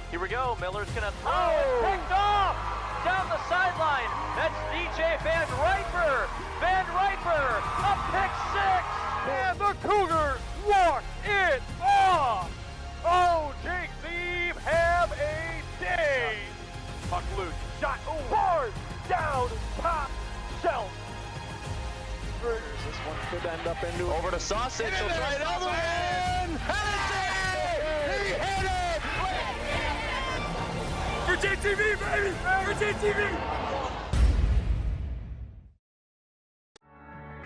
Here we go. Miller's going to throw. Oh. Picked off down the sideline. That's DJ Van Riper. Van Riper, a pick six. And the Cougars walk it off. Oh, JTV have a day. Puck loose. Shot hard down top shelf. This one could end up into over to Sausage. He'll try another one. He hit it. For JTV, baby! For JTV!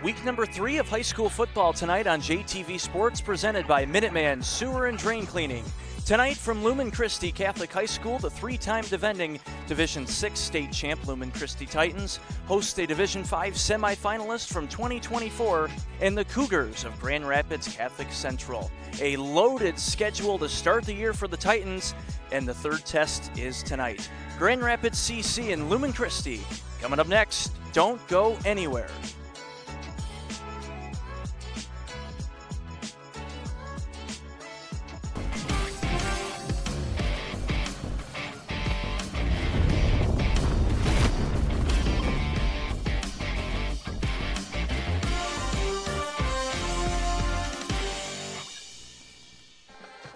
Week number 3 of high school football tonight on JTV Sports, presented by Minuteman Sewer and Drain Cleaning. Tonight from Lumen Christi Catholic High School, the 3-time defending Division 6 state champ Lumen Christi Titans host a Division 5 semifinalist from 2024 and the Cougars of Grand Rapids Catholic Central. A loaded schedule to start the year for the Titans, and the third test is tonight. Grand Rapids CC and Lumen Christi coming up next. Don't go anywhere.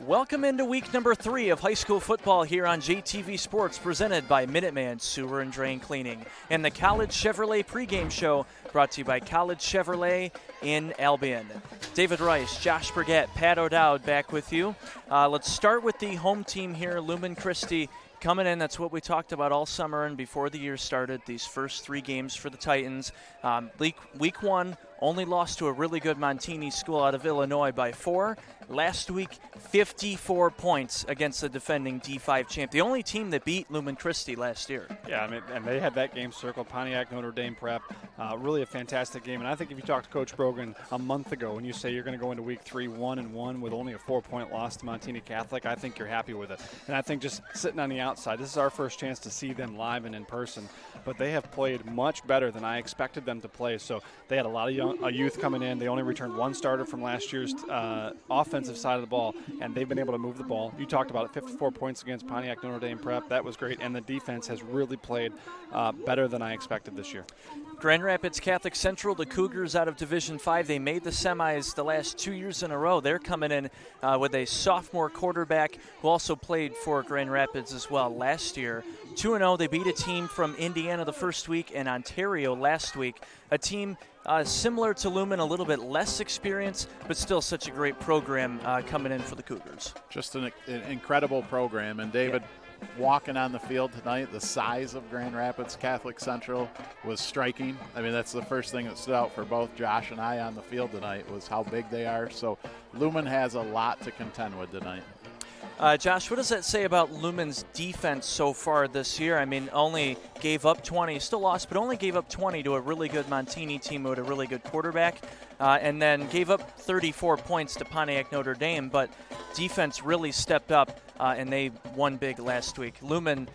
Welcome into week number 3 of high school football here on JTV Sports, presented by Minuteman Sewer and Drain Cleaning, and the College Chevrolet pregame show brought to you by College Chevrolet in Albion. David Rice, Josh Burgett, Pat O'Dowd back with you. Let's start with the home team here, Lumen Christi. Coming in, that's what we talked about all summer and before the year started, these first 3 games for the Titans. Week 1, only lost to a really good Montini school out of Illinois by 4. Last week, 54 points against the defending D5 champ, the only team that beat Lumen Christi last year. Yeah, I mean, and they had that game circled, Pontiac Notre Dame Prep. Really a fantastic game. And I think if you talked to Coach Brogan a month ago and you say you're going to go into week 3 1-1 with only a 4-point loss to Montini Catholic, I think you're happy with it. And I think just sitting on the outside, this is our first chance to see them live and in person. But they have played much better than I expected them to play. So they had a lot of youth coming in. They only returned 1 starter from last year's offensive side of the ball, and they've been able to move the ball. You talked about it, 54 points against Pontiac Notre Dame Prep. That was great, and the defense has really played better than I expected this year. Grand Rapids Catholic Central, the Cougars out of Division 5, they made the semis the last 2 years in a row. They're coming in with a sophomore quarterback who also played for Grand Rapids as well last year. 2-0, they beat a team from Indiana the first week and Ontario last week. A team similar to Lumen, a little bit less experience, but still such a great program coming in for the Cougars. Just an incredible program. And David, walking on the field tonight, the size of Grand Rapids Catholic Central was striking. I mean, that's the first thing that stood out for both Josh and I on the field tonight was how big they are. So Lumen has a lot to contend with tonight. Josh, what does that say about Lumen's defense so far this year? I mean, only gave up 20, still lost, but only gave up 20 to a really good Montini team with a really good quarterback, and then gave up 34 points to Pontiac Notre Dame, but defense really stepped up, and they won big last week. Lumen,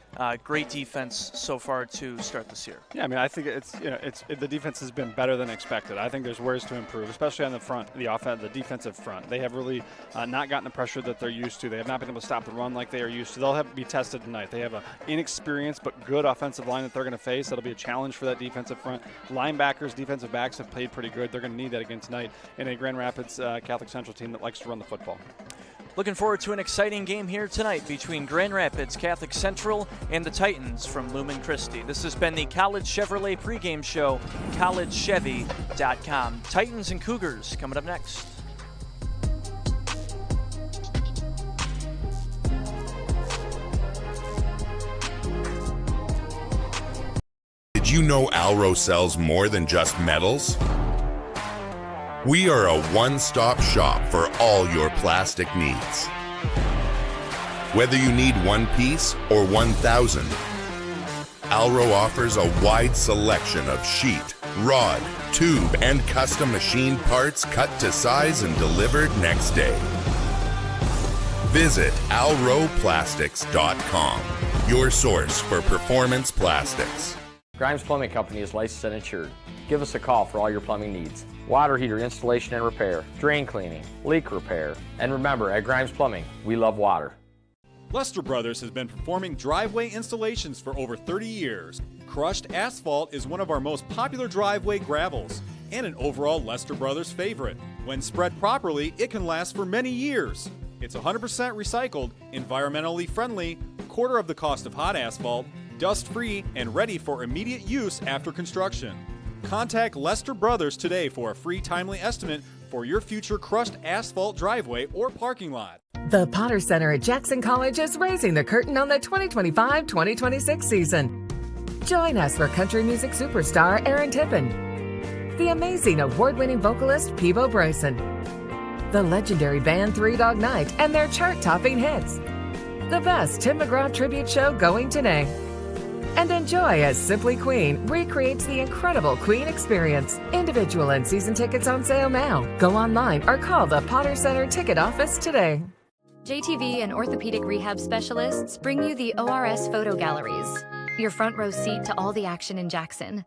great defense so far to start this year. Yeah, I mean, I think the defense has been better than expected. I think there's ways to improve, especially on the front, the defensive front. They have really not gotten the pressure that they're used to. They have not been able to stop the run like they are used to. They'll have to be tested tonight. They have an inexperienced but good offensive line that they're going to face. That'll be a challenge for that defensive front. Linebackers, defensive backs have played pretty good. They're going to need that again tonight in a Grand Rapids Catholic Central team that likes to run the football. Looking forward to an exciting game here tonight between Grand Rapids Catholic Central and the Titans from Lumen Christi. This has been the College Chevrolet pregame show, collegechevy.com. Titans and Cougars coming up next. Did you know Alro sells more than just metals? We are a one-stop shop for all your plastic needs. Whether you need 1 piece or 1,000, Alro offers a wide selection of sheet, rod, tube, and custom machined parts cut to size and delivered next day. Visit alroplastics.com, your source for performance plastics. Grimes Plumbing Company is licensed and insured. Give us a call for all your plumbing needs. Water heater installation and repair, drain cleaning, leak repair. And remember, at Grimes Plumbing, we love water. Lester Brothers has been performing driveway installations for over 30 years. Crushed asphalt is one of our most popular driveway gravels and an overall Lester Brothers favorite. When spread properly, it can last for many years. It's 100% recycled, environmentally friendly, quarter of the cost of hot asphalt, dust-free, and ready for immediate use after construction. Contact Lester Brothers today for a free timely estimate for your future crushed asphalt driveway or parking lot. The Potter Center at Jackson College is raising the curtain on the 2025-2026 season. Join us for country music superstar Aaron Tippin, the amazing award-winning vocalist Peebo Bryson, the legendary band Three Dog Night and their chart-topping hits, the best Tim McGraw tribute show going today, and enjoy as Simply Queen recreates the incredible Queen experience. Individual and season tickets on sale now. Go online or call the Potter Center ticket office today. JTV and orthopedic rehab specialists bring you the ORS photo galleries, your front row seat to all the action in Jackson.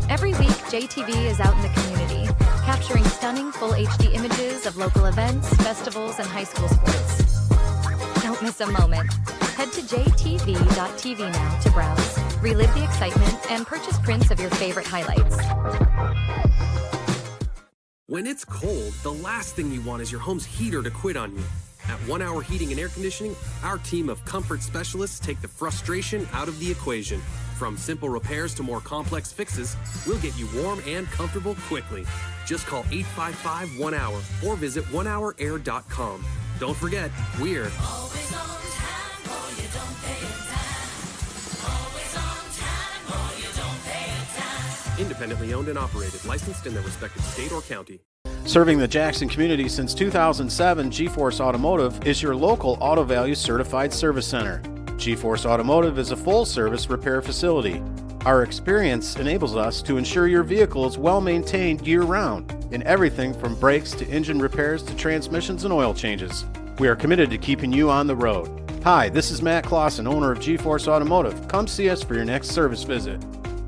Every week, JTV is out in the community, capturing stunning full HD images of local events, festivals, and high school sports. Don't miss a moment. Head to jtv.tv now to browse, relive the excitement, and purchase prints of your favorite highlights. When it's cold, the last thing you want is your home's heater to quit on you. At 1 Hour Heating and Air Conditioning, our team of comfort specialists take the frustration out of the equation. From simple repairs to more complex fixes, we'll get you warm and comfortable quickly. Just call 855-1HOUR or visit onehourair.com. Don't forget, we're always on time or you don't pay it time. Always on time or you don't pay it time. Independently owned and operated, licensed in their respective state or county. Serving the Jackson community since 2007, G-Force Automotive is your local Auto Value certified service center. G-Force Automotive is a full-service repair facility. Our experience enables us to ensure your vehicle is well-maintained year-round in everything from brakes to engine repairs to transmissions and oil changes. We are committed to keeping you on the road. Hi, this is Matt Clausen, owner of G-Force Automotive. Come see us for your next service visit.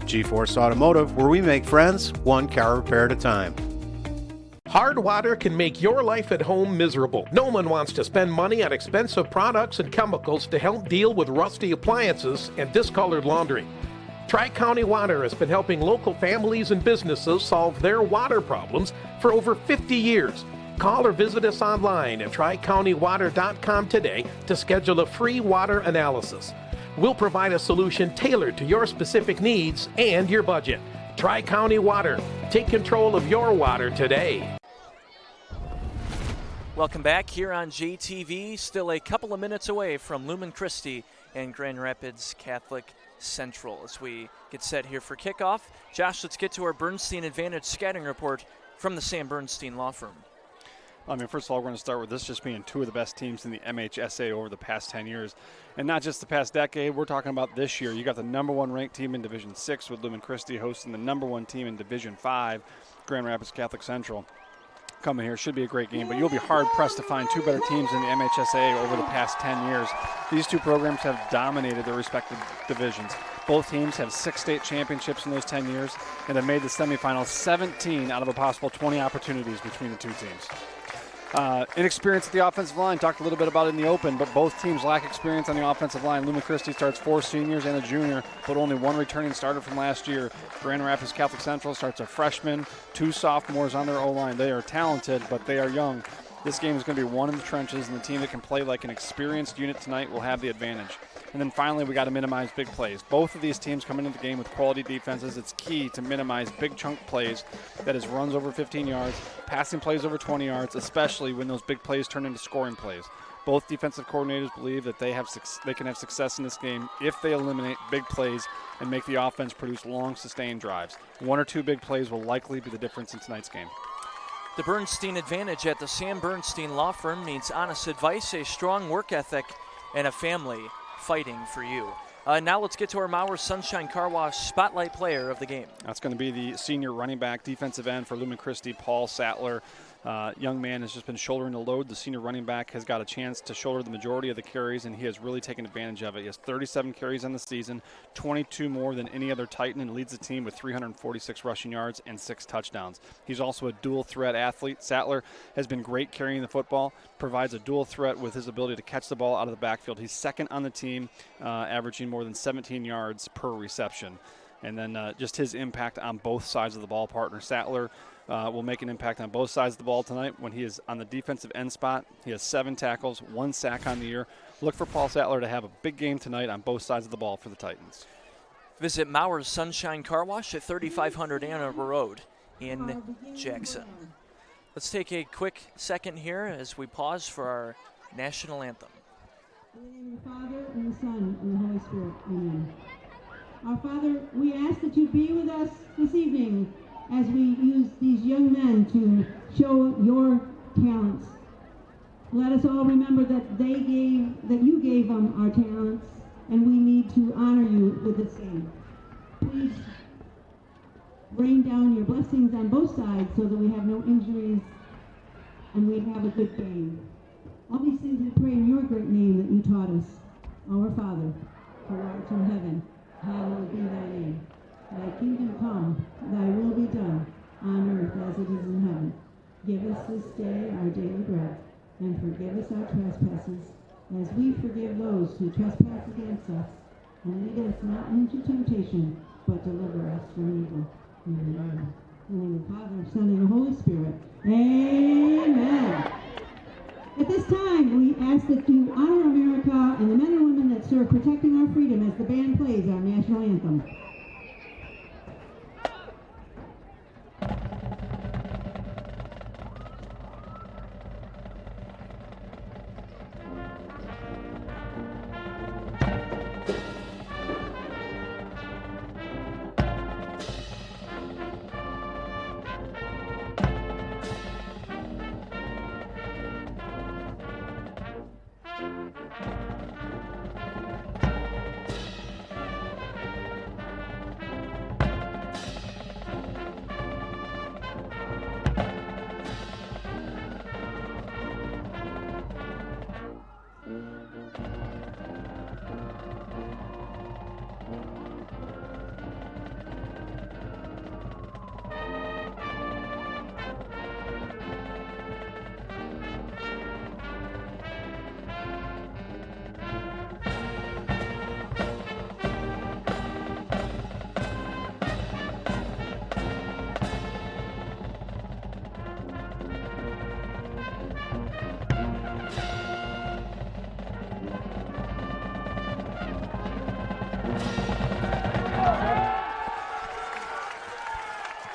G-Force Automotive, where we make friends, one car repair at a time. Hard water can make your life at home miserable. No one wants to spend money on expensive products and chemicals to help deal with rusty appliances and discolored laundry. Tri-County Water has been helping local families and businesses solve their water problems for over 50 years. Call or visit us online at tricountywater.com today to schedule a free water analysis. We'll provide a solution tailored to your specific needs and your budget. Tri-County Water. Take control of your water today. Welcome back here on JTV. Still a couple of minutes away from Lumen Christi and Grand Rapids Catholic Central as we get set here for kickoff. Josh, let's get to our Bernstein Advantage scouting report from the Sam Bernstein Law Firm. I mean, first of all, we're going to start with this just being two of the best teams in the MHSA over the past 10 years. And not just the past decade, we're talking about this year. You got the number one ranked team in Division 6 with Lumen Christi hosting the number one team in Division 5, Grand Rapids Catholic Central. Coming here should be a great game, but you'll be hard-pressed to find two better teams in the MHSA over the past 10 years. These two programs have dominated their respective divisions. Both teams have 6 state championships in those 10 years and have made the semifinals 17 out of a possible 20 opportunities between the two teams. Inexperience at the offensive line, talked a little bit about it in the open, but both teams lack experience on the offensive line. Lumen Christi starts 4 seniors and a junior, but only 1 returning starter from last year. Grand Rapids Catholic Central starts a freshman, 2 sophomores on their O-line. They are talented, but they are young. This game is going to be won in the trenches, and the team that can play like an experienced unit tonight will have the advantage. And then finally, we got to minimize big plays. Both of these teams come into the game with quality defenses. It's key to minimize big chunk plays, that is runs over 15 yards, passing plays over 20 yards, especially when those big plays turn into scoring plays. Both defensive coordinators believe that they can have success in this game if they eliminate big plays and make the offense produce long, sustained drives. 1 or 2 big plays will likely be the difference in tonight's game. The Bernstein Advantage at the Sam Bernstein Law Firm needs honest advice, a strong work ethic, and a family fighting for you. Now let's get to our Mauer Sunshine Car Wash Spotlight Player of the game. That's going to be the senior running back, defensive end for Lumen Christi, Paul Sattler. Young man has just been shouldering the load. The senior running back has got a chance to shoulder the majority of the carries, and he has really taken advantage of it. He has 37 carries on the season, 22 more than any other Titan, and leads the team with 346 rushing yards and 6 touchdowns. He's also a dual threat athlete. Sattler has been great carrying the football, provides a dual threat with his ability to catch the ball out of the backfield. He's second on the team, averaging more than 17 yards per reception. And then just his impact on both sides of the ball. Partner Sattler will make an impact on both sides of the ball tonight. When he is on the defensive end spot, he has 7 tackles, 1 sack on the year. Look for Paul Sattler to have a big game tonight on both sides of the ball for the Titans. Visit Mauer's Sunshine Car Wash at 3500 Ann Arbor Road in Jackson. Let's take a quick second here as we pause for our national anthem. In the name of the Father, and the Son, and the Holy Spirit. Amen. Our Father, we ask that you be with us this evening as we use these young men to show your talents. Let us all remember that you gave them our talents, and we need to honor you with the same. Please rain down your blessings on both sides so that we have no injuries and we have a good game. All these things we pray in your great name that you taught us. Our Father, who art in heaven, hallowed be thy name. Thy kingdom come, thy will be done, on earth as it is in heaven. Give us this day our daily bread, and forgive us our trespasses, as we forgive those who trespass against us. And lead us not into temptation, but deliver us from evil. Amen. In the name of the Father, Son, and the Holy Spirit. Amen. At this time, we ask that you honor America and the men and women that serve protecting our freedom as the band plays our national anthem.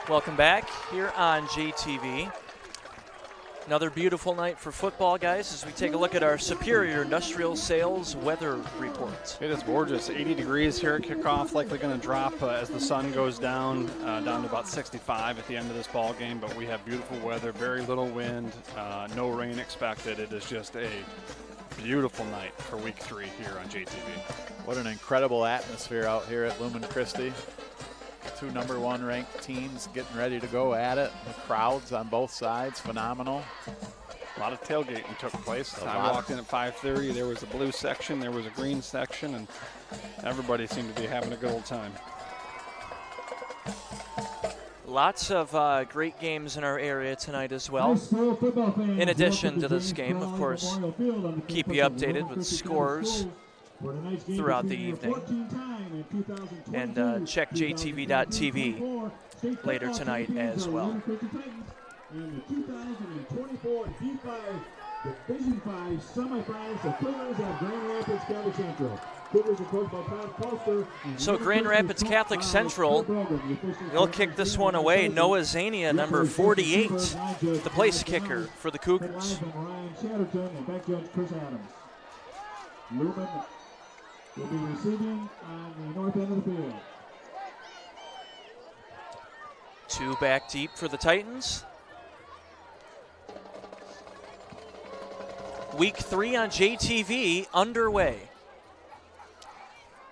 Welcome back here on JTV. Another beautiful night for football, guys, as we take a look at our Superior Industrial Sales weather report. It is gorgeous. 80 degrees here at kickoff, likely going to drop as the sun goes down to about 65 at the end of this ball game. But we have beautiful weather, very little wind, no rain expected. It is just a beautiful night for week 3 here on JTV. What an incredible atmosphere out here at Lumen Christi. 2 number 1 ranked teams getting ready to go at it. The crowds on both sides, phenomenal. A lot of tailgating took place. I walked in at 5:30. There was a blue section, there was a green section, and everybody seemed to be having a good old time. Lots of great games in our area tonight as well. In addition to this game, of course, keep you updated with scores throughout the evening. And check JTV.tv later tonight as well. In the 2024 D5 Division 5 semifinals, the Cougars at Grand Rapids Catholic Central. Cougars are coached by Todd Foster. So Grand Rapids Catholic Central, they'll kick this one away. Noah Zania, number 48, the place kicker for the Cougars. Ryan Chatterton and back judge Chris Adams. Lumen will be receiving on the north end of the field. 2 back deep for the Titans. Week 3 on JTV underway.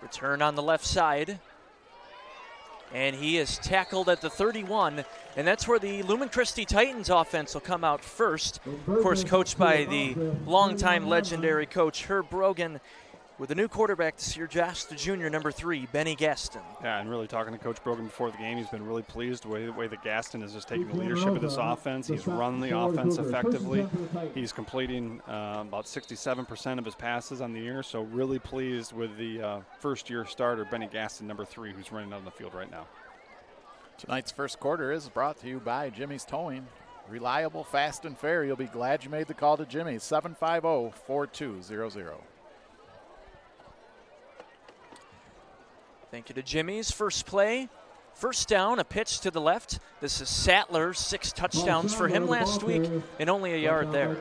Return on the left side. and he is tackled at the 31, and that's where the Lumen Christi Titans offense will come out first. Of course, coached by the longtime legendary coach Herb Brogan, with the new quarterback this year, Josh the Junior, number 3, Benny Gaston. Yeah, and really talking to Coach Brogan before the game, he's been really pleased with the way that Gaston is just taking the leadership of this offense. He's run the offense effectively. He's completing about 67% of his passes on the year, so really pleased with the first-year starter, Benny Gaston, number 3, who's running out on the field right now. Tonight's first quarter is brought to you by Jimmy's Towing. Reliable, fast, and fair. You'll be glad you made the call to Jimmy. 750-4200. Thank you to Jimmy's. First play, first down, a pitch to the left. This is Sattler, 6 touchdowns for him last week and only a yard there.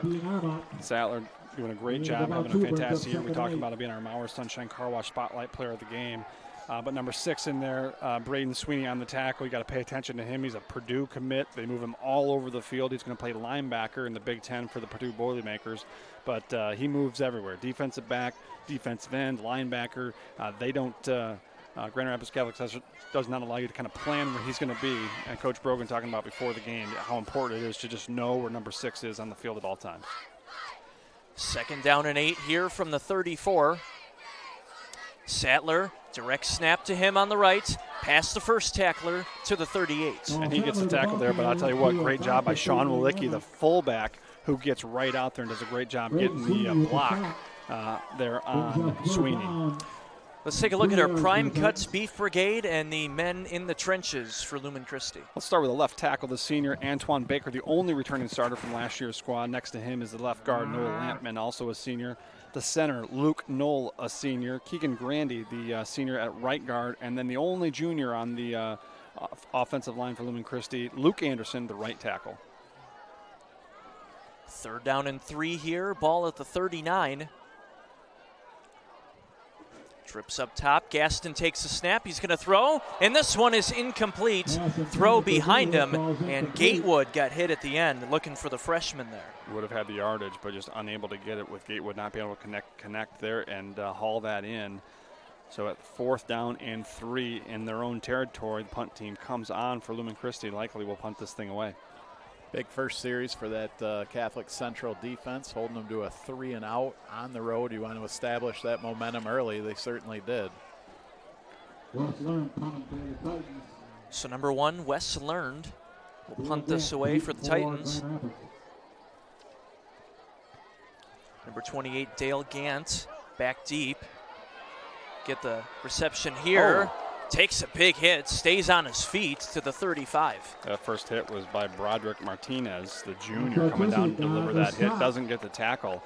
Sattler doing a great job, having a fantastic year. We talked about it being our Mauer Sunshine Car Wash Spotlight Player of the Game. But number 6 in there, Braden Sweeney on the tackle. You got to pay attention to him. He's a Purdue commit. They move him all over the field. He's going to play linebacker in the Big Ten for the Purdue Boilermakers. But he moves everywhere. Defensive back, defensive end, linebacker. They don't Grand Rapids Catholic does not allow you to kind of plan where he's going to be. And Coach Brogan talking about before the game how important it is to just know where number 6 is on the field at all times. Second down and 8 here from the 34. Sattler, direct snap to him on the right, past the first tackler to the 38. And he gets the tackle there, but I'll tell you what, great job by Sean Walicki, the fullback, who gets right out there and does a great job getting the block there on Sweeney. Let's take a look at our Prime Cuts Beef Brigade and the men in the trenches for Lumen Christi. Let's start with the left tackle, the senior Antoine Baker, the only returning starter from last year's squad. Next to him is the left guard, Noah Lampman, also a senior. The center, Luke Knoll, a senior. Keegan Grandy, the senior at right guard. And then the only junior on the offensive line for Lumen Christi, Luke Anderson, the right tackle. Third down and 3 here, ball at the 39. Trips up top, Gaston takes a snap, he's going to throw, and this one is incomplete. Throw behind him, and Gatewood got hit at the end, looking for the freshman there. Would have had the yardage, but just unable to get it with Gatewood not being able to connect there and haul that in. So at 4th down and 3 in their own territory, the punt team comes on for Lumen Christi, likely will punt this thing away. Big first series for that Catholic Central defense, holding them to a 3-and-out on the road. You want to establish that momentum early. They certainly did. So number 1, Wes Learned, will punt this away for the Titans. Number 28, Dale Gant, back deep. Get the reception here. Takes a big hit, stays on his feet to the 35. That first hit was by Broderick Martinez, the junior, coming down to deliver that hit. Doesn't get the tackle,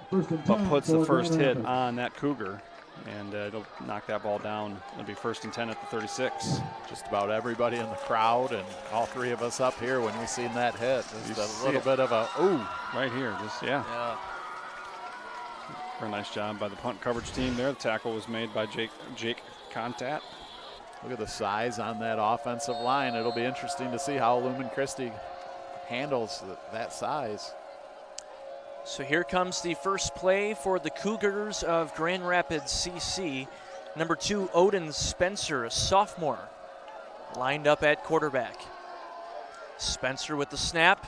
but puts the first hit on that Cougar, and it'll knock that ball down. It'll be 1st and 10 at the 36. Just about everybody in the crowd and all 3 of us up here when we seen that hit. Just a little bit of a, ooh. Right here, just, yeah. Very nice job by the punt coverage team there. The tackle was made by Jake Contat. Look at the size on that offensive line. It'll be interesting to see how Lumen Christi handles that size. So here comes the first play for the Cougars of Grand Rapids CC. Number 2, Odin Spencer, a sophomore, lined up at quarterback. Spencer with the snap.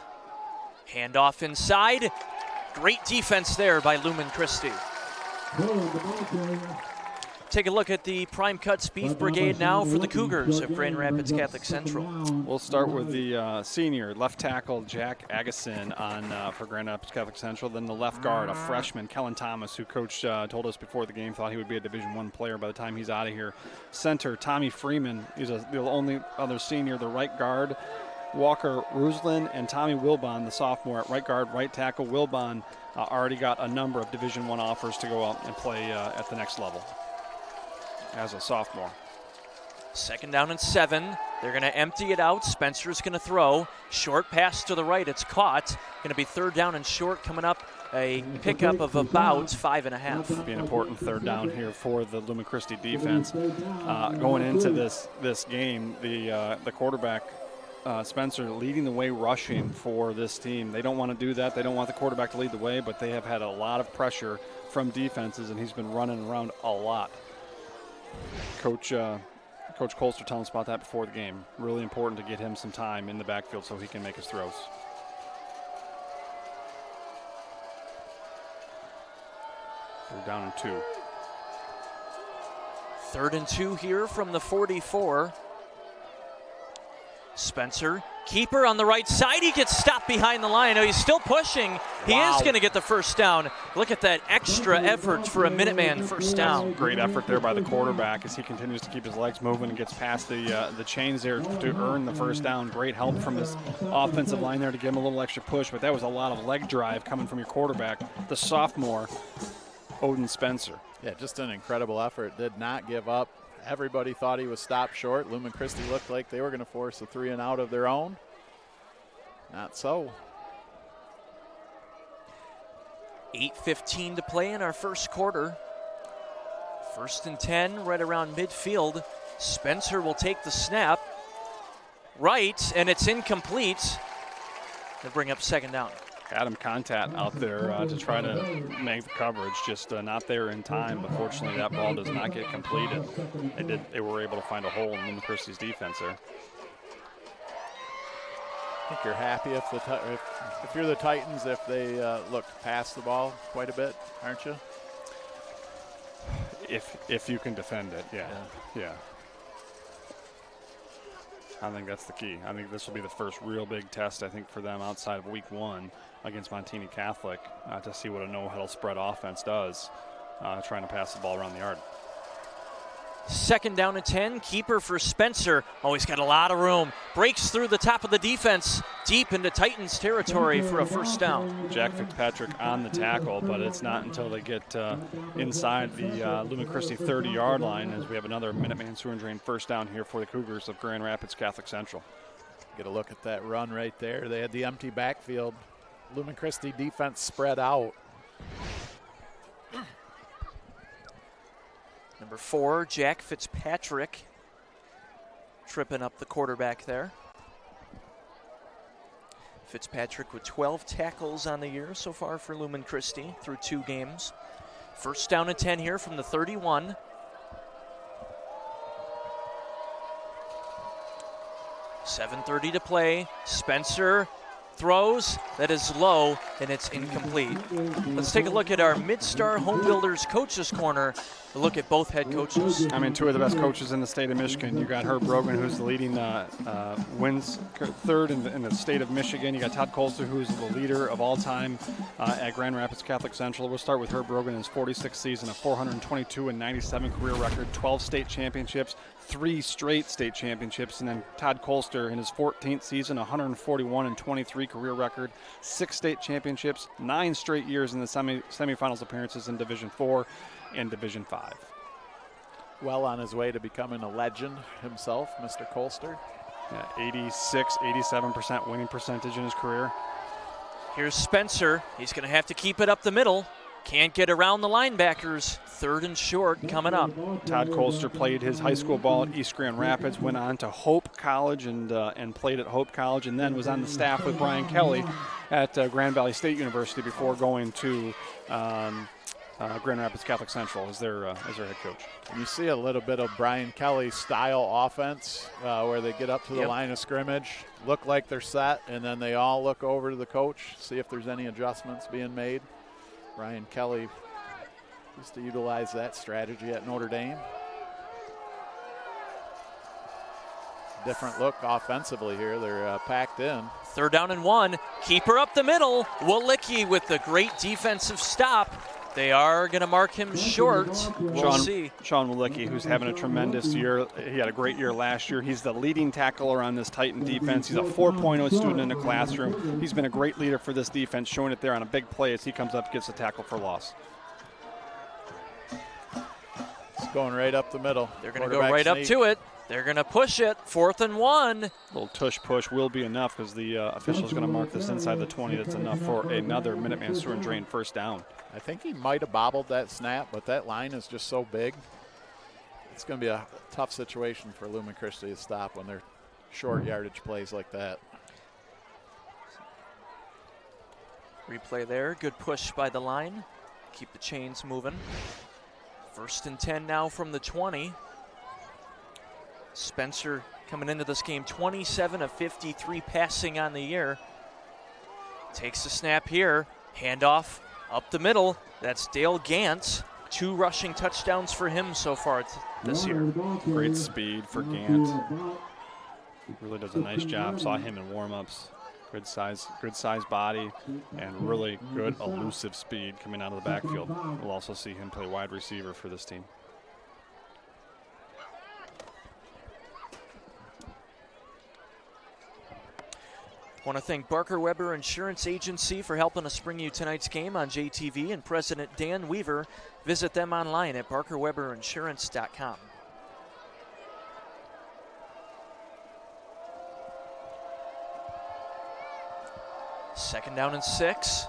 Handoff inside. Great defense there by Lumen Christi. Take a look at the Prime Cuts Beef Brigade now for the Cougars of Grand Rapids Catholic Central. We'll start with the senior left tackle, Jack Agason, for Grand Rapids Catholic Central. Then the left guard, a freshman, Kellen Thomas, who Coach told us before the game thought he would be a Division I player by the time he's out of here. Center, Tommy Freeman, he's the only other senior. The right guard, Walker Ruslan, and Tommy Wilbon, the sophomore at right guard, right tackle. Wilbon already got a number of Division I offers to go out and play at the next level as a sophomore. Second down and 7. They're going to empty it out. Spencer's going to throw. Short pass to the right. It's caught. Going to be 3rd down and short coming up. A pickup of about 5.5. Be an important 3rd down here for the Lumen Christi defense. Going into this game, the quarterback, Spencer, leading the way rushing for this team. They don't want to do that. They don't want the quarterback to lead the way, but they have had a lot of pressure from defenses, and he's been running around a lot. Coach Coach Colster telling us about that before the game. Really important to get him some time in the backfield so he can make his throws. We're down in 2. 3rd and 2 here from the 44. Spencer, keeper on the right side. He gets stopped behind the line. Oh, he's still pushing. He is going to get the first down. Look at that extra effort for a Minuteman first down. Great effort there by the quarterback as he continues to keep his legs moving and gets past the chains there to earn the first down. Great help from his offensive line there to give him a little extra push, but that was a lot of leg drive coming from your quarterback, the sophomore, Odin Spencer. Yeah, just an incredible effort. Did not give up. Everybody thought he was stopped short. Lumen Christi looked like they were going to force a 3 and out of their own. Not so. 8:15 to play in our first quarter. 1st and 10, right around midfield. Spencer will take the snap. Right, and it's incomplete. They bring up 2nd down. Adam Contat out there to try to make the coverage, just not there in time. But fortunately, that ball does not get completed. They were able to find a hole in Lumen Christi's defense there. I think you're happy if you're the Titans, if they look past the ball quite a bit, aren't you? If you can defend it, yeah. I think that's the key. I think this will be the first real big test, I think, for them outside of week 1 against Montini Catholic to see what a no-huddle spread offense does, trying to pass the ball around the yard. 2nd down and 10, keeper for Spencer. Oh, he's got a lot of room. Breaks through the top of the defense, deep into Titans territory for a first down. Jack Fitzpatrick on the tackle, but it's not until they get inside the Lumen Christi 30-yard line as we have another Minuteman Sewer and Drain first down here for the Cougars of Grand Rapids Catholic Central. Get a look at that run right there. They had the empty backfield. Lumen Christi defense spread out. Number 4, Jack Fitzpatrick, tripping up the quarterback there. Fitzpatrick with 12 tackles on the year so far for Lumen Christi through 2 games. 1st down and 10 here from the 31. .7:30 to play. Spencer throws. That is low, and it's incomplete. Let's take a look at our Midstar Home Builders Coaches Corner. A look at both head coaches. I mean, 2 of the best coaches in the state of Michigan. You got Herb Brogan, who's the leading wins 3rd in the state of Michigan. You got Todd Colster, who's the leader of all time at Grand Rapids Catholic Central. We'll start with Herb Brogan in his 46th season, a 422-97 career record, 12 state championships, 3 straight state championships, and then Todd Colster in his 14th season, 141-23 career record, 6 state championships, 9 straight years in the semifinals appearances in Division 4 and Division 5. Well on his way to becoming a legend himself, Mr. Colster. Yeah, 87% winning percentage in his career. Here's Spencer. He's going to have to keep it up the middle. Can't get around the linebackers. 3rd and short coming up. Todd Colster played his high school ball at East Grand Rapids, went on to Hope College and played at Hope College, and then was on the staff with Brian Kelly at Grand Valley State University before going to Grand Rapids Catholic Central as their head coach. You see a little bit of Brian Kelly's style offense where they get up to the line of scrimmage, look like they're set, and then they all look over to the coach, see if there's any adjustments being made. Brian Kelly used to utilize that strategy at Notre Dame. Different look offensively here. They're packed in. 3rd down and 1. Keeper up the middle. Walicki with the great defensive stop. They are going to mark him short. We'll see. Sean Walicki, who's having a tremendous year. He had a great year last year. He's the leading tackler on this Titan defense. He's a 4.0 student in the classroom. He's been a great leader for this defense, showing it there on a big play as he comes up and gets a tackle for loss. It's going right up the middle. They're going to go right up to it. They're going to push it. 4th and 1. A little tush push will be enough because the official is going to mark this inside the 20. That's enough for another Minuteman Sewer and Drain first down. I think he might have bobbled that snap, but that line is just so big. It's going to be a tough situation for Lumen Christi to stop when they're short yardage plays like that. Replay there. Good push by the line. Keep the chains moving. 1st and 10 now from the 20. Spencer coming into this game 27 of 53 passing on the year. Takes the snap here, handoff up the middle. That's Dale Gant. 2 rushing touchdowns for him so far this year. Great speed for Gant. Really does a nice job. Saw him in warm-ups. Good size body, and really good elusive speed coming out of the backfield. We'll also see him play wide receiver for this team. Want to thank Barker Weber Insurance Agency for helping us bring you tonight's game on JTV, and President Dan Weaver. Visit them online at barkerweberinsurance.com. Second down and 6.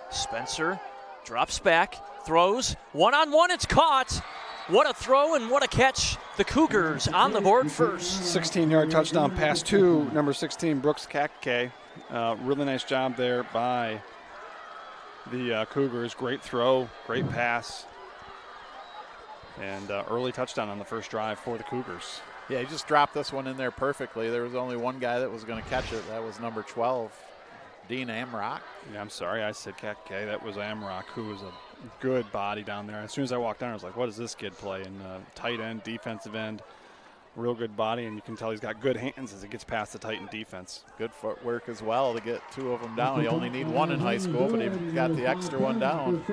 Spencer drops back, throws, one-on-one, it's caught. What a throw and what a catch. The Cougars on the board first. 16-yard touchdown pass to number 16, Brooks Kakke. Really nice job there by the Cougars. Great throw, great pass, and early touchdown on the first drive for the Cougars. Yeah, he just dropped this one in there perfectly. There was only one guy that was going to catch it. That was number 12, Dean Amrock. Yeah, I'm sorry, I said Kakke. That was Amrock, who was a good body down there. As soon as I walked down, I was like, what does this kid play? And tight end, defensive end, real good body, and you can tell he's got good hands as he gets past the Titan defense. Good footwork as well to get 2 of them down. He only need 1 in high school, but he got the extra one down.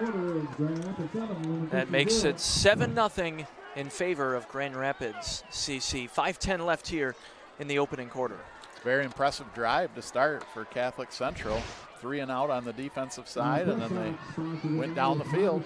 That makes it 7-0 in favor of Grand Rapids CC. 5:10 left here in the opening quarter. Very impressive drive to start for Catholic Central. 3 and out on the defensive side, and then they went down the field.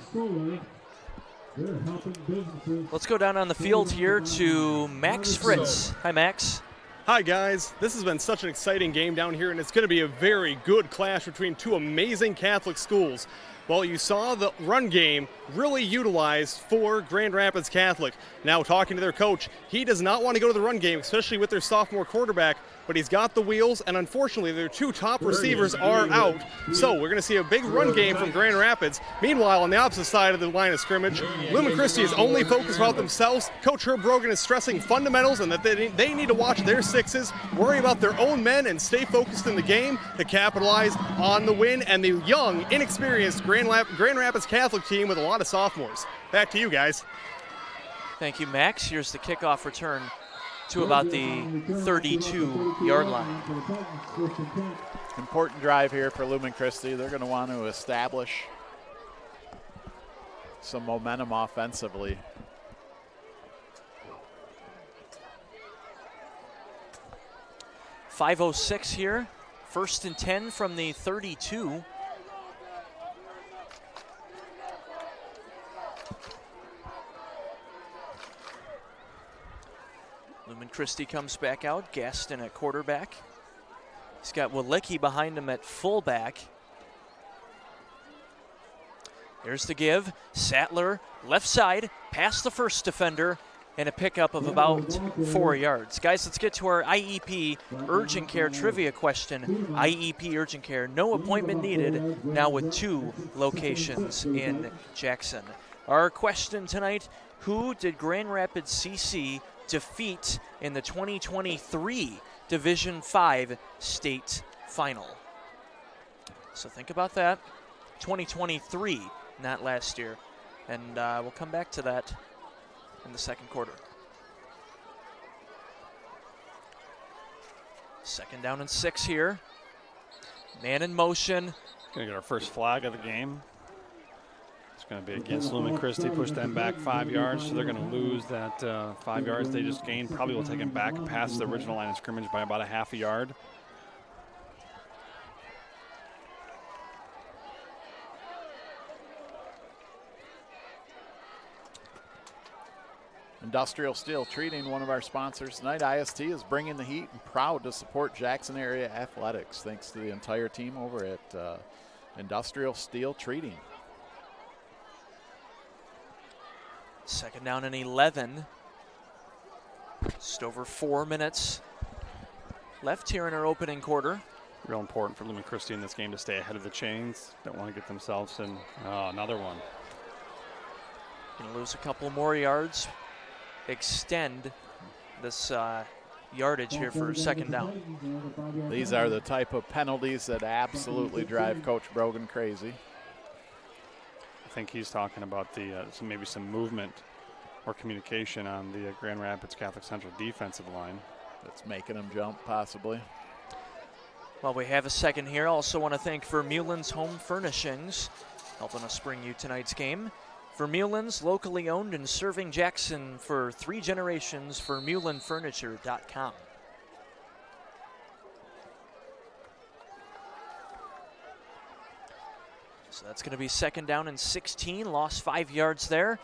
Let's go down on the field here to Max Fritz. Hi, Max. Hi, guys. This has been such an exciting game down here, and it's going to be a very good clash between 2 amazing Catholic schools. Well, you saw the run game really utilized for Grand Rapids Catholic. Now, talking to their coach, he does not want to go to the run game, especially with their sophomore quarterback, but he's got the wheels, and unfortunately, their 2 top receivers are out. So we're going to see a big run game from Grand Rapids. Meanwhile, on the opposite side of the line of scrimmage, Lumen Christi is only focused about themselves. Coach Herb Brogan is stressing fundamentals and that they need to watch their 6s, worry about their own men, and stay focused in the game to capitalize on the win, and the young, inexperienced Grand Rapids Catholic team with a lot of sophomores. Back to you guys. Thank you, Max. Here's the kickoff return to about the 32-yard line. Important drive here for Lumen Christi. They're going to want to establish some momentum offensively. .506 here. 1st and 10 from the 32. Lumen Christi comes back out. Gaston at quarterback. He's got Walicki behind him at fullback. There's the give. Sattler, left side, past the first defender, and a pickup of about 4 yards. Guys, let's get to our IEP Urgent Care trivia question. IEP Urgent Care, no appointment needed, now with 2 locations in Jackson. Our question tonight, who did Grand Rapids CC defeat in the 2023 Division 5 state final? So think about that. 2023, not last year. And we'll come back to that in the second quarter. 2nd down and 6 here. Man in motion. Gonna get our first flag of the game. It's going to be against Lumen Christi, push them back 5 yards, so they're going to lose that 5 yards they just gained. Probably will take them back past the original line of scrimmage by about a half a yard. Industrial Steel Treating, one of our sponsors tonight. IST is bringing the heat and proud to support Jackson area athletics. Thanks to the entire team over at Industrial Steel Treating. 2nd down and 11. Just over 4 minutes left here in our opening quarter. Real important for Lumen Christi in this game to stay ahead of the chains. Don't want to get themselves in another one. Gonna lose a couple more yards. Extend this yardage here for second down. These are the type of penalties that absolutely drive Coach Brogan crazy. I think he's talking about maybe some movement or communication on the Grand Rapids Catholic Central defensive line. That's making them jump, possibly. Well, we have a second here. Also want to thank Vermeulen's Home Furnishings, helping us bring you tonight's game. Vermeulen's, locally owned and serving Jackson for 3 generations, vermeulenfurniture.com. So that's going to be second down and 16, lost 5 yards there.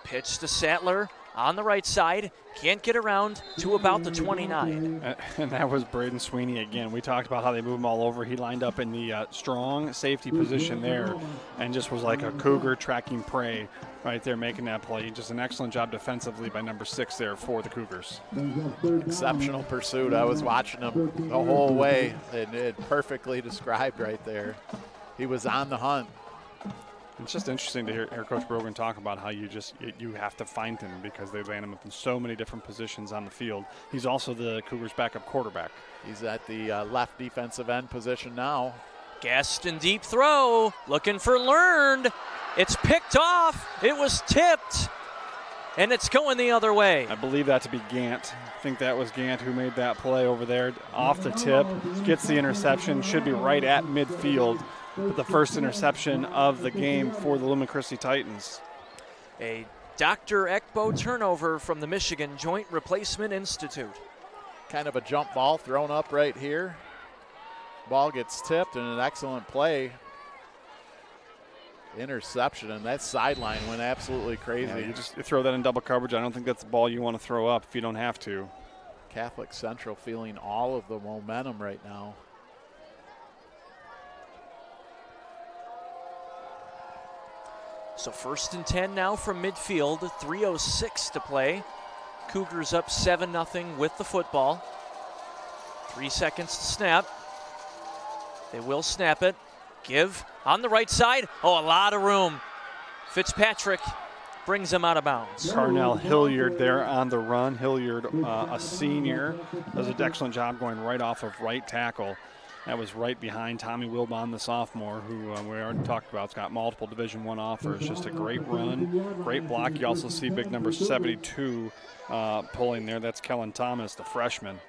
Pitch to Sattler on the right side, can't get around to about the 29. And that was Braden Sweeney again. We talked about how they move him all over. He lined up in the strong safety position there and just was like a cougar tracking prey right there, making that play. Just an excellent job defensively by number 6 there for the Cougars. Exceptional pursuit. I was watching him the whole way, and it perfectly described right there. He was on the hunt. It's just interesting to hear Coach Brogan talk about how you have to find him because they land him up in so many different positions on the field. He's also the Cougars' backup quarterback. He's at the left defensive end position now. Gaston deep throw, looking for Learned. It's picked off. It was tipped, and it's going the other way. I believe that to be Gant. I think that was Gant who made that play over there. Off the tip, gets the interception, should be right at midfield. But the first interception of the game for the Lumen Christi Titans. A Dr. Ekbo turnover from the Michigan Joint Replacement Institute. Kind of a jump ball thrown up right here. Ball gets tipped and an excellent play. Interception, and that sideline went absolutely crazy. Yeah, you just throw that in double coverage. I don't think that's the ball you want to throw up if you don't have to. Catholic Central feeling all of the momentum right now. So 1st and 10 now from midfield, 3:06 to play. Cougars up 7-0 with the football. 3 seconds to snap. They will snap it. Give on the right side. Oh, a lot of room. Fitzpatrick brings him out of bounds. Carnell Hilliard there on the run. Hilliard, a senior, does an excellent job going right off of right tackle. That was right behind Tommy Wilbon, the sophomore, who we already talked about. He's got multiple Division I offers. Just a great run, great block. You also see big number 72 pulling there. That's Kellen Thomas, the freshman.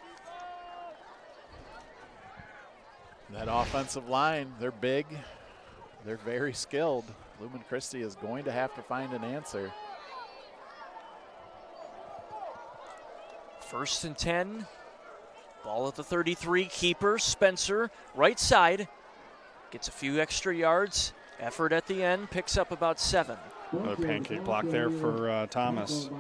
That offensive line, they're big. They're very skilled. Lumen Christi is going to have to find an answer. 1st and 10. Ball at the 33, keeper, Spencer, right side. Gets a few extra yards. Effort at the end, picks up about 7. Another pancake block there for Thomas.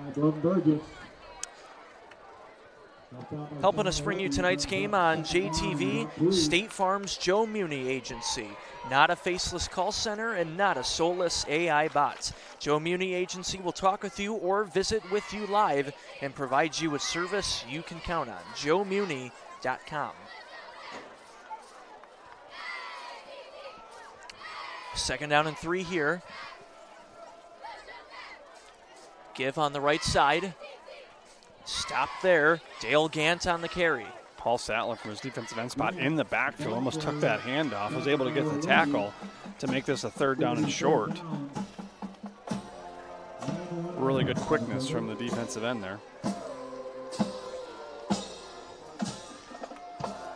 Helping us bring you tonight's game on JTV, State Farm's Joe Muni Agency. Not a faceless call center and not a soulless AI bot. Joe Muni Agency will talk with you or visit with you live and provide you with service you can count on. JoeMuni.com. Second down and 3 here. Give on the right side. Stop there. Dale Gant on the carry. Paul Sattler from his defensive end spot in the backfield almost took that handoff, was able to get the tackle to make this a 3rd down and short. Really good quickness from the defensive end there.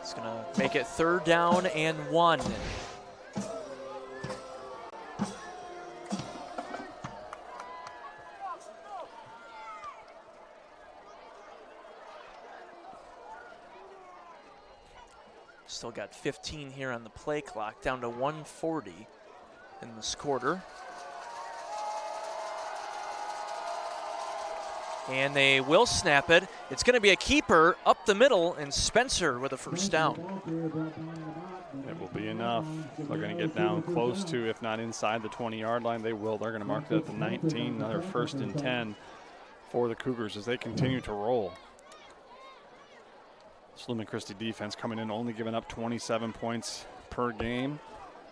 It's going to make it 3rd down and 1. Still got 15 here on the play clock, down to 1:40 in this quarter. And they will snap it. It's going to be a keeper up the middle, and Spencer with a 1st down. It will be enough. They're going to get down close to, if not inside the 20-yard line, they will. They're going to mark it at the 19, another 1st and 10 for the Cougars as they continue to roll. Lumen Christi defense coming in, only giving up 27 points per game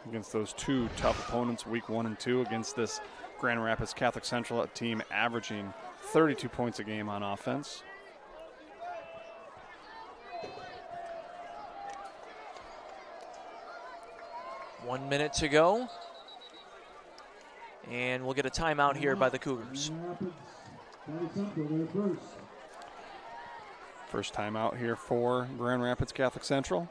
against those 2 tough opponents, week 1 and 2, against this Grand Rapids Catholic Central team averaging 32 points a game on offense. 1 minute to go. And we'll get a timeout here by the Cougars. First timeout here for Grand Rapids Catholic Central.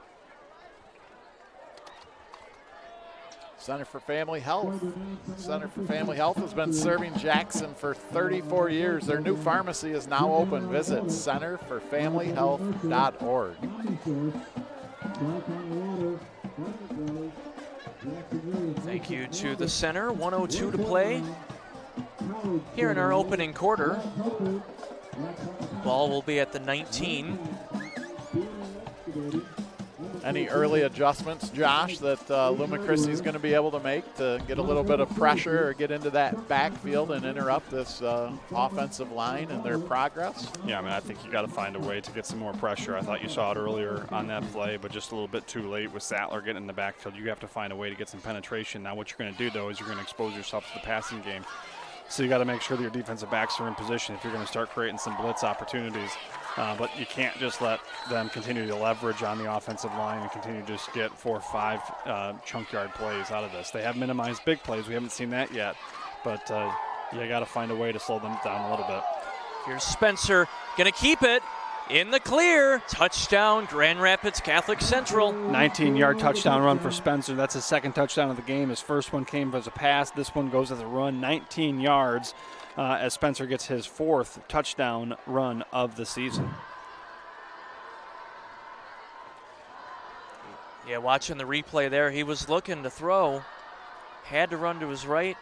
Center for Family Health. Center for Family Health has been serving Jackson for 34 years. Their new pharmacy is now open. Visit centerforfamilyhealth.org. Thank you to the center. 1:02 to play here in our opening quarter. Ball will be at the 19. Any early adjustments, Josh, that Lumen Christi is going to be able to make to get a little bit of pressure or get into that backfield and interrupt this offensive line and their progress? Yeah, I mean, I think you got to find a way to get some more pressure. I thought you saw it earlier on that play, but just a little bit too late with Sattler getting in the backfield. You have to find a way to get some penetration. Now what you're going to do, though, is you're going to expose yourself to the passing game. So you got to make sure that your defensive backs are in position if you're going to start creating some blitz opportunities. But you can't just let them continue to leverage on the offensive line and continue to just get 4 or 5 chunk yard plays out of this. They have minimized big plays. We haven't seen that yet. But you got to find a way to slow them down a little bit. Here's Spencer, going to keep it in the clear. Touchdown, Grand Rapids Catholic Central. 19-yard touchdown run for Spencer. That's his second touchdown of the game. His first one came as a pass. This one goes as a run, 19 yards. As Spencer gets his 4th touchdown run of the season. Yeah, watching the replay there, he was looking to throw, had to run to his right,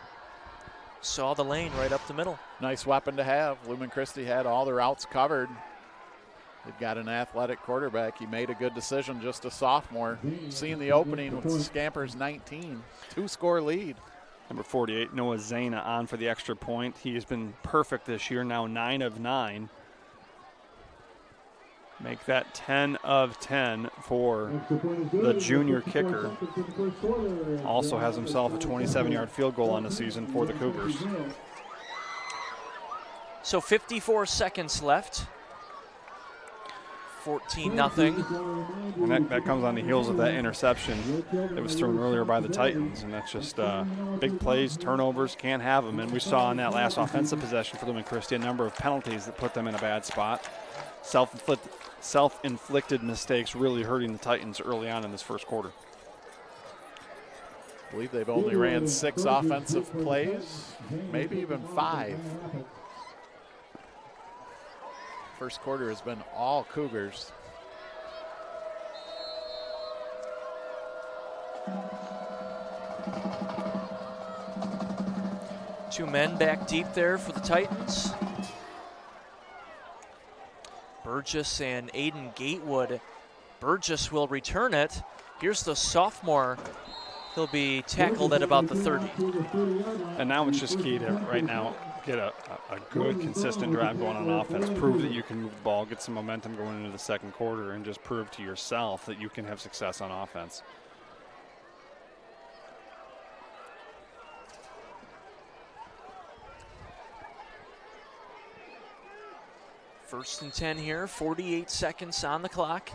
saw the lane right up the middle. Nice weapon to have. Lumen Christi had all their routes covered. They've got an athletic quarterback. He made a good decision, just a sophomore. Seeing the opening with Scampers 19, 2-score lead. Number 48, Noah Zana on for the extra point. He has been perfect this year, now 9 of 9. Make that 10 of 10 for the junior kicker. Also has himself a 27-yard field goal on the season for the Cougars. So 54 seconds left. 14-0. And that comes on the heels of that interception that was thrown earlier by the Titans. And that's just big plays, turnovers, can't have them. And we saw in that last offensive possession for Lumen Christi a number of penalties that put them in a bad spot. Self-inflicted mistakes really hurting the Titans early on in this first quarter. I believe they've only ran 6 offensive plays, maybe even 5. First quarter has been all Cougars. Two men back deep there for the Titans. Burgess and Aiden Gatewood. Burgess will return it. Here's the sophomore. He'll be tackled at about the 30. And now it's just key to right now get a good, consistent drive going on offense. Prove that you can move the ball, get some momentum going into the second quarter, and just prove to yourself that you can have success on offense. First and 10 here, 48 seconds on the clock.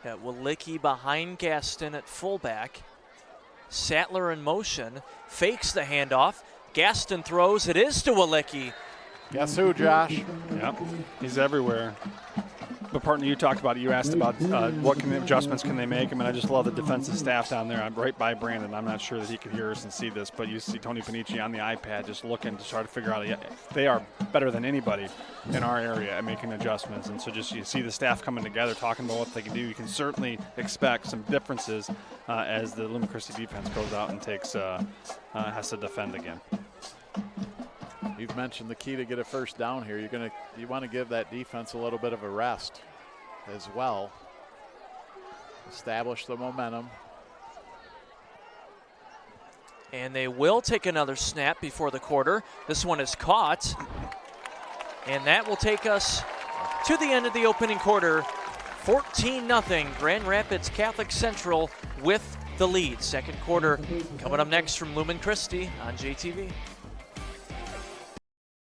Got Walicki behind Gaston at fullback. Sattler in motion, fakes the handoff. Gaston throws, it is to Walicki. Guess who, Josh? Yep, he's everywhere. But partner, you talked about it. You asked about what adjustments can they make. I mean, I just love the defensive staff down there. I'm right by Brandon. I'm not sure that he can hear us and see this, but you see Tony Panici on the iPad just looking to try to figure out. They are better than anybody in our area at making adjustments. And so just you see the staff coming together, talking about what they can do. You can certainly expect some differences as the Lumen Christi defense goes out and has to defend again. You've mentioned the key to get a first down here. You want to give that defense a little bit of a rest as well. Establish the momentum. And they will take another snap before the quarter. This one is caught. And that will take us to the end of the opening quarter. 14-0, Grand Rapids Catholic Central with the lead. Second quarter coming up next from Lumen Christi on JTV.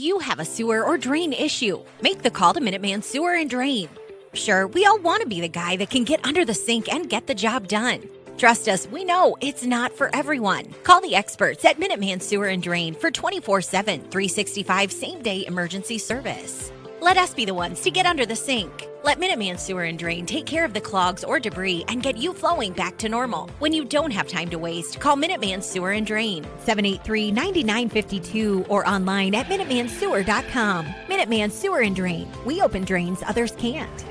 You have a sewer or drain issue. Make the call to Minuteman Sewer and Drain. Sure, we all want to be the guy that can get under the sink and get the job done. Trust us, we know it's not for everyone. Call the experts at Minuteman Sewer and Drain for 24/7, 365 same-day emergency service. Let us be the ones to get under the sink. Let Minuteman Sewer and Drain take care of the clogs or debris and get you flowing back to normal. When you don't have time to waste, call Minuteman Sewer and Drain, 783-9952, or online at MinutemanSewer.com. Minuteman Sewer and Drain. We open drains others can't.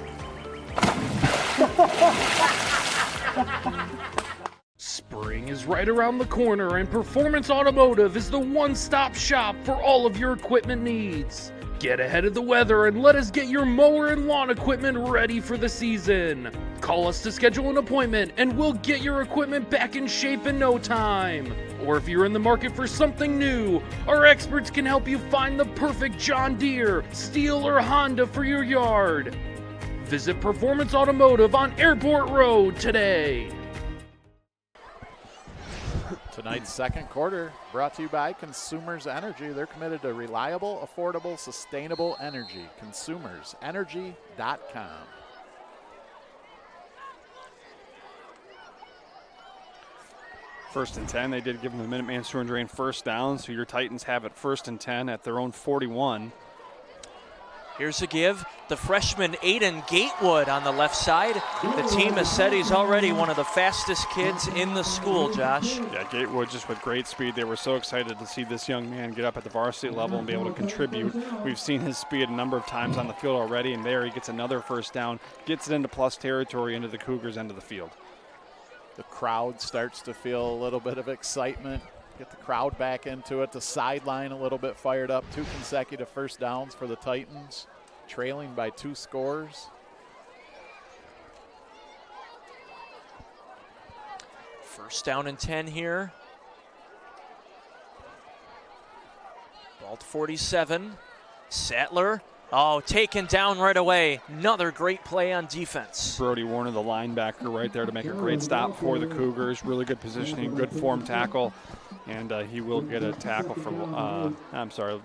Spring is right around the corner, and Performance Automotive is the one-stop shop for all of your equipment needs. Get ahead of the weather and let us get your mower and lawn equipment ready for the season. Call us to schedule an appointment and we'll get your equipment back in shape in no time. Or if you're in the market for something new, our experts can help you find the perfect John Deere, Steel, or Honda for your yard. Visit Performance Automotive on Airport Road today. Tonight's second quarter brought to you by Consumers Energy. They're committed to reliable, affordable, sustainable energy. ConsumersEnergy.com. First and 10. They did give them the Minuteman Sewer and Drain first down, so your Titans have it first and 10 at their own 41. Here's a give. The freshman Aiden Gatewood on the left side. The team has said he's already one of the fastest kids in the school, Josh. Yeah, Gatewood just with great speed. They were so excited to see this young man get up at the varsity level and be able to contribute. We've seen his speed a number of times on the field already, and there he gets another first down, gets it into plus territory into the Cougars' end of the field. The crowd starts to feel a little bit of excitement. Get the crowd back into it. The sideline a little bit fired up. 2 consecutive first downs for the Titans, trailing by 2 scores. First down and 10 here. Ball to 47. Sattler. Oh, taken down right away. Another great play on defense. Brody Warner, the linebacker, right there to make a great stop for the Cougars. Really good positioning, good form tackle. And he will get a tackle for,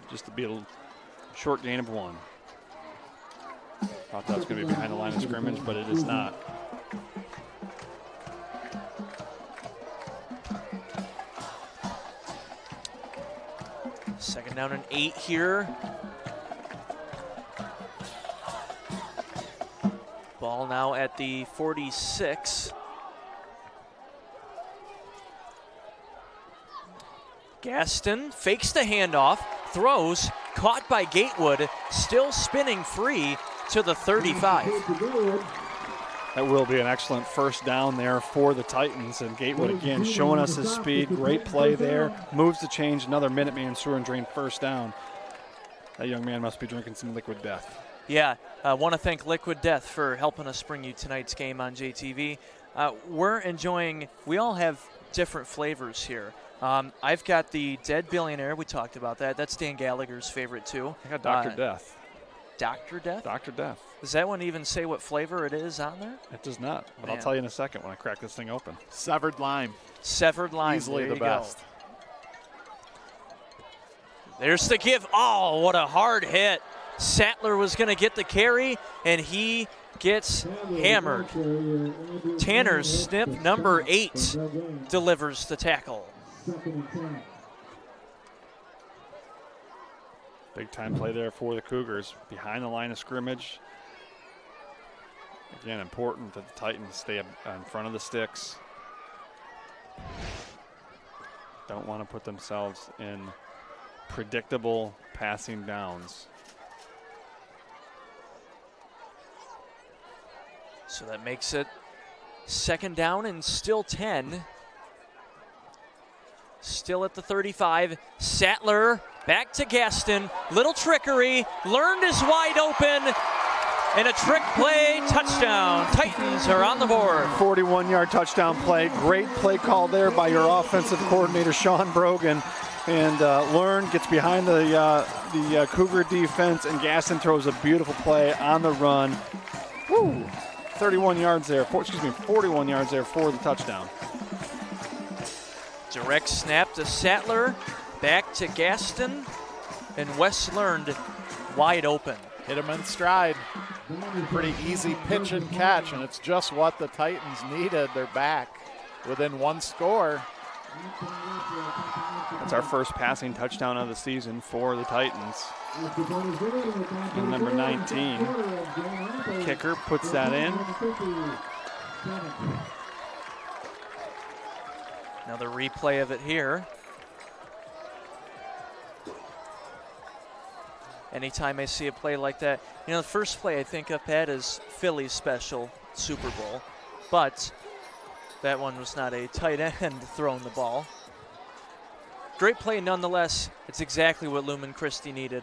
just to be a short gain of 1. Thought that was going to be behind the line of scrimmage, but it is not. Second down and 8 here. Ball now at the 46. Gaston fakes the handoff, throws, caught by Gatewood, still spinning free to the 35. That will be an excellent first down there for the Titans. And Gatewood again showing us his speed. Great play there. Moves to change. Another Minuteman Sewer and Drain first down. That young man must be drinking some Liquid Death. Yeah, I want to thank Liquid Death for helping us bring you tonight's game on JTV. We're enjoying, we all have different flavors here. I've got the Dead Billionaire. We talked about that. That's Dan Gallagher's favorite, too. I got Dr. Death. Dr. Death? Dr. Death. Does that one even say what flavor it is on there? It does not, but Man. I'll tell you in a second when I crack this thing open. Severed lime. Severed lime. Easily the best. There's the give. Oh, what a hard hit. Sattler was going to get the carry, and he gets hammered. Tanner's snip, number 8, delivers the tackle. Big time play there for the Cougars. Behind the line of scrimmage. Again, important that the Titans stay in front of the sticks. Don't want to put themselves in predictable passing downs. So that makes it second down and still 10. Still at the 35. Sattler back to Gaston. Little trickery. Learned is wide open. And a trick play, touchdown. Titans are on the board. 41-yard touchdown play. Great play call there by your offensive coordinator, Sean Brogan. And Learn gets behind the Cougar defense, and Gaston throws a beautiful play on the run. Woo! 41 yards there. 41 yards there for the touchdown. Direct snap to Sattler. Back to Gaston. and Wes learned wide open. Hit him in stride. Pretty easy pitch and catch, and it's just what the Titans needed. They're back within one score. That's our first passing touchdown of the season for the Titans. And number 19, kicker, puts that in. Another replay of it here. Anytime I see a play like that, the first play I think of, Pat, is Philly's special Super Bowl, but that one was not a tight end throwing the ball. Great play nonetheless. It's exactly what Lumen Christi needed,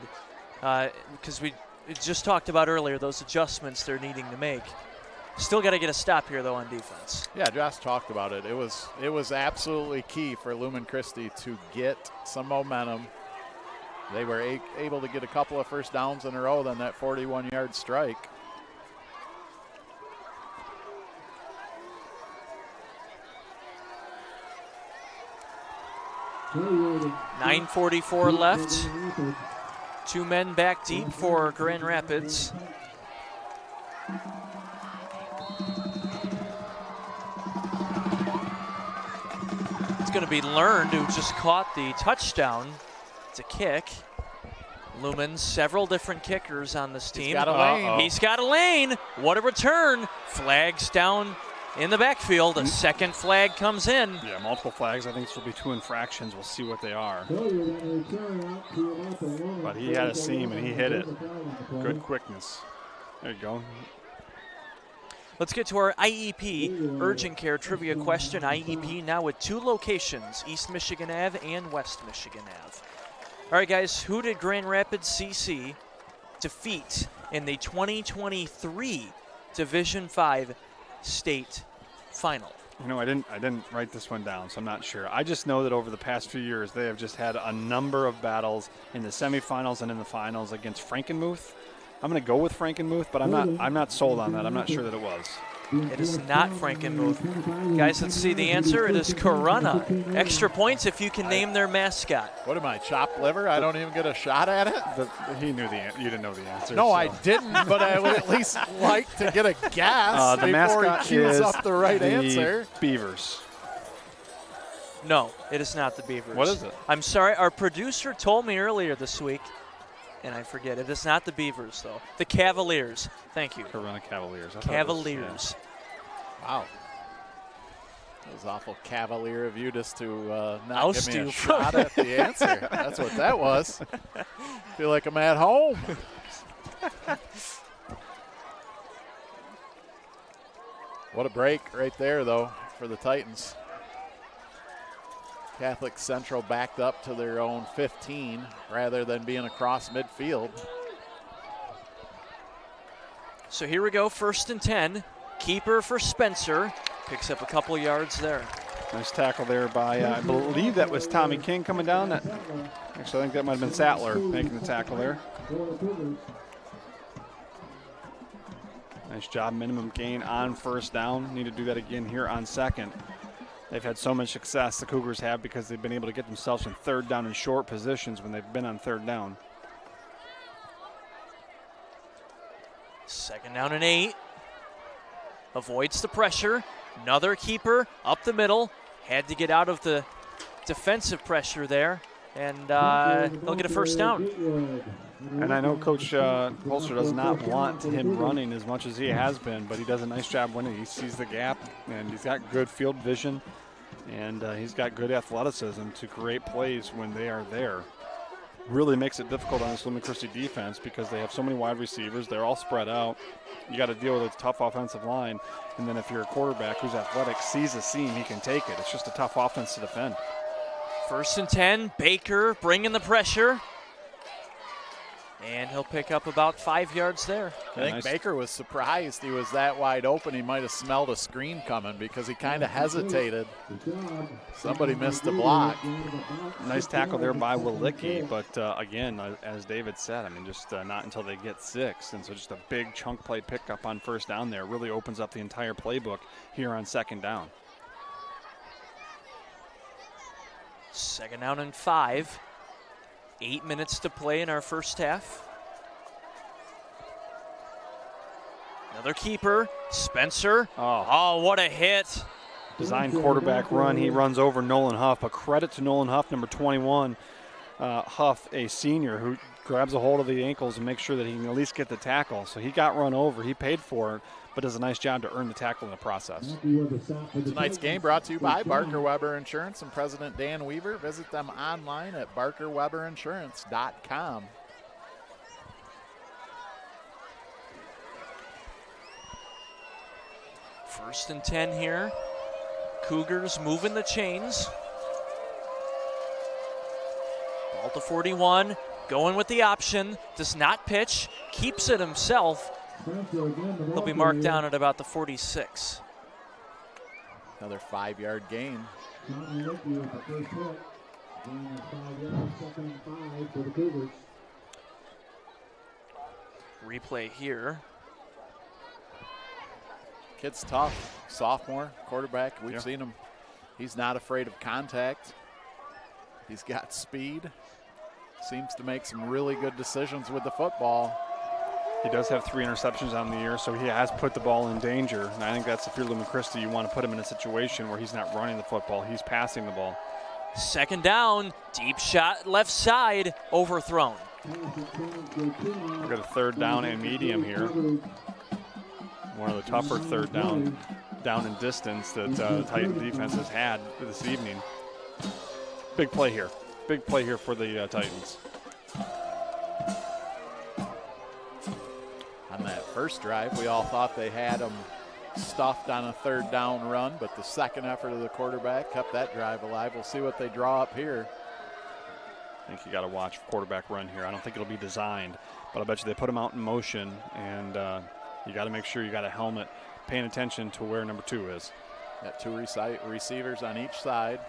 because we just talked about earlier those adjustments they're needing to make. Still got to get a stop here, though, on defense. Yeah, Josh talked about it. It was absolutely key for Lumen Christi to get some momentum. They were able to get a couple of first downs in a row, then that 41-yard strike. .9:44 left. 2 men back deep for Grand Rapids. It's going to be Learned, who just caught the touchdown. It's a kick. Lumen, several different kickers on this team. He's got a lane. He's got a lane. What a return. Flags down in the backfield. A second flag comes in. Yeah, multiple flags. I think this will be 2 infractions. We'll see what they are. But he had a seam and he hit it. Good quickness. There you go. Let's get to our IEP urgent care trivia question. IEP now with 2 locations, East Michigan Ave and West Michigan Ave. All right, guys, who did Grand Rapids CC defeat in the 2023 Division V state final? I didn't write this one down, so I'm not sure. I just know that over the past few years, they have just had a number of battles in the semifinals and in the finals against Frankenmuth. I'm going to go with Frankenmuth, but I'm not sold on that. I'm not sure that it was. It is not Frankenmuth. Guys, let's see the answer. It is Corunna. Extra points if you can name their mascot. What am I, chopped liver? I don't even get a shot at it? He knew you didn't know the answer. No, so. I didn't, but I would at least like to get a guess the before mascot he cues is up the right the answer. Beavers. No, it is not the Beavers. What is it? I'm sorry. Our producer told me earlier this week, and I forget. It is not the Beavers, though. The Cavaliers. Thank you. Corunna Cavaliers. Cavaliers. Wow. That was awful cavalier of you just to not give me a Oust shot at the answer. That's what that was. Feel like I'm at home. What a break right there, though, for the Titans. Catholic Central backed up to their own 15 rather than being across midfield. So here we go, 1st and 10. Keeper for Spencer. Picks up a couple yards there. Nice tackle there by, I believe that was Tommy King coming down. Actually, I think that might have been Sattler making the tackle there. Nice job, minimum gain on 1st down. Need to do that again here on 2nd. They've had so much success, the Cougars have, because they've been able to get themselves in 3rd down and short positions when they've been on 3rd down. 2nd down and 8. Avoids the pressure. Another keeper up the middle. Had to get out of the defensive pressure there. And they'll get a 1st down. And I know Coach Holster does not want him running as much as he has been, but he does a nice job winning. He sees the gap, and he's got good field vision, and he's got good athleticism to create plays when they are there. Really makes it difficult on this Lumen Christi defense because they have so many wide receivers. They're all spread out. You got to deal with a tough offensive line. And then if you're a quarterback who's athletic, sees a seam, he can take it. It's just a tough offense to defend. 1st and 10. Baker bringing the pressure. And he'll pick up about 5 yards there. I think Baker was surprised he was that wide open. He might have smelled a screen coming because he kind of hesitated. Somebody missed the block. Nice tackle there by Walicki, but again, as David said, I mean, just not until they get 6. And so just a big chunk play pickup on 1st down there really opens up the entire playbook here on 2nd down. 2nd down and 5. 8 minutes to play in our first half. Another keeper, Spencer. Oh, what a hit. Design quarterback run. He runs over Nolan Huff. A credit to Nolan Huff, number 21. Huff, a senior, who grabs a hold of the ankles and makes sure that he can at least get the tackle. So he got run over. He paid for it, but does a nice job to earn the tackle in the process. Tonight's game brought to you by Barker Weber Insurance and President Dan Weaver. Visit them online at barkerweberinsurance.com. First and 10 here. Cougars moving the chains. Ball to 41, going with the option, does not pitch, keeps it himself. He'll be marked down at about the 46. Another 5-yard gain. Replay here. Kid's tough, sophomore quarterback. We've seen him. He's not afraid of contact. He's got speed. Seems to make some really good decisions with the football. He does have 3 interceptions on the year, so he has put the ball in danger. And I think that's if you're Lumen Christi, you want to put him in a situation where he's not running the football, he's passing the ball. Second down, deep shot left side, overthrown. We've got a third down and medium here. One of the tougher third down in distance that the Titan defense has had this evening. Big play here. Big play here for the Titans. On that first drive, we all thought they had him stuffed on a third down run, but the second effort of the quarterback kept that drive alive. We'll see what they draw up here. I think you got to watch quarterback run here. I don't think it'll be designed, but I bet you they put him out in motion, and you got to make sure you got a helmet paying attention to where number 2 is. Got 2 receivers on each side.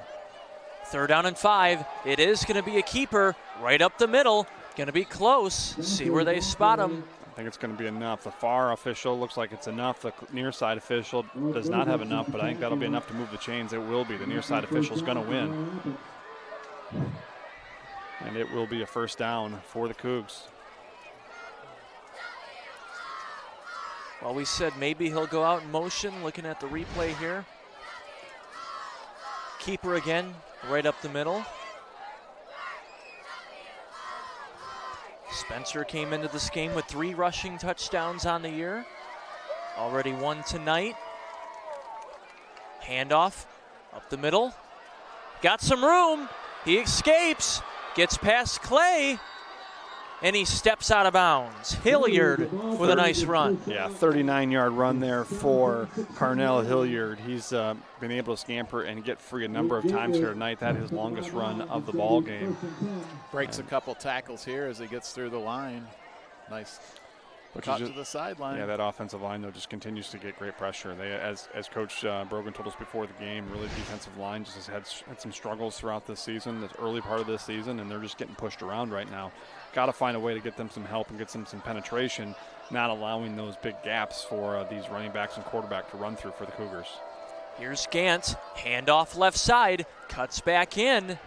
Third down and 5. It is going to be a keeper right up the middle. Going to be close. See where they spot him. I think it's going to be enough. The far official looks like it's enough. The near side official does not have enough, but I think that'll be enough to move the chains. It will be. The near side official is going to win. And it will be a first down for the Cougs. Well, we said maybe he'll go out in motion, looking at the replay here. Keeper again, right up the middle. Spencer came into this game with 3 rushing touchdowns on the year. Already 1 tonight. Handoff up the middle. Got some room. He escapes. Gets past Clay. And he steps out of bounds. Hilliard with a nice run. Yeah, 39-yard run there for Carnell Hilliard. He's been able to scamper and get free a number of times here tonight. That is his longest run of the ball game. Breaks a couple tackles here as he gets through the line. Nice cut to the sideline. Yeah, that offensive line, though, just continues to get great pressure. They, as Coach Brogan told us before the game, really defensive line just has had some struggles throughout this season, this early part of this season, and they're just getting pushed around right now. Got to find a way to get them some help and get them some penetration, not allowing those big gaps for these running backs and quarterback to run through for the Cougars. Here's Gant, handoff left side, cuts back in.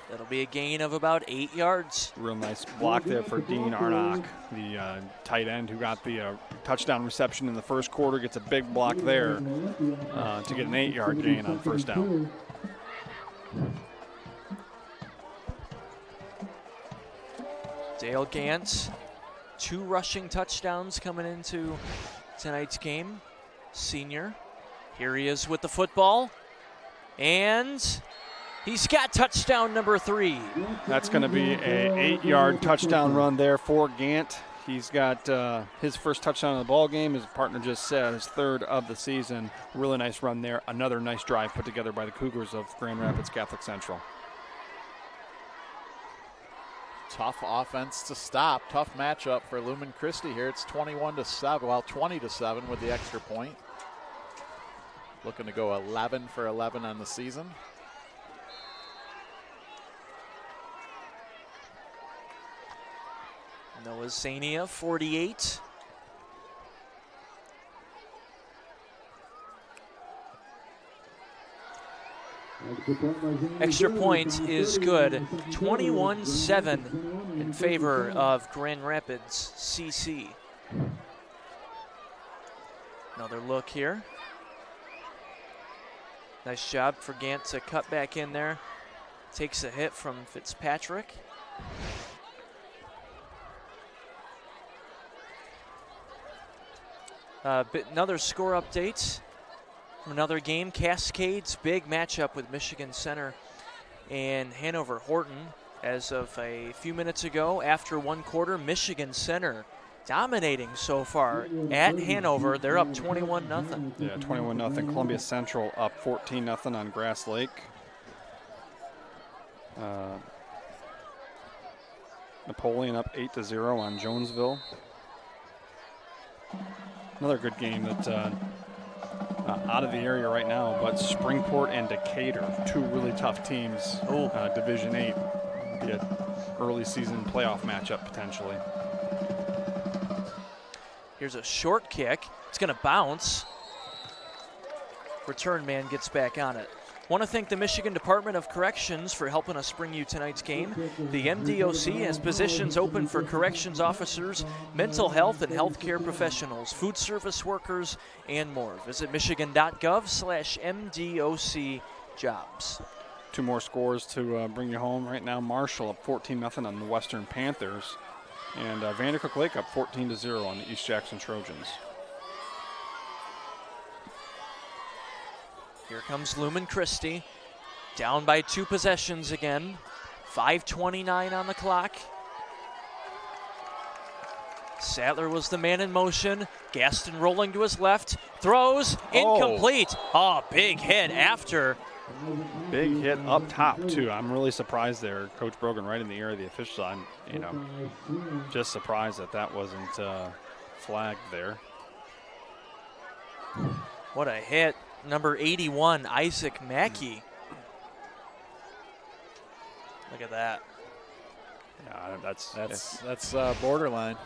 That'll be a gain of about 8 yards. Real nice block there for Dean Arnock, the tight end who got the touchdown reception in the first quarter, gets a big block there to get an 8-yard gain on first down. Dale Gant, 2 rushing touchdowns coming into tonight's game. Senior. Here he is with the football. And he's got touchdown number 3. That's going to be a 8-yard touchdown run there for Gant. He's got his first touchdown of the ball game. His partner just said his 3rd of the season. Really nice run there. Another nice drive put together by the Cougars of Grand Rapids Catholic Central. Tough offense to stop. Tough matchup for Lumen Christi here. It's 21-7. Well, 20-7 with the extra point. Looking to go 11 for 11 on the season. Noah Zania, 48. Extra point is good. 21-7 in favor of Grand Rapids CC. Another look here. Nice job for Gant to cut back in there. Takes a hit from Fitzpatrick. Another score update from another game. Cascades big matchup with Michigan Center and Hanover Horton. As of a few minutes ago, after one quarter, Michigan Center dominating so far at Hanover. They're up 21-0. Yeah, 21-0. Columbia Central up 14-0 on Grass Lake. Napoleon up 8-0 on Jonesville. Another good game that out of the area right now, but Springport and Decatur, two really tough teams. Division 8, be an early season playoff matchup potentially. Here's a short kick. It's going to bounce. Return man gets back on it. Want to thank the Michigan Department of Corrections for helping us bring you tonight's game. The MDOC has positions open for corrections officers, mental health and healthcare professionals, food service workers, and more. Visit michigan.gov/MDOC jobs. Two more scores to bring you home right now. Marshall up 14-0 on the Western Panthers. And Vandercook Lake up 14-0 on the East Jackson Trojans. Here comes Lumen Christi, down by 2 possessions again. 5:29 on the clock. Sattler was the man in motion. Gaston rolling to his left, throws, incomplete. Oh, big hit after. Big hit up top, too. I'm really surprised there. Coach Brogan right in the ear of the official. I'm, just surprised that wasn't flagged there. What a hit. Number 81, Isaac Mackey. Look at that. Yeah, that's borderline.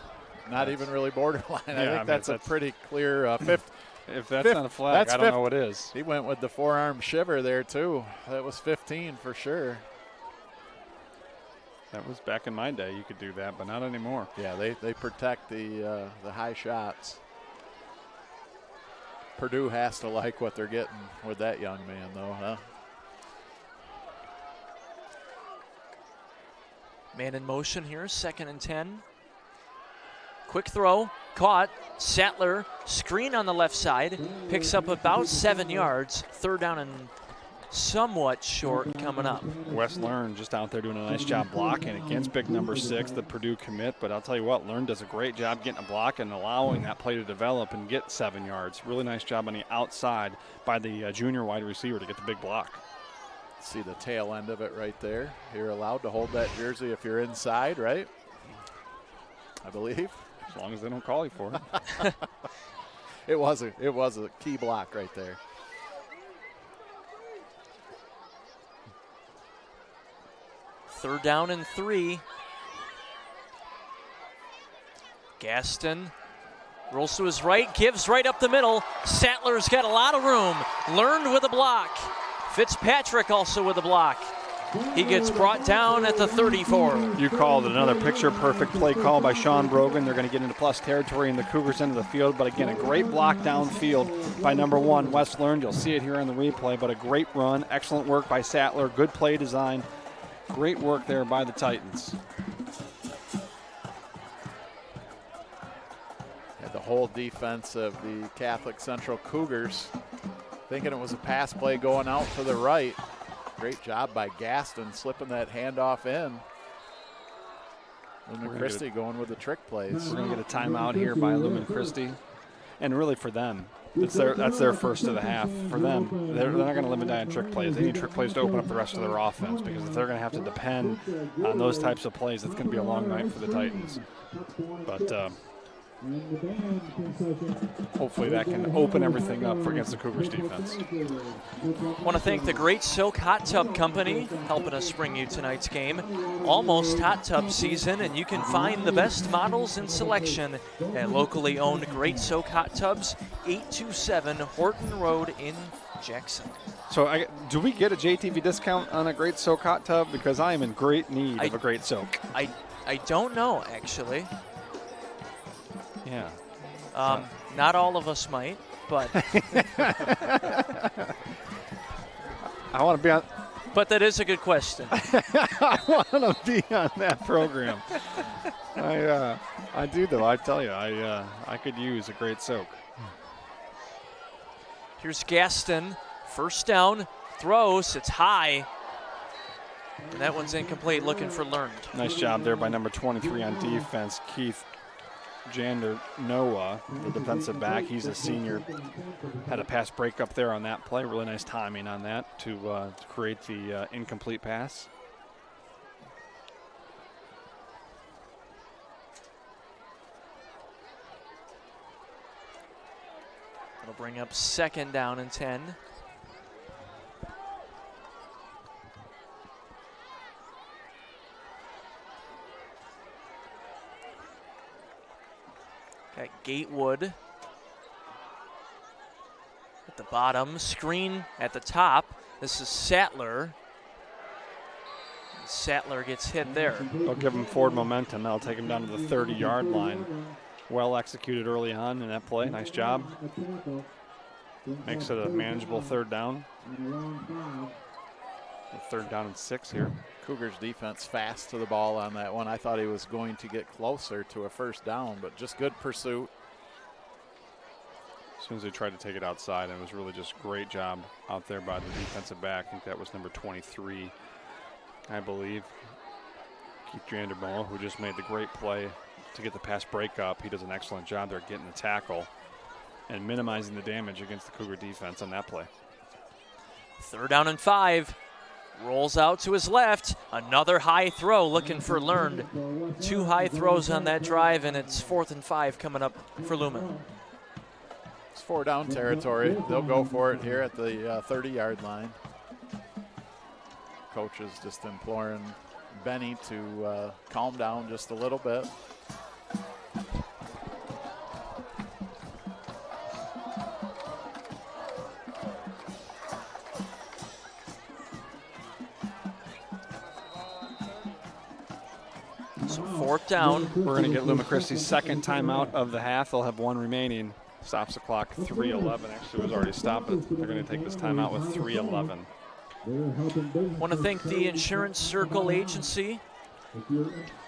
Not even really borderline. I think that's a pretty clear fifth. If that's not a flag, I don't know what is. He went with the forearm shiver there, too. That was 15 for sure. That was back in my day. You could do that, but not anymore. Yeah, they protect the high shots. Purdue has to like what they're getting with that young man, though, huh? Man in motion here, 2nd and 10. Quick throw, caught. Sattler, screen on the left side, picks up about 7 yards. 3rd down and somewhat short coming up. Wes Learn just out there doing a nice job blocking against big number 6, the Purdue commit. But I'll tell you what, Learn does a great job getting a block and allowing that play to develop and get 7 yards. Really nice job on the outside by the junior wide receiver to get the big block. See the tail end of it right there. You're allowed to hold that jersey if you're inside, right? I believe. As long as they don't call you for it. It was a key block right there. Third down and 3. Gaston rolls to his right, gives right up the middle. Sattler's got a lot of room. Learned with a block. Fitzpatrick also with a block. He gets brought down at the 34. You called it. Another picture-perfect play call by Sean Brogan. They're going to get into plus territory in the Cougars' end of the field. But again, a great block downfield by number 1, Wes Learn. You'll see it here on the replay. But a great run. Excellent work by Sattler. Good play design. Great work there by the Titans. The whole defense of the Catholic Central Cougars thinking it was a pass play going out to the right. Great job by Gaston slipping that handoff in. Lumen Christi going with the trick plays. We're going to get a timeout here by Lumen Christi. And really for them, that's their first of the half. For them, they're not going to live and die on trick plays. They need trick plays to open up the rest of their offense, because if they're going to have to depend on those types of plays, it's going to be a long night for the Titans. But hopefully that can open everything up for against the Cougars defense. Want to thank the Great Soak Hot Tub Company helping us bring you tonight's game. Almost hot tub season, and you can find the best models and selection at locally owned Great Soak Hot Tubs, 827 Horton Road in Jackson. So do we get a JTV discount on a Great Soak hot tub? Because I am in great need of a Great Soak. I don't know, actually. Yeah. Not all of us might, but I want to be on. But that is a good question. I want to be on that program. I do, though. I tell you, I could use a Great Soak. Here's Gaston. First down. Throws. It's high. And that one's incomplete. Looking for Learned. Nice job there by number 23 on defense, Keith Jander Noah, the defensive back. He's a senior. Had a pass breakup there on that play. Really nice timing on that to create the incomplete pass. It'll bring up 2nd down and 10. Got Gatewood at the bottom, screen at the top. This is Sattler. Sattler gets hit there. They'll give him forward momentum. That'll take him down to the 30-yard line. Well executed early on in that play. Nice job. Makes it a manageable 3rd down. 3rd down and 6 here. Cougars defense fast to the ball on that one. I thought he was going to get closer to a 1st down, but just good pursuit. As soon as they tried to take it outside, it was really just great job out there by the defensive back. I think that was number 23, I believe. Keith Jandermo, who just made the great play to get the pass break up. He does an excellent job there getting the tackle and minimizing the damage against the Cougar defense on that play. 3rd down and 5. Rolls out to his left. Another high throw looking for Learned. 2 high throws on that drive, and it's 4th and 5 coming up for Lumen. It's 4-down territory. They'll go for it here at the 30-yard line. Coach is just imploring Benny to calm down just a little bit. So 4th down. We're going to get Lumen Christi's 2nd timeout of the half. They'll have 1 remaining. Stops the clock 3:11. Actually, it was already stopped, but they're going to take this timeout with 3:11. Want to thank the Insurance Circle Agency.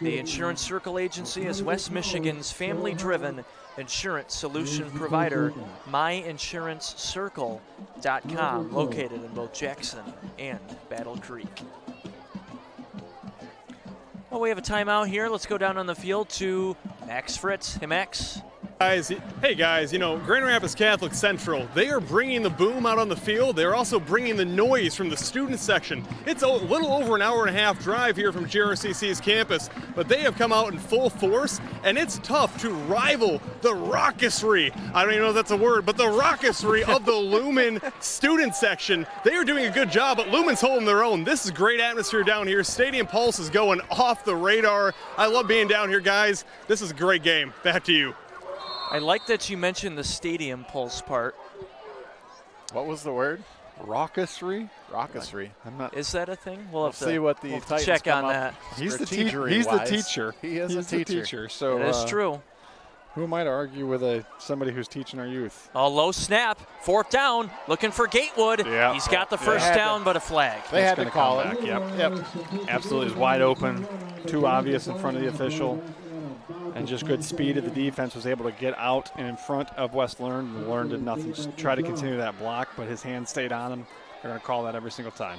The Insurance Circle Agency is West Michigan's family-driven insurance solution provider, myinsuranceCircle.com, located in both Jackson and Battle Creek. Well, we have a timeout here. Let's go down on the field to Max Fritz. Hey, Max. Hey guys, you know, Grand Rapids Catholic Central, they are bringing the boom out on the field. They're also bringing the noise from the student section. It's a little over an hour and a half drive here from JRCC's campus, but they have come out in full force, and it's tough to rival the raucousry, I don't even know if that's a word, but the raucousry of the Lumen student section. They are doing a good job, but Lumen's holding their own. This is great atmosphere down here. Stadium Pulse is going off the radar. I love being down here, guys. This is a great game. Back to you. I like that you mentioned the Stadium Pulse part. What was the word? Raucousry? Raucousry. Is that a thing? We'll see what the Titans check come on up that. He's the teacher. He is a teacher. The teacher. So that is true. Who am I to argue with somebody who's teaching our youth? A low snap, 4th down, looking for Gatewood. Yeah. He's got the first down, but a flag. They had to call it. Yep. Absolutely. It's wide open. Too obvious in front of the official. And just good speed of the defense, was able to get out and in front of West Learned. And Learned did nothing. Just tried to continue that block, but his hand stayed on him. They're going to call that every single time.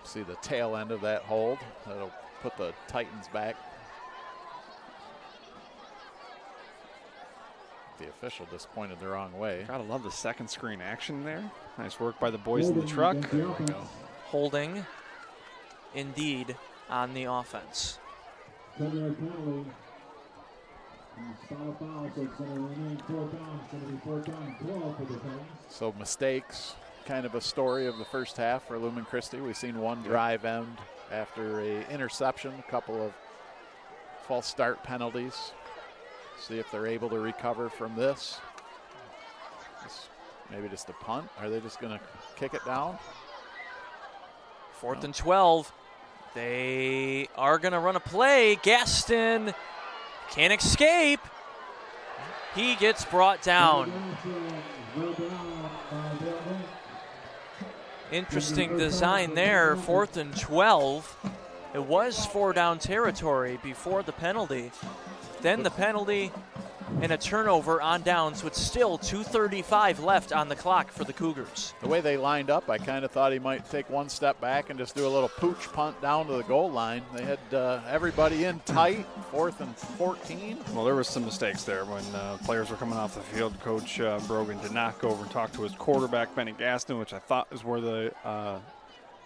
See the tail end of that hold. That'll put the Titans back. The official just pointed the wrong way. Gotta love the second screen action there. Nice work by the boys in the truck. There we go. Holding, indeed, on the offense. So mistakes, kind of a story of the first half for Lumen Christi. We've seen one drive end after a interception, a couple of false start penalties. See if they're able to recover from this. Maybe just a punt. Are they just going to kick it down? 4th and 12. They are going to run a play. Gaston can't escape. He gets brought down. Interesting design there. 4th and 12. It was 4-down territory before the penalty. Then the penalty and a turnover on downs with still 2:35 left on the clock for the Cougars. The way they lined up, I kind of thought he might take one step back and just do a little pooch punt down to the goal line. They had everybody in tight, 4th and 14. Well, there was some mistakes there when players were coming off the field. Coach Brogan did not go over and talk to his quarterback, Benny Gaston, which I thought is where the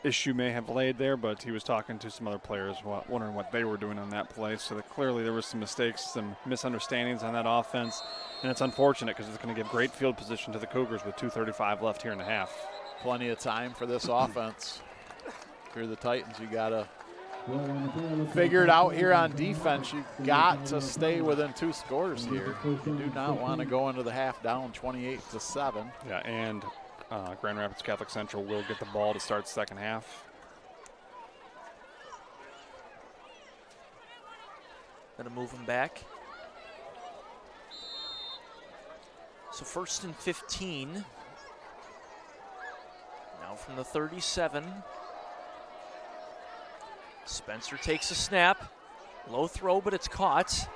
issue may have laid there, but he was talking to some other players, wondering what they were doing on that play. So that clearly there was some mistakes, some misunderstandings on that offense, and it's unfortunate because it's going to give great field position to the Cougars with 2:35 left here in the half. Plenty of time for this offense. If you're the Titans, you got to figure it out here on defense. You got to stay within 2 scores here. You do not want to go into the half down 28-7. Yeah, and Grand Rapids Catholic Central will get the ball to start the second half. Gonna move him back. So 1st and 15. Now from the 37. Spencer takes a snap. Low throw, but it's caught.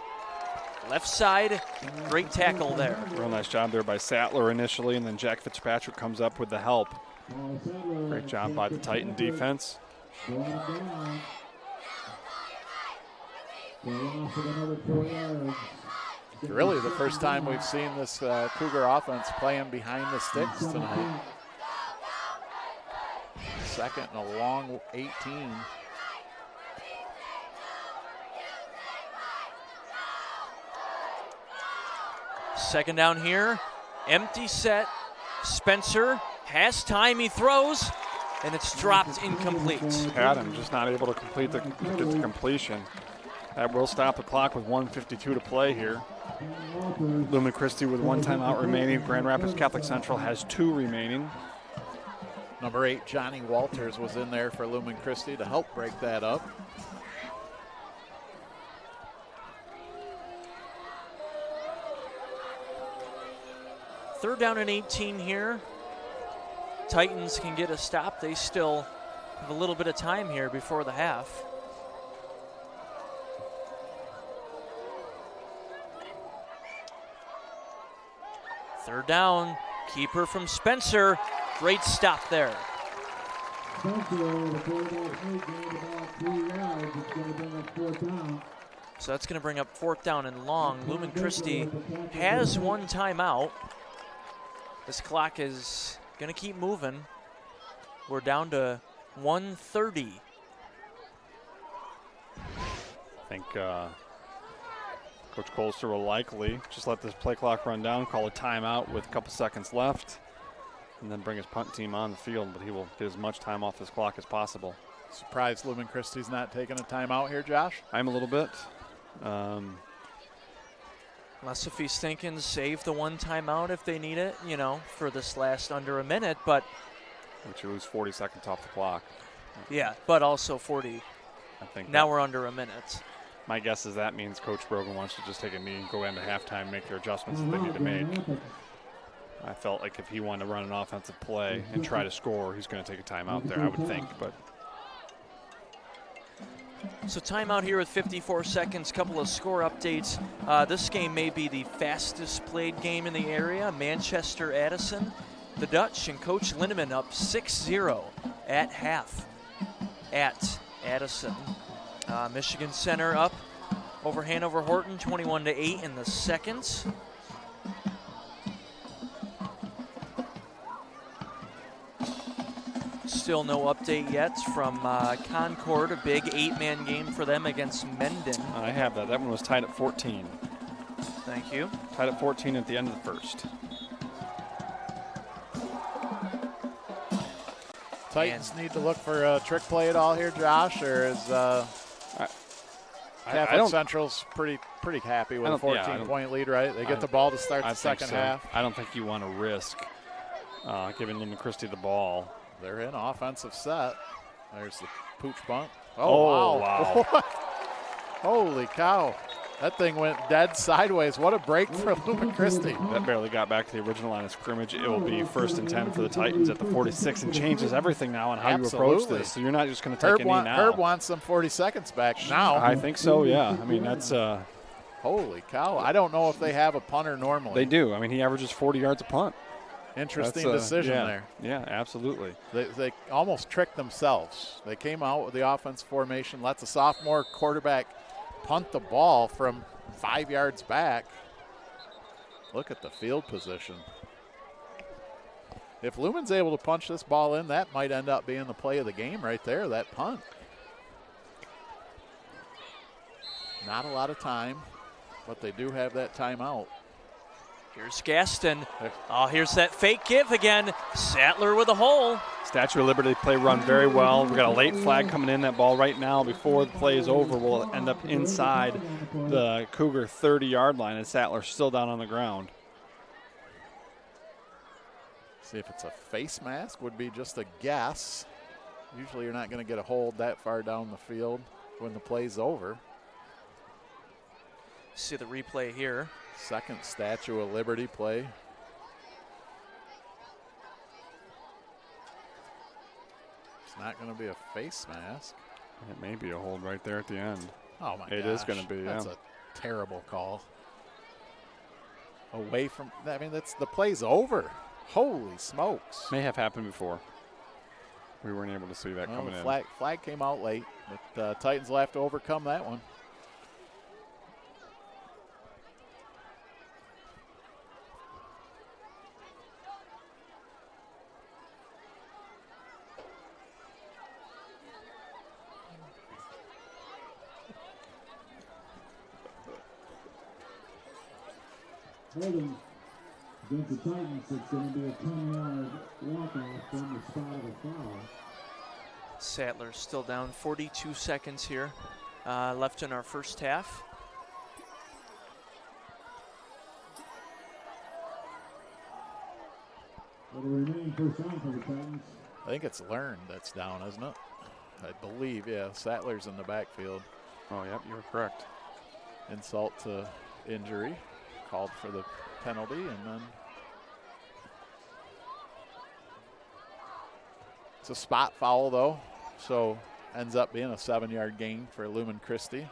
Left side, great tackle there. Real nice job there by Sattler initially, and then Jack Fitzpatrick comes up with the help. Great job by the Titan defense. Really the first time we've seen this Cougar offense playing behind the sticks tonight. 2nd and a long 18. Second down here, empty set. Spencer has time, he throws, and it's dropped incomplete. Adam just not able to get the completion. That will stop the clock with 1:52 to play here. Lumen Christi with 1 timeout remaining. Grand Rapids Catholic Central has 2 remaining. Number 8, Johnny Walters, was in there for Lumen Christi to help break that up. Third down and 18 here. Titans can get a stop. They still have a little bit of time here before the half. Third down, keeper from Spencer. Great stop there. So that's going to bring up 4th down and long. Lumen Christi has 1 timeout. This clock is going to keep moving. We're down to 1:30. I think Coach Colster will likely just let this play clock run down, call a timeout with a couple seconds left, and then bring his punt team on the field, but he will get as much time off this clock as possible. Surprised Lumen Christi's not taking a timeout here, Josh? I'm a little bit. Unless if he's thinking save the 1 timeout if they need it, you know, for this last under a minute, but. Which you lose 40 seconds off the clock. Yeah, but also 40. I think now we're under a minute. My guess is that means Coach Brogan wants to just take a knee and go into halftime, make their adjustments that they need to make. I felt like if he wanted to run an offensive play and try to score, he's going to take a timeout there, I would think. But so timeout here with 54 seconds, couple of score updates. This game may be the fastest played game in the area. Manchester Addison, the Dutch, and Coach Lindemann up 6-0 at half at Addison. Michigan Center up over Hanover Horton 21-8 in the second. Still no update yet from Concord, a big 8-man game for them against Menden. I have that. That one was tied at 14. Thank you. Tied at 14 at the end of the first. Titans need to look for a trick play at all here, Josh, or is Catholic Central's pretty happy with a 14-point lead, right? They get the ball to start the second half. I don't think you want to risk giving Lumen Christi the ball. They're in offensive set. There's the pooch bunt. Oh, wow. Holy cow. That thing went dead sideways. What a break for Lumen Christi. That barely got back to the original line of scrimmage. It will be 1st and 10 for the Titans at the 46 and changes everything now on how you approach this. So you're not just going to take a knee now. Herb wants some 40 seconds back now. I think so, yeah. I mean, that's holy cow. I don't know if they have a punter normally. They do. I mean, he averages 40 yards a punt. Interesting decision there. Yeah, absolutely. They almost tricked themselves. They came out with the offense formation, lets a sophomore quarterback punt the ball from 5 yards back. Look at the field position. If Lumen's able to punch this ball in, that might end up being the play of the game right there, that punt. Not a lot of time, but they do have that timeout. Here's Gaston. Oh, here's that fake give again. Sattler with a hole. Statue of Liberty play run very well. We got a late flag coming in. That ball right now before the play is over will end up inside the Cougar 30-yard line, and Sattler's still down on the ground. See if it's a face mask would be just a guess. Usually you're not going to get a hold that far down the field when the play's over. See the replay here. Second Statue of Liberty play. It's not going to be a face mask. It may be a hold right there at the end. Oh, my gosh. It is going to be, That's a terrible call. Away from, I mean, the play's over. Holy smokes. May have happened before. We weren't able to see that coming in. Flag came out late, but Titans will have to overcome that one. Holding against the Titans, it's going to be a 10-yard walk-off from the spot of the foul. Sattler still down. 42 seconds here left in our first half. For the remaining first down for the Titans. I think it's Learn that's down, isn't it? I believe, yeah. Sattler's in the backfield. Oh, yep, you're correct. Insult to injury. Called for the penalty, and then it's a spot foul, though, so ends up being a 7-yard gain for Lumen Christi.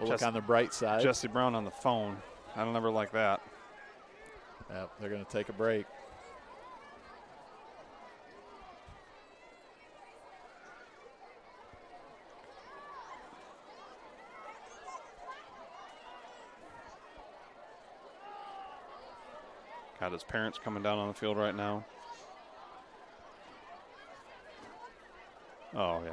We'll look on the bright side. Jesse Brown on the phone. I don't ever like that. Yep, they're going to take a break. Got his parents coming down on the field right now. Oh, yeah.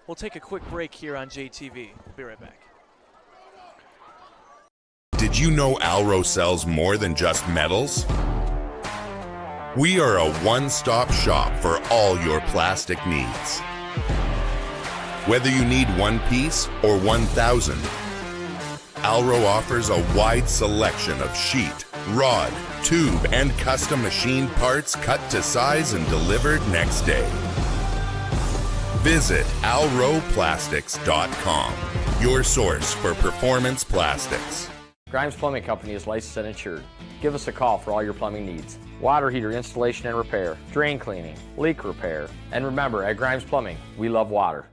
We'll take a quick break here on JTV. We'll be right back. Did you know Alro sells more than just metals? We are a one-stop shop for all your plastic needs. Whether you need one piece or 1,000, Alro offers a wide selection of sheet, rod, tube, and custom machined parts cut to size and delivered next day. Visit alroplastics.com, your source for performance plastics. Grimes Plumbing Company is licensed and insured. Give us a call for all your plumbing needs. Water heater installation and repair, drain cleaning, leak repair. And remember, at Grimes Plumbing, we love water.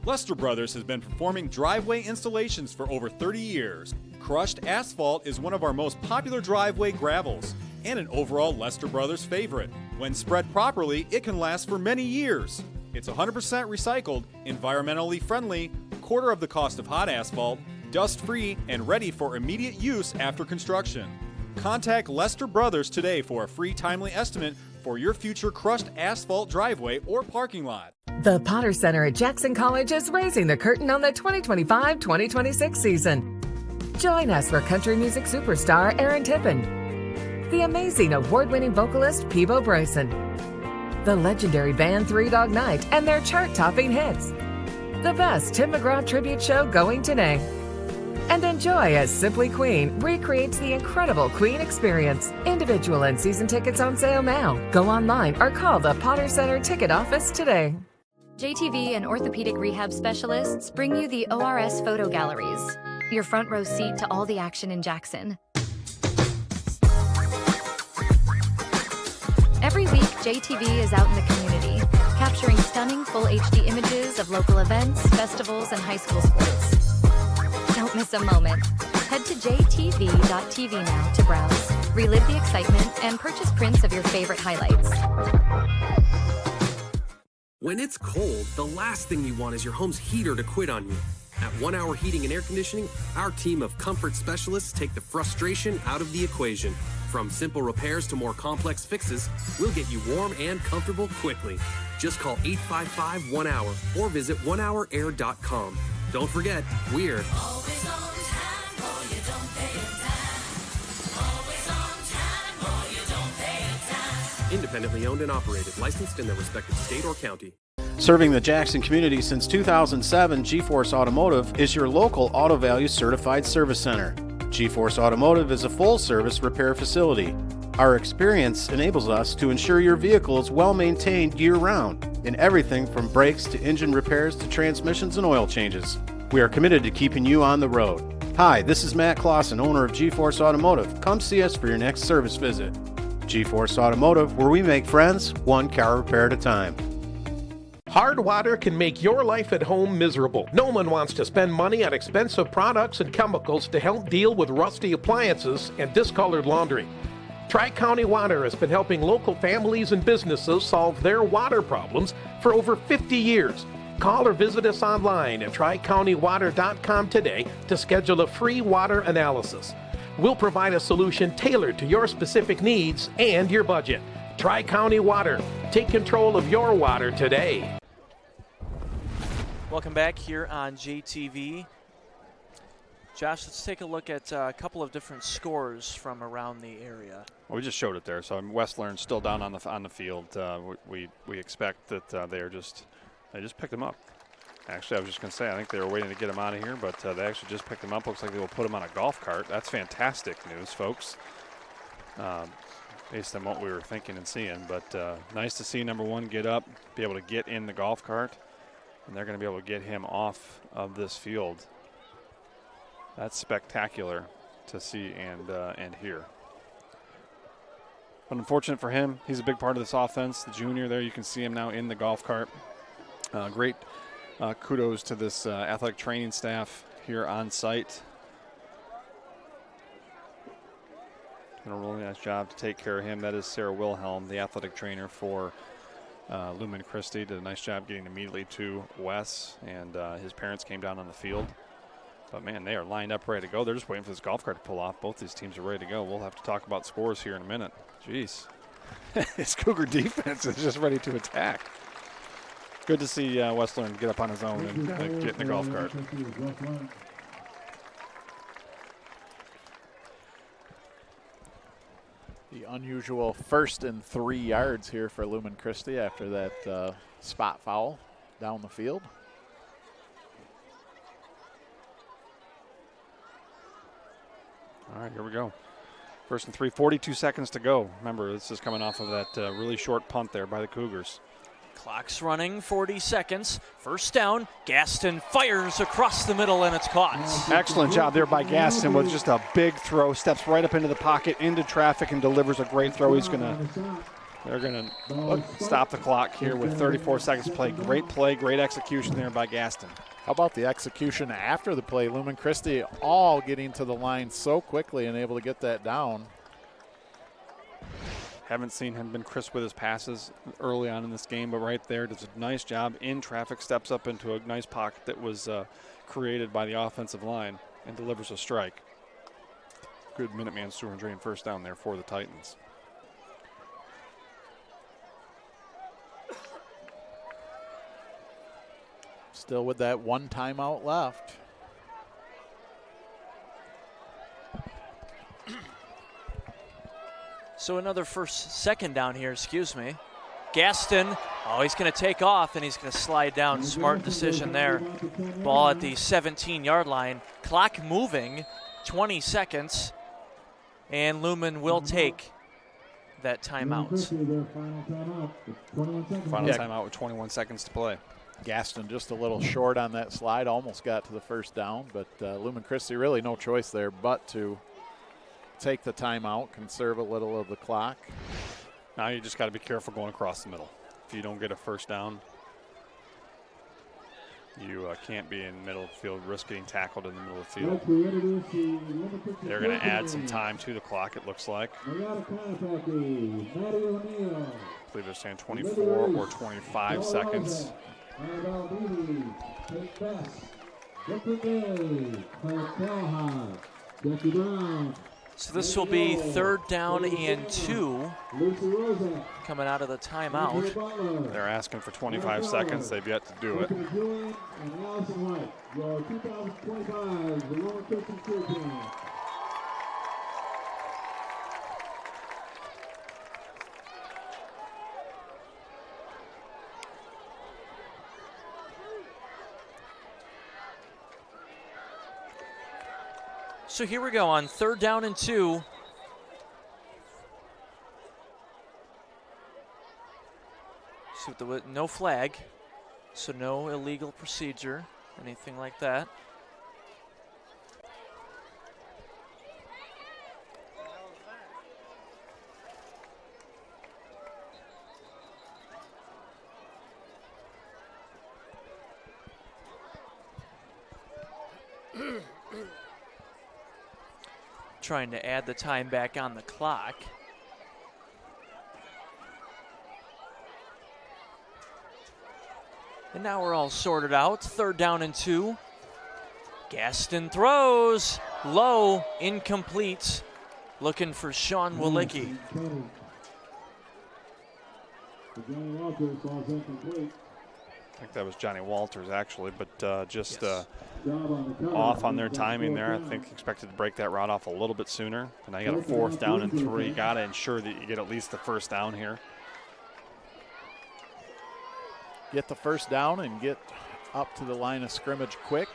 Lester Brothers has been performing driveway installations for over 30 years. Crushed asphalt is one of our most popular driveway gravels and an overall Lester Brothers favorite. When spread properly, it can last for many years. It's 100% recycled, environmentally friendly, quarter of the cost of hot asphalt, dust-free, and ready for immediate use after construction. Contact Lester Brothers today for a free timely estimate for your future crushed asphalt driveway or parking lot. The Potter Center at Jackson College is raising the curtain on the 2025-2026 season. Join us for country music superstar Aaron Tippin, the amazing award-winning vocalist Peebo Bryson, the legendary band Three Dog Night and their chart-topping hits, the best Tim McGraw tribute show going today, and enjoy as Simply Queen recreates the incredible Queen experience. Individual and season tickets on sale now. Go online or call the Potter Center ticket office today. JTV and orthopedic rehab specialists bring you the ORS photo galleries, your front row seat to all the action in Jackson. Every week, JTV is out in the community, capturing stunning full HD images of local events, festivals, and high school sports. Don't miss a moment. Head to jtv.tv now to browse, relive the excitement, and purchase prints of your favorite highlights. When it's cold, the last thing you want is your home's heater to quit on you. At 1 Hour Heating and Air Conditioning, our team of comfort specialists take the frustration out of the equation. From simple repairs to more complex fixes, we'll get you warm and comfortable quickly. Just call 855-1HOUR or visit onehourair.com. Don't forget, we're Always on time, or you don't pay it time. Always on time, or you don't pay it time. independently owned and operated, licensed in their respective state or county. Serving the Jackson community since 2007, G-Force Automotive is your local Auto Value certified service center. G-Force Automotive is a full-service repair facility. Our experience enables us to ensure your vehicle is well-maintained year-round in everything from brakes to engine repairs to transmissions and oil changes. We are committed to keeping you on the road. Hi, this is Matt Clausen, owner of G-Force Automotive. Come see us for your next service visit. G-Force Automotive, where we make friends one car repair at a time. Hard water can make your life at home miserable. No one wants to spend money on expensive products and chemicals to help deal with rusty appliances and discolored laundry. Tri-County Water has been helping local families and businesses solve their water problems for over 50 years. Call or visit us online at tricountywater.com today to schedule a free water analysis. We'll provide a solution tailored to your specific needs and your budget. Tri-County Water. Take control of your water today. Welcome back here on JTV. Josh, let's take a look at a couple of different scores from around the area. Well, we just showed it there. So West Learn's still down on the field. We expect that they just picked them up. Actually, I was just going to say, I think they were waiting to get him out of here, but they actually just picked him up. Looks like they will put him on a golf cart. That's fantastic news, folks, based on what we were thinking and seeing. But nice to see number one get up, be able to get in the golf cart, and they're going to be able to get him off of this field. That's spectacular to see and hear. But unfortunate for him, he's a big part of this offense. The junior there, you can see him now in the golf cart. Great kudos to this athletic training staff here on site. Doing a really nice job to take care of him. That is Sarah Wilhelm, the athletic trainer for Lumen Christi. Did a nice job getting immediately to Wes, and his parents came down on the field. But, man, they are lined up, ready to go. They're just waiting for this golf cart to pull off. Both these teams are ready to go. We'll have to talk about scores here in a minute. Jeez. This Cougar defense is just ready to attack. Good to see West Learn get up on his own and get in the golf cart. The unusual 1st and 3 yards here for Lumen Christi after that spot foul down the field. All right, here we go. 1st and 3, 42 seconds to go. Remember, this is coming off of that really short punt there by the Cougars. Clock's running, 40 seconds. First down, Gaston fires across the middle, and it's caught. Excellent job there by Gaston with just a big throw. Steps right up into the pocket, into traffic, and delivers a great throw. They're going to stop the clock here with 34 seconds to play. Great execution there by Gaston. How about the execution after the play? Lumen Christi all getting to the line so quickly and able to get that down. Haven't seen him been crisp with his passes early on in this game, but right there does a nice job in traffic, steps up into a nice pocket that was created by the offensive line and delivers a strike. good Minuteman Sewer and Drain first down there for the Titans. Still with that one timeout left. So another second down here, excuse me. Gaston, he's going to take off and he's going to slide down. Smart decision there. Ball at the 17-yard line. Clock moving, 20 seconds. And Lumen will take that timeout. Final timeout with 21 seconds to play. Gaston just a little short on that slide, almost got to the first down, but Lumen Christi really no choice there but to take the timeout, conserve a little of the clock. Now you just got to be careful going across the middle. If you don't get a first down, you can't be in the middle of the field, risk getting tackled in the middle of the field. They're going to add some time to the clock, it looks like. I believe they're saying 24 or 25 seconds. So this will be 3rd down and 2 coming out of the timeout. They're asking for 25 seconds. They've yet to do it. So here we go on 3rd down and 2. So no flag, so no illegal procedure, anything like that. Trying to add the time back on the clock. And now we're all sorted out. 3rd down and 2. Gaston throws. Low, incomplete. Looking for Sean Walicki. I think that was Johnny Walters, actually, but just off on their timing there. I think expected to break that route off a little bit sooner. And now you got a 4th down and 3. Got to ensure that you get at least the first down here. Get the first down and get up to the line of scrimmage quick.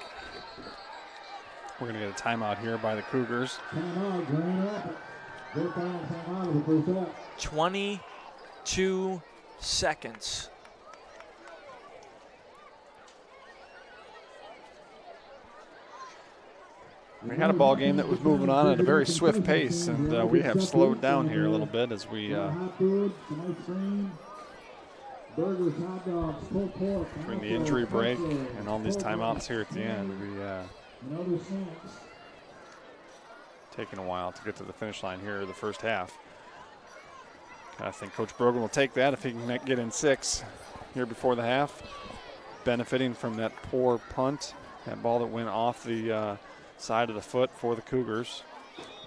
We're going to get a timeout here by the Cougars. 22 seconds. We had a ball game that was moving on at a very swift pace, and we have slowed down here a little bit as we between the injury break and all these timeouts here at the end, we taking a while to get to the finish line here the first half. I think Coach Brogan will take that if he can get in 6 here before the half, benefiting from that poor punt, that ball that went off the side of the foot for the Cougars.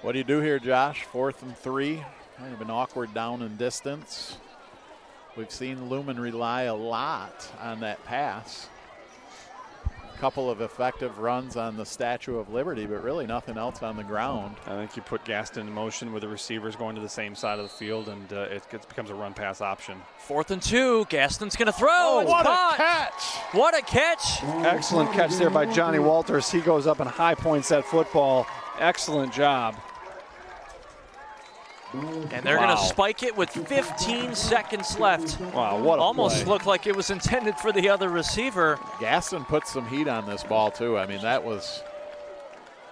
What do you do here, Josh? 4th and 3, kind of an awkward down and distance. We've seen Lumen rely a lot on that pass. A couple of effective runs on the Statue of Liberty, but really nothing else on the ground. I think you put Gaston in motion with the receivers going to the same side of the field, and it becomes a run-pass option. 4th and 2. Gaston's going to throw. It's what caught. A catch! What a catch! Excellent catch there by Johnny Walters. He goes up and high points that football. Excellent job. And they're going to spike it with 15 seconds left. Wow, what a Almost play. looked like it was intended for the other receiver. Gaston put some heat on this ball, too. I mean, that was...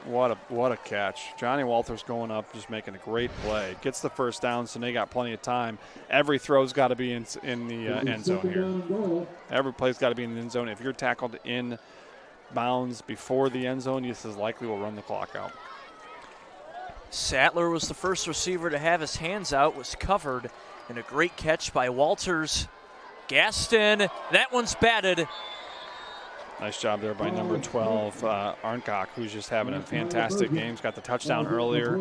What a catch. Johnny Walters going up, just making a great play. Gets the first down, so they got plenty of time. Every throw's got to be in the end zone here. Every play's got to be in the end zone. If you're tackled in bounds before the end zone, this is likely will run the clock out. Sattler was the first receiver to have his hands out, was covered, and a great catch by Walters. Gaston, that one's batted. Nice job there by number 12, Arncock, who's just having a fantastic game. He's got the touchdown earlier,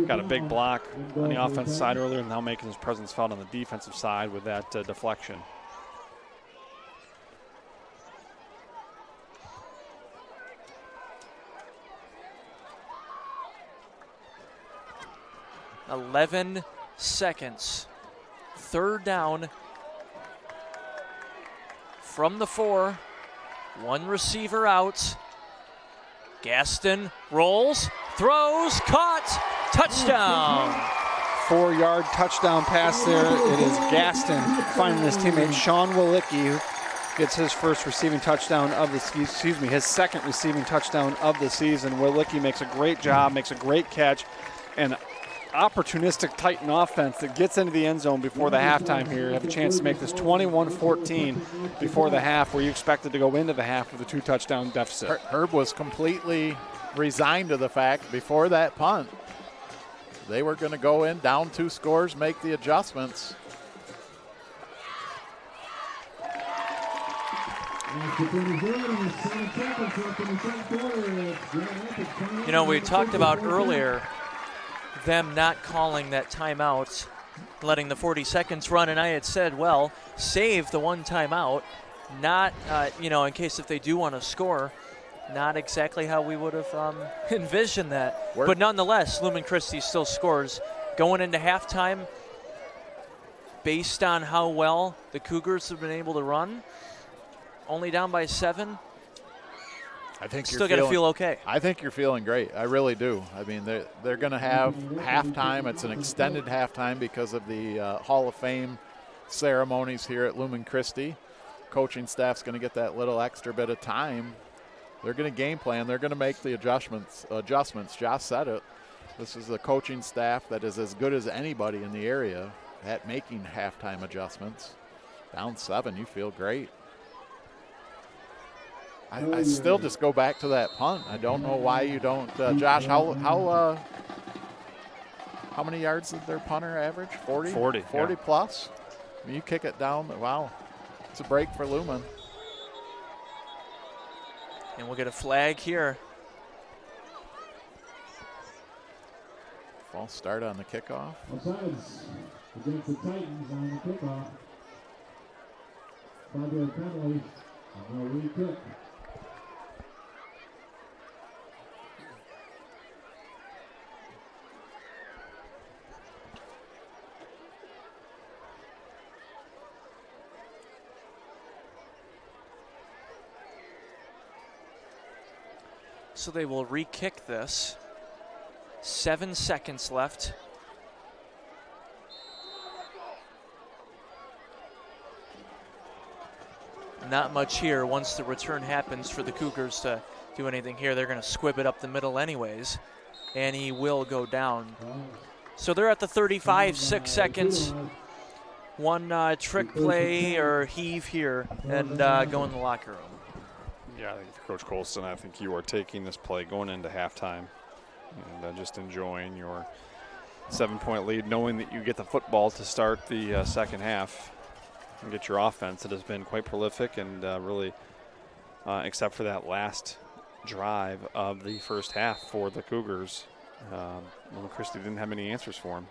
got a big block on the offensive side earlier, and now making his presence felt on the defensive side with that deflection. "11 seconds. Third down from the 4. One receiver out. Gaston rolls, throws, caught, touchdown. 4-yard touchdown pass there. It is Gaston finding his teammate Sean Walicki, who gets his first receiving touchdown of the his second receiving touchdown of the season. Walicki makes a great job, makes a great catch, and opportunistic Titan offense that gets into the end zone before the halftime here. Have a chance to make this 21-14 before the half, where you expected to go into the half with a 2-touchdown deficit. Herb was completely resigned to the fact before that punt they were going to go in down 2 scores, make the adjustments. You know, we talked about earlier them not calling that timeout, letting the 40 seconds run, and I had said, well, save the one timeout, not, in case if they do want to score. Not exactly how we would have envisioned that. But nonetheless, Lumen Christi still scores. Going into halftime, based on how well the Cougars have been able to run, only down by 7. I think still got to feel okay. I think you're feeling great. I really do. I mean, they're going to have halftime. It's an extended halftime because of the Hall of Fame ceremonies here at Lumen Christi. Coaching staff's going to get that little extra bit of time. They're going to game plan. They're going to make the adjustments. Josh said it. This is a coaching staff that is as good as anybody in the area at making halftime adjustments. Down 7, you feel great. I still just go back to that punt. I don't know why you don't. Josh, how many yards did their punter average? 40? 40 yeah. Plus? I mean, you kick it down. Wow. It's a break for Lumen. And we'll get a flag here. False start on the kickoff. Offsides against the Titans on the kickoff. 5-yard penalty. And no re-kick. So they will re-kick this. 7 seconds left. Not much here once the return happens for the Cougars to do anything here. They're going to squib it up the middle anyways, and he will go down. So they're at the 35, 6 seconds. One trick play or heave here and go in the locker room. Yeah, I think Coach Colston, I think you are taking this play going into halftime and just enjoying your 7-point lead, knowing that you get the football to start the second half and get your offense that has been quite prolific and really, except for that last drive of the first half for the Cougars, Lumen Christi didn't have any answers for him.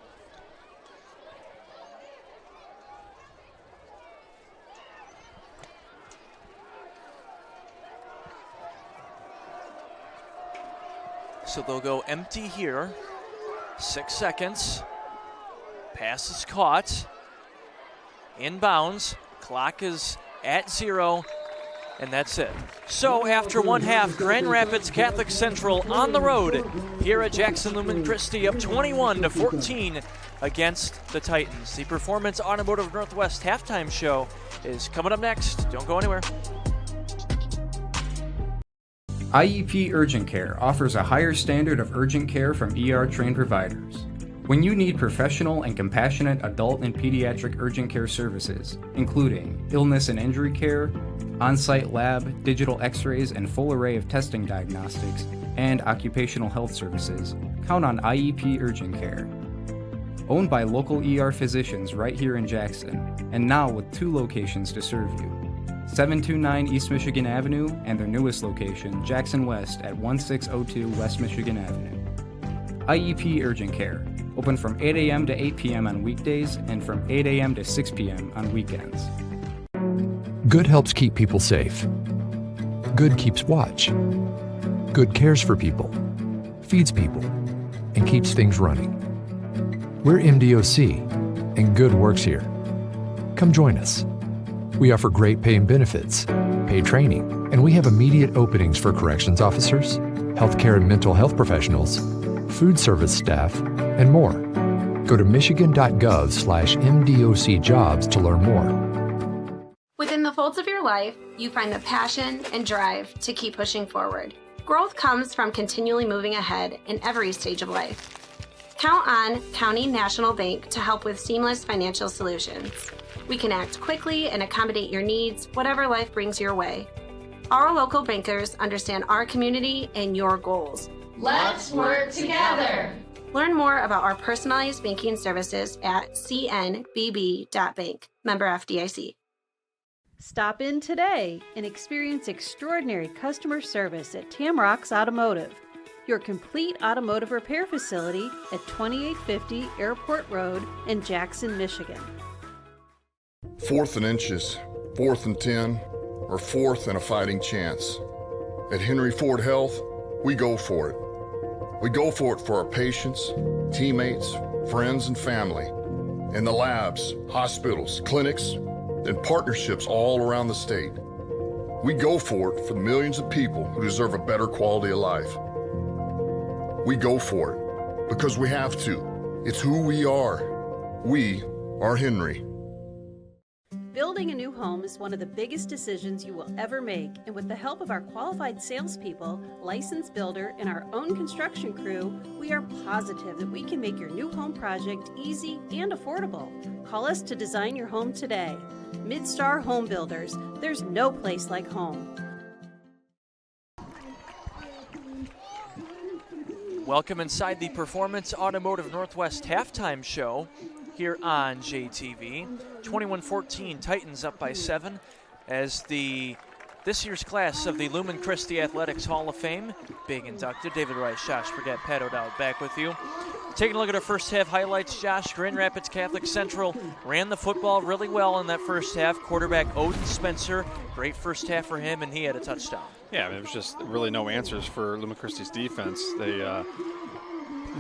So they'll go empty here. 6 seconds. Pass is caught. Inbounds. Clock is at 0. And that's it. So after one half, Grand Rapids Catholic Central on the road here at Jackson Lumen Christi, up 21-14 against the Titans. The Performance Automotive Northwest halftime show is coming up next. Don't go anywhere. IEP Urgent Care offers a higher standard of urgent care from ER-trained providers. When you need professional and compassionate adult and pediatric urgent care services, including illness and injury care, on-site lab, digital x-rays, and full array of testing diagnostics, and occupational health services, count on IEP Urgent Care. Owned by local ER physicians right here in Jackson, and now with 2 locations to serve you. 729 East Michigan Avenue, and their newest location, Jackson West at 1602 West Michigan Avenue. IEP Urgent Care, open from 8 a.m. to 8 p.m. on weekdays and from 8 a.m. to 6 p.m. on weekends. Good helps keep people safe. Good keeps watch. Good cares for people, feeds people, and keeps things running. We're MDOC, and Good works here. Come join us. We offer great pay and benefits, paid training, and we have immediate openings for corrections officers, healthcare and mental health professionals, food service staff, and more. Go to michigan.gov/MDOC jobs to learn more. Within the folds of your life, you find the passion and drive to keep pushing forward. Growth comes from continually moving ahead in every stage of life. Count on County National Bank to help with seamless financial solutions. We can act quickly and accommodate your needs, whatever life brings your way. Our local bankers understand our community and your goals. Let's work together. Learn more about our personalized banking services at cnbb.bank. Member FDIC. Stop in today and experience extraordinary customer service at Tamrock's Automotive, your complete automotive repair facility at 2850 Airport Road in Jackson, Michigan. 4th and inches, 4th and 10, or 4th and a fighting chance. At Henry Ford Health, we go for it. We go for it for our patients, teammates, friends, and family, in the labs, hospitals, clinics, and partnerships all around the state. We go for it for the millions of people who deserve a better quality of life. We go for it because we have to. It's who we are. We are Henry. Building a new home is one of the biggest decisions you will ever make, and with the help of our qualified salespeople, licensed builder, and our own construction crew, we are positive that we can make your new home project easy and affordable. Call us to design your home today. Midstar Home Builders. There's no place like home. Welcome inside the Performance Automotive Northwest halftime show here on JTV. 21-14, Titans up by 7 as this year's class of the Lumen Christi Athletics Hall of Fame, big inducted, David Rice, Josh Brigette, Pat O'Dowd back with you. Taking a look at our first half highlights, Josh, Grand Rapids Catholic Central ran the football really well in that first half. Quarterback Odin Spencer, great first half for him, and he had a touchdown. Yeah, it was just really no answers for Lumen Christi's defense. The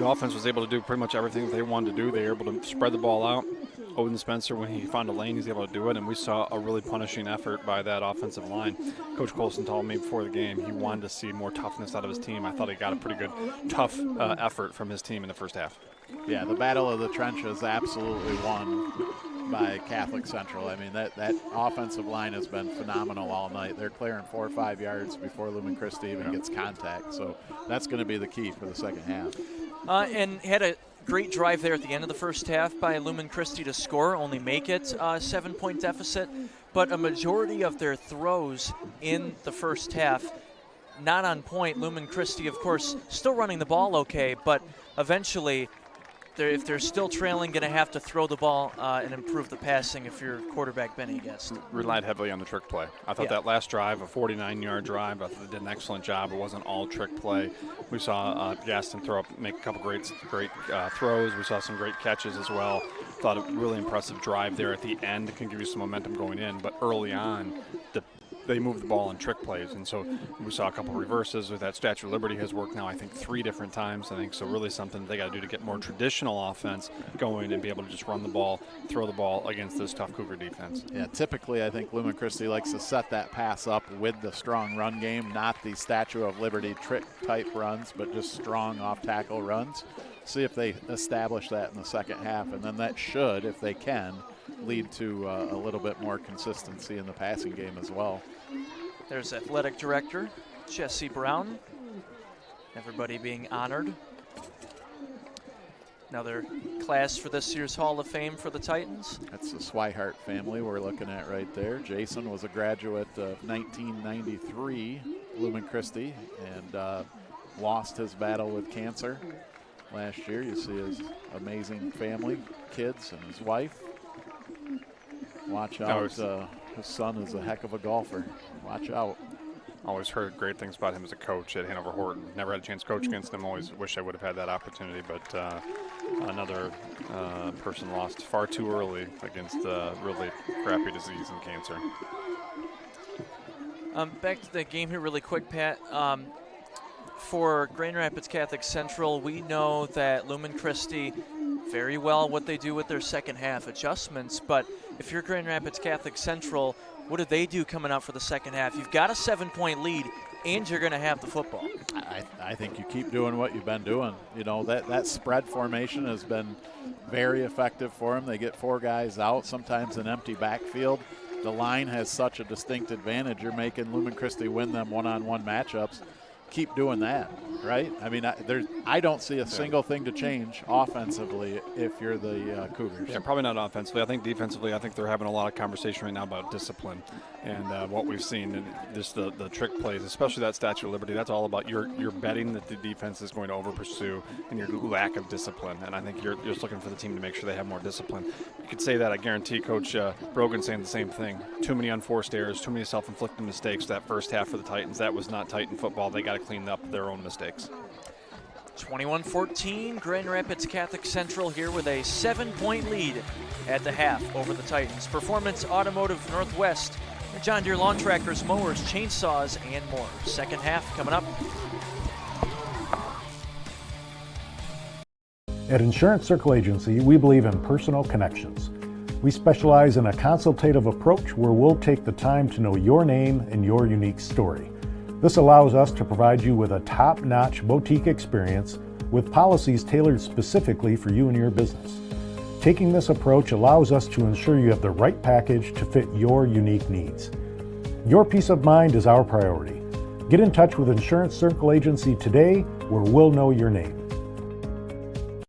offense was able to do pretty much everything they wanted to do. They were able to spread the ball out. Odin Spencer, when he found a lane, he's able to do it, and we saw a really punishing effort by that offensive line. Coach Colson told me before the game he wanted to see more toughness out of his team. I thought he got a pretty good, tough effort from his team in the first half. Yeah, the battle of the trenches absolutely won by Catholic Central. I mean, that offensive line has been phenomenal all night. They're clearing 4 or 5 yards before Lumen Christi even gets contact, so that's going to be the key for the second half. And had a great drive there at the end of the first half by Lumen Christi to score, only make it a 7-point deficit. But a majority of their throws in the first half, not on point. Lumen Christi, of course, still running the ball okay, but eventually, if they're still trailing, going to have to throw the ball and improve the passing if you're quarterback Benny Guest. Relied heavily on the trick play. I thought that last drive, a 49-yard drive, I thought they did an excellent job. It wasn't all trick play. We saw Gaston make a couple great throws. We saw some great catches as well. Thought a really impressive drive there at the end. It can give you some momentum going in, but early on, they moved the ball in trick plays, and so we saw a couple reverses. With that, Statue of Liberty has worked now, I think, 3 different times. I think so. Really, something they got to do to get more traditional offense going and be able to just run the ball, throw the ball against this tough Cougar defense. Yeah, typically, I think Lumen Christi likes to set that pass up with the strong run game, not the Statue of Liberty trick type runs, but just strong off-tackle runs. See if they establish that in the second half, and then that should, if they can, lead to a little bit more consistency in the passing game as well. There's Athletic Director Jesse Brown. Everybody being honored. Another class for this year's Hall of Fame for the Titans. That's the Swihart family we're looking at right there. Jason was a graduate of 1993, Lumen Christi, and lost his battle with cancer last year. You see his amazing family, kids, and his wife. Watch out his son is a heck of a golfer. Watch out. Always heard great things about him as a coach at Hanover Horton. Never had a chance to coach against him. Always wish I would have had that opportunity, but another person lost far too early against really crappy disease and cancer. Back to the game here really quick, Pat. For Grand Rapids Catholic Central, we know that Lumen Christi very well what they do with their second half adjustments, but if you're Grand Rapids Catholic Central, what do they do coming out for the second half? You've got a 7-point lead, and you're going to have the football. I think you keep doing what you've been doing. You know, that spread formation has been very effective for them. They get 4 guys out, sometimes an empty backfield. The line has such a distinct advantage. You're making Lumen Christi win them one-on-one matchups. Keep doing that, right? I mean, I don't see a single thing to change offensively if you're the Cougars. Yeah, probably not offensively. I think defensively, I think they're having a lot of conversation right now about discipline and what we've seen, and just the trick plays, especially that Statue of Liberty. That's all about you're betting that the defense is going to over-pursue and your lack of discipline. And I think you're just looking for the team to make sure they have more discipline. You could say that. I guarantee Coach Brogan's saying the same thing. Too many unforced errors, too many self-inflicted mistakes that first half for the Titans. That was not Titan football. They got to clean up their own mistakes. 21-14, Grand Rapids Catholic Central here with a 7-point lead at the half over the Titans. Performance Automotive Northwest, John Deere lawn tractors, mowers, chainsaws, and more. Second half coming up. At Insurance Circle Agency, we believe in personal connections. We specialize in a consultative approach where we'll take the time to know your name and your unique story. This allows us to provide you with a top-notch boutique experience with policies tailored specifically for you and your business. Taking this approach allows us to ensure you have the right package to fit your unique needs. Your peace of mind is our priority. Get in touch with Insurance Circle Agency today, where we'll know your name.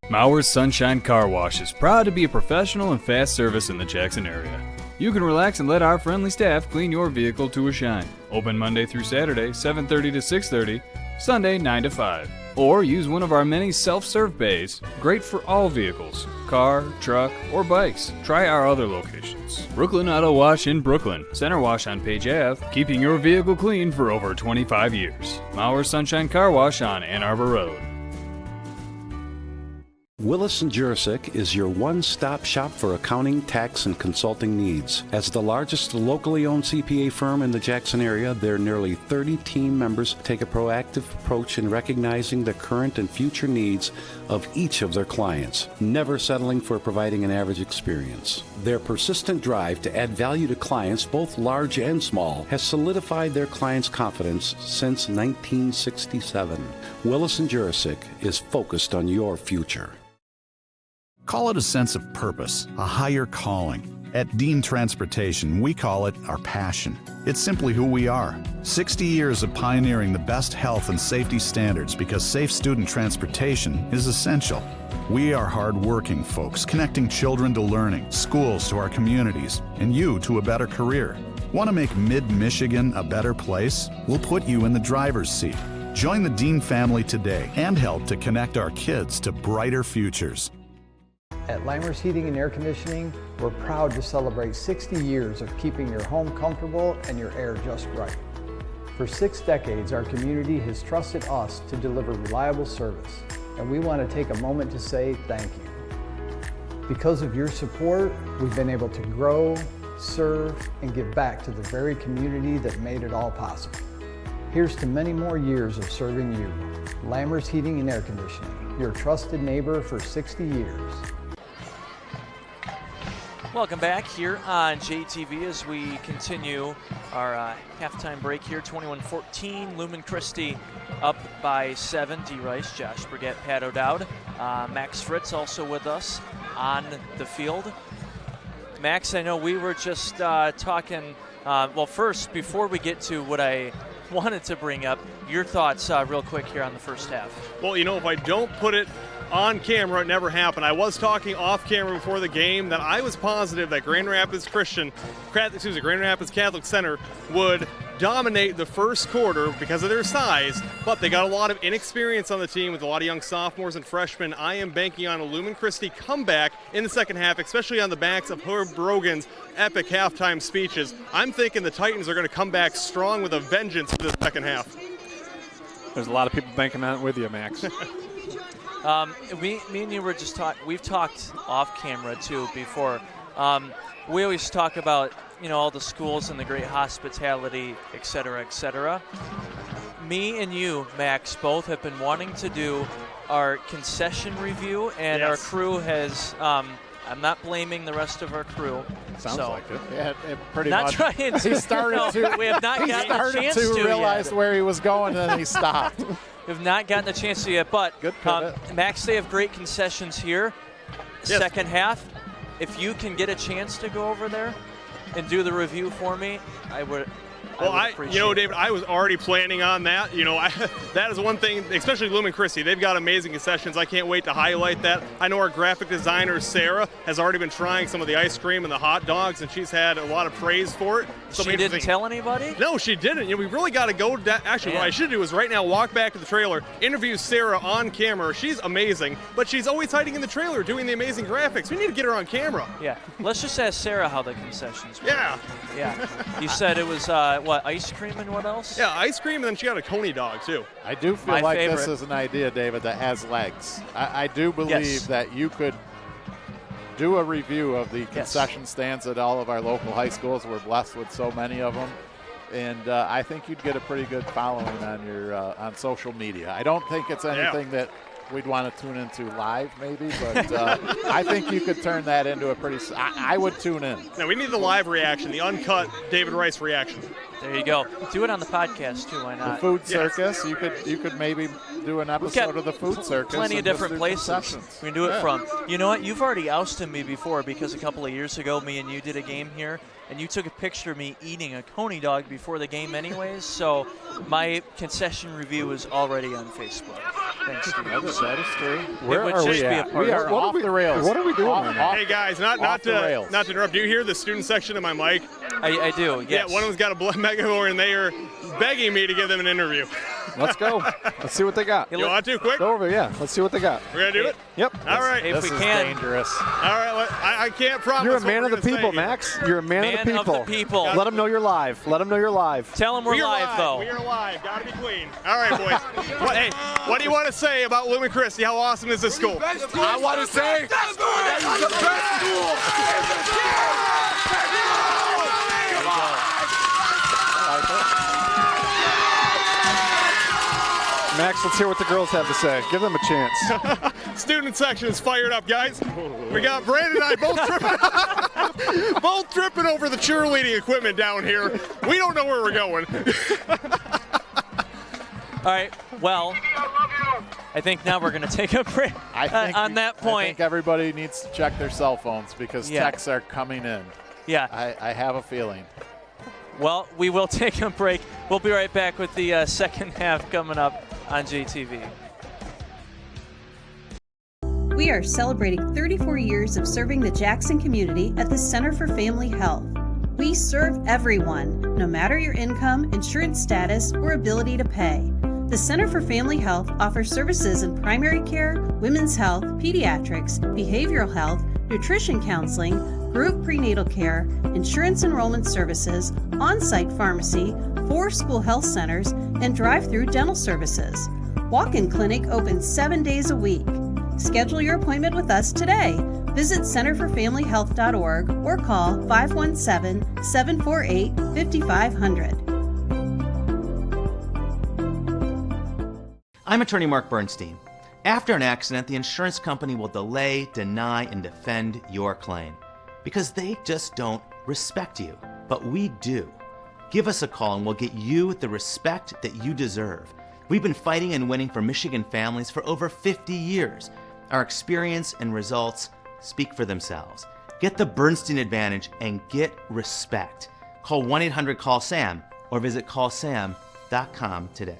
Mauer's Sunshine Car Wash is proud to be a professional and fast service in the Jackson area. You can relax and let our friendly staff clean your vehicle to a shine. Open Monday through Saturday, 7:30 to 6:30, Sunday 9 to 5. Or use one of our many self-serve bays, great for all vehicles, car, truck, or bikes. Try our other locations. Brooklyn Auto Wash in Brooklyn, Center Wash on Page Ave, keeping your vehicle clean for over 25 years. Mauer's Sunshine Car Wash on Ann Arbor Road. Willis & Jurisic is your one-stop shop for accounting, tax, and consulting needs. As the largest locally owned CPA firm in the Jackson area, their nearly 30 team members take a proactive approach in recognizing the current and future needs of each of their clients, never settling for providing an average experience. Their persistent drive to add value to clients, both large and small, has solidified their clients' confidence since 1967. Willis & Jurisic is focused on your future. Call it a sense of purpose, a higher calling. At Dean Transportation, we call it our passion. It's simply who we are. 60 years of pioneering the best health and safety standards because safe student transportation is essential. We are hard-working folks, connecting children to learning, schools to our communities, and you to a better career. Want to make Mid-Michigan a better place? We'll put you in the driver's seat. Join the Dean family today and help to connect our kids to brighter futures. At Lamers Heating and Air Conditioning, we're proud to celebrate 60 years of keeping your home comfortable and your air just right. For 6 decades, our community has trusted us to deliver reliable service, and we want to take a moment to say thank you. Because of your support, we've been able to grow, serve, and give back to the very community that made it all possible. Here's to many more years of serving you. Lamers Heating and Air Conditioning, your trusted neighbor for 60 years. Welcome back here on JTV as we continue our halftime break here. 21-14, Lumen Christi up by 7. D. Rice, Josh Brigette, Pat O'Dowd. Max Fritz also with us on the field. Max, I know we were just talking, well, first, before we get to what I wanted to bring up, your thoughts real quick here on the first half. Well, you know, if I don't put it on camera, it never happened. I was talking off camera before the game that I was positive that Grand Rapids Catholic Center would dominate the first quarter because of their size, but they got a lot of inexperience on the team with a lot of young sophomores and freshmen. I am banking on a Lumen Christi comeback in the second half, especially on the backs of Herb Brogan's epic halftime speeches. I'm thinking the Titans are going to come back strong with a vengeance for the second half. There's a lot of people banking on it with you, Max. Me and you were just we've talked off camera too before. We always talk about, all the schools and the great hospitality, et cetera, et cetera. Me and you, Max, both have been wanting to do our concession review, and our crew has, I'm not blaming the rest of our crew. Sounds like it. Yeah, it pretty not much. Trying to. He started to. We have not gotten a chance to realize yet. where he was going, and then he stopped. We have not gotten a chance to yet, but Max, they have great concessions here. Yes. Second half, if you can get a chance to go over there and do the review for me, I would. Well, appreciate David, I was already planning on that. That is one thing, especially Lumen Christi. They've got amazing concessions. I can't wait to highlight that. I know our graphic designer, Sarah, has already been trying some of the ice cream and the hot dogs, and she's had a lot of praise for it. She didn't tell anybody? No, she didn't. We really got to go. Actually, what I should do is right now walk back to the trailer, interview Sarah on camera. She's amazing, but she's always hiding in the trailer doing the amazing graphics. We need to get her on camera. Yeah. Let's just ask Sarah how the concessions were. Yeah. Yeah. You said it was, ice cream and what else? Yeah, ice cream, and then she got a coney dog, too. I do feel like this is an idea, David, that has legs. I do believe that you could do a review of the concession stands at all of our local high schools. We're blessed with so many of them. And I think you'd get a pretty good following on your on social media. I don't think it's anything that we'd want to tune into live, maybe, but I think you could turn that into a pretty. I would tune in. No, we need the live reaction, the uncut David Rice reaction. There you go. Do it on the podcast too. Why not? The food circus. You could maybe do an episode of the food circus. Plenty of different places we can do it from. Yeah. You know what? You've already ousted me before because a couple of years ago, me and you did a game here, and you took a picture of me eating a coney dog before the game, anyways. So my concession review is already on Facebook. Thanks, Steve. That is true. Where are we at? We are off the rails. What are we doing? Hey guys, not to interrupt. Do you hear the student section of my mic? I do. Yes. Yeah, one of them's got a megaphone, and they are begging me to give them an interview. Let's go. Let's see what they got. You want to quick? Go over, yeah. Let's see what they got. We're gonna do it. Yep. All right. If this we is can. Dangerous. All right. I can't promise. You're a man what of the we're gonna people, say here. Max. You're a man of the people. people. Let them know you're live. Let them know you're live. Tell them we're live, though. We are live. Gotta be clean. All right, boys. What do you want to say about Lumen Christi? How awesome is this school? I want to say that is the best school. Max, let's hear what the girls have to say. Give them a chance. Student section is fired up, guys. We got Brandon and I both tripping over the cheerleading equipment down here. We don't know where we're going. All right. Well, I think now we're going to take a break. On that point, I think everybody needs to check their cell phones because texts are coming in. Yeah. I have a feeling. Well, we will take a break. We'll be right back with the second half coming up on JTV. We are celebrating 34 years of serving the Jackson community at the Center for Family Health. We serve everyone, no matter your income, insurance status, or ability to pay. The Center for Family Health offers services in primary care, women's health, pediatrics, behavioral health, nutrition counseling, group prenatal care, insurance enrollment services, on-site pharmacy, 4 school health centers, and drive-through dental services. Walk-in clinic open 7 days a week. Schedule your appointment with us today. Visit centerforfamilyhealth.org or call 517-748-5500. I'm attorney Mark Bernstein. After an accident, the insurance company will delay, deny, and defend your claim because they just don't respect you. But we do. Give us a call and we'll get you the respect that you deserve. We've been fighting and winning for Michigan families for over 50 years. Our experience and results speak for themselves. Get the Bernstein advantage and get respect. Call 1-800-CALL-SAM or visit callsam.com today.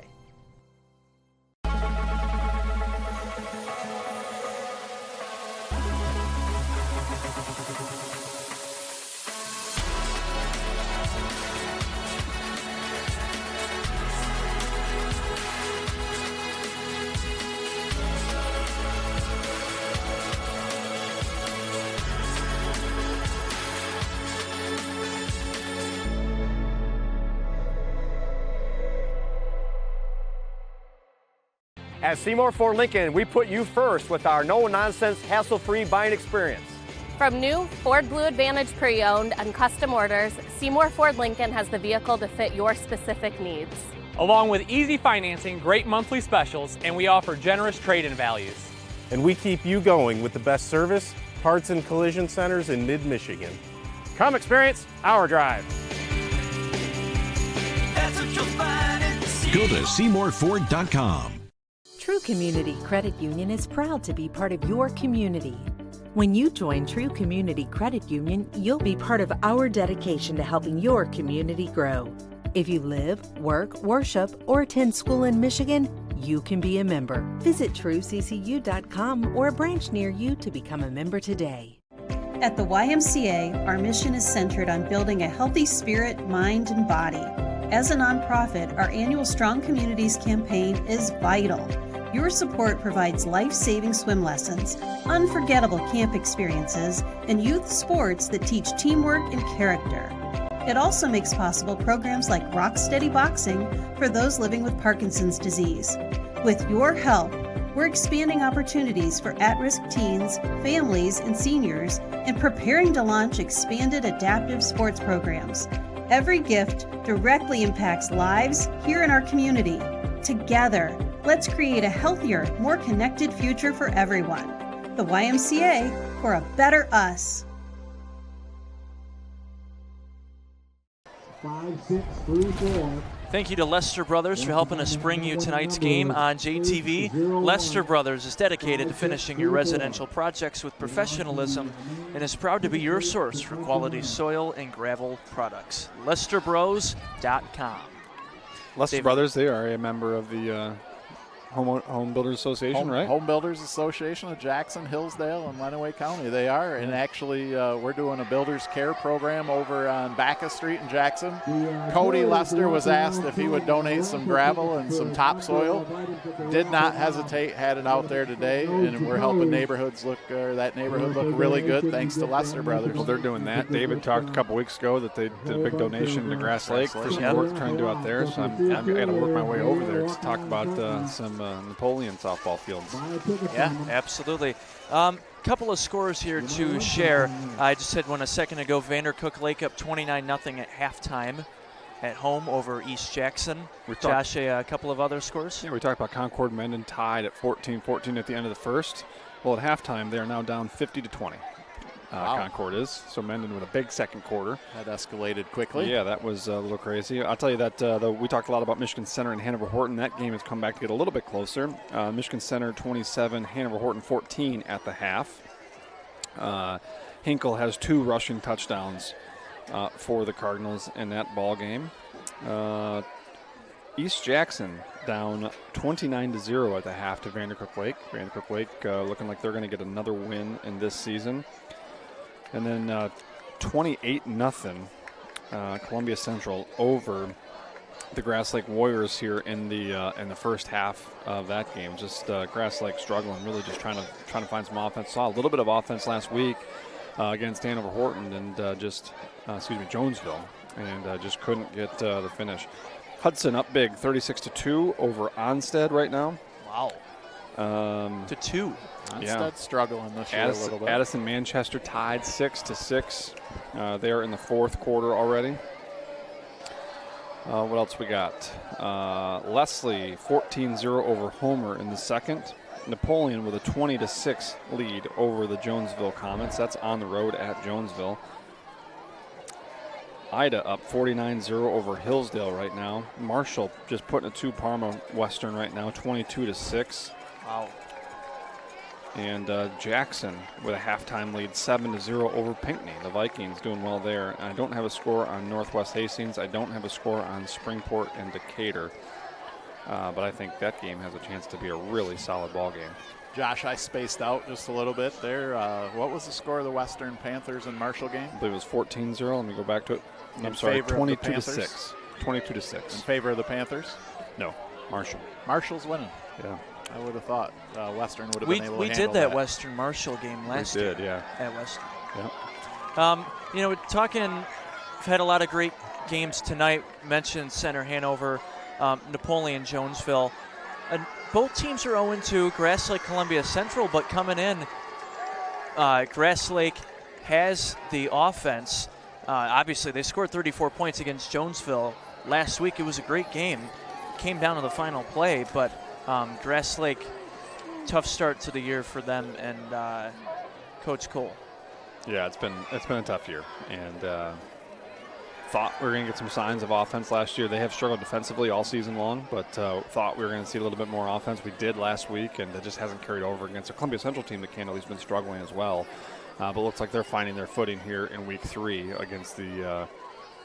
At Seymour Ford Lincoln, we put you first with our no-nonsense, hassle-free buying experience. From new Ford Blue Advantage pre-owned and custom orders, Seymour Ford Lincoln has the vehicle to fit your specific needs. Along with easy financing, great monthly specials, and we offer generous trade-in values. And we keep you going with the best service, parts and collision centers in mid-Michigan. Come experience our drive. That's what you'll find at Go to SeymourFord.com. True Community Credit Union is proud to be part of your community. When you join True Community Credit Union, you'll be part of our dedication to helping your community grow. If you live, work, worship, or attend school in Michigan, you can be a member. Visit TrueCCU.com or a branch near you to become a member today. At the YMCA, our mission is centered on building a healthy spirit, mind, and body. As a nonprofit, our annual Strong Communities campaign is vital. Your support provides life-saving swim lessons, unforgettable camp experiences, and youth sports that teach teamwork and character. It also makes possible programs like Rocksteady Boxing for those living with Parkinson's disease. With your help, we're expanding opportunities for at-risk teens, families, and seniors, and preparing to launch expanded adaptive sports programs. Every gift directly impacts lives here in our community. Together, let's create a healthier, more connected future for everyone. The YMCA, for a better us. 5, 6, 3, 4. Thank you to Lester Brothers for helping us bring you tonight's game on JTV. Lester Brothers is dedicated to finishing your residential projects with professionalism and is proud to be your source for quality soil and gravel products. LesterBros.com. Lester Brothers, they are a member of the Home Builders Association, right? Home Builders Association of Jackson, Hillsdale, and Lenawee County. They are, and actually we're doing a Builders Care program over on Bacchus Street in Jackson. Cody Lester was asked if he would donate some gravel and some topsoil. Did not hesitate, had it out there today, and we're helping that neighborhood look really good thanks to Lester Brothers. Well, they're doing that. David talked a couple weeks ago that they did a big donation to Grass Lake for some work they're trying to do out there, so I'm going to work my way over there to talk about some Napoleon softball fields. Yeah, absolutely. Couple of scores here to share. I just had one a second ago. Vandercook Lake up 29-0 at halftime at home over East Jackson. Josh, a couple of other scores? Yeah, we talked about Concord Mendon tied at 14-14 at the end of the first. Well, at halftime, they are now down 50-20. Wow. Concord is. So Mendon with a big second quarter. That escalated quickly. Yeah, that was a little crazy. I'll tell you that we talked a lot about Michigan Center and Hanover Horton. That game has come back to get a little bit closer. Michigan Center 27, Hanover Horton 14 at the half. Hinkle has 2 rushing touchdowns for the Cardinals in that ball game. East Jackson down 29-0 at the half to Vandercook Lake. Vandercook Lake looking like they're going to get another win in this season. And then 28-0 Columbia Central over the Grass Lake Warriors here in the first half of that game. Just Grass Lake struggling, really just trying to find some offense. Saw a little bit of offense last week against Hanover Horton and Jonesville, and just couldn't get the finish. Hudson up big, 36-2 over Onstead right now. Wow. To 2. Onstead struggling this year a little bit. Addison Manchester tied 6-6. They are in the fourth quarter already. What else we got? Leslie 14-0 over Homer in the second. Napoleon with a 20-6 lead over the Jonesville Comets. That's on the road at Jonesville. Ida up 49-0 over Hillsdale right now. Marshall just putting it to Parma Western right now, 22-6. Wow. And Jackson with a halftime lead, 7-0 over Pinckney. The Vikings doing well there. And I don't have a score on Northwest Hastings. I don't have a score on Springport and Decatur. But I think that game has a chance to be a really solid ball game. Josh, I spaced out just a little bit there. What was the score of the Western Panthers and Marshall game? I believe it was 14-0. Let me go back to it. I'm sorry, 22-6. 22-6. In favor of the Panthers? No, Marshall. Marshall's winning. Yeah. I would have thought Western would have been able to handle We did that Western Marshall game last year. We did, yeah. At Western. Yeah. We've had a lot of great games tonight. Mentioned Center Hanover, Napoleon, Jonesville. both teams are 0-2. Grass Lake, Columbia Central, but coming in, Grass Lake has the offense. Obviously, they scored 34 points against Jonesville last week. It was a great game. Came down to the final play, but Grass Lake, tough start to the year for them and Coach Cole. Yeah, it's been a tough year, and thought we were going to get some signs of offense last year. They have struggled defensively all season long, but thought we were going to see a little bit more offense. We did last week, and it just hasn't carried over against a Columbia Central team that candidly has been struggling as well. But it looks like they're finding their footing here in week 3 against the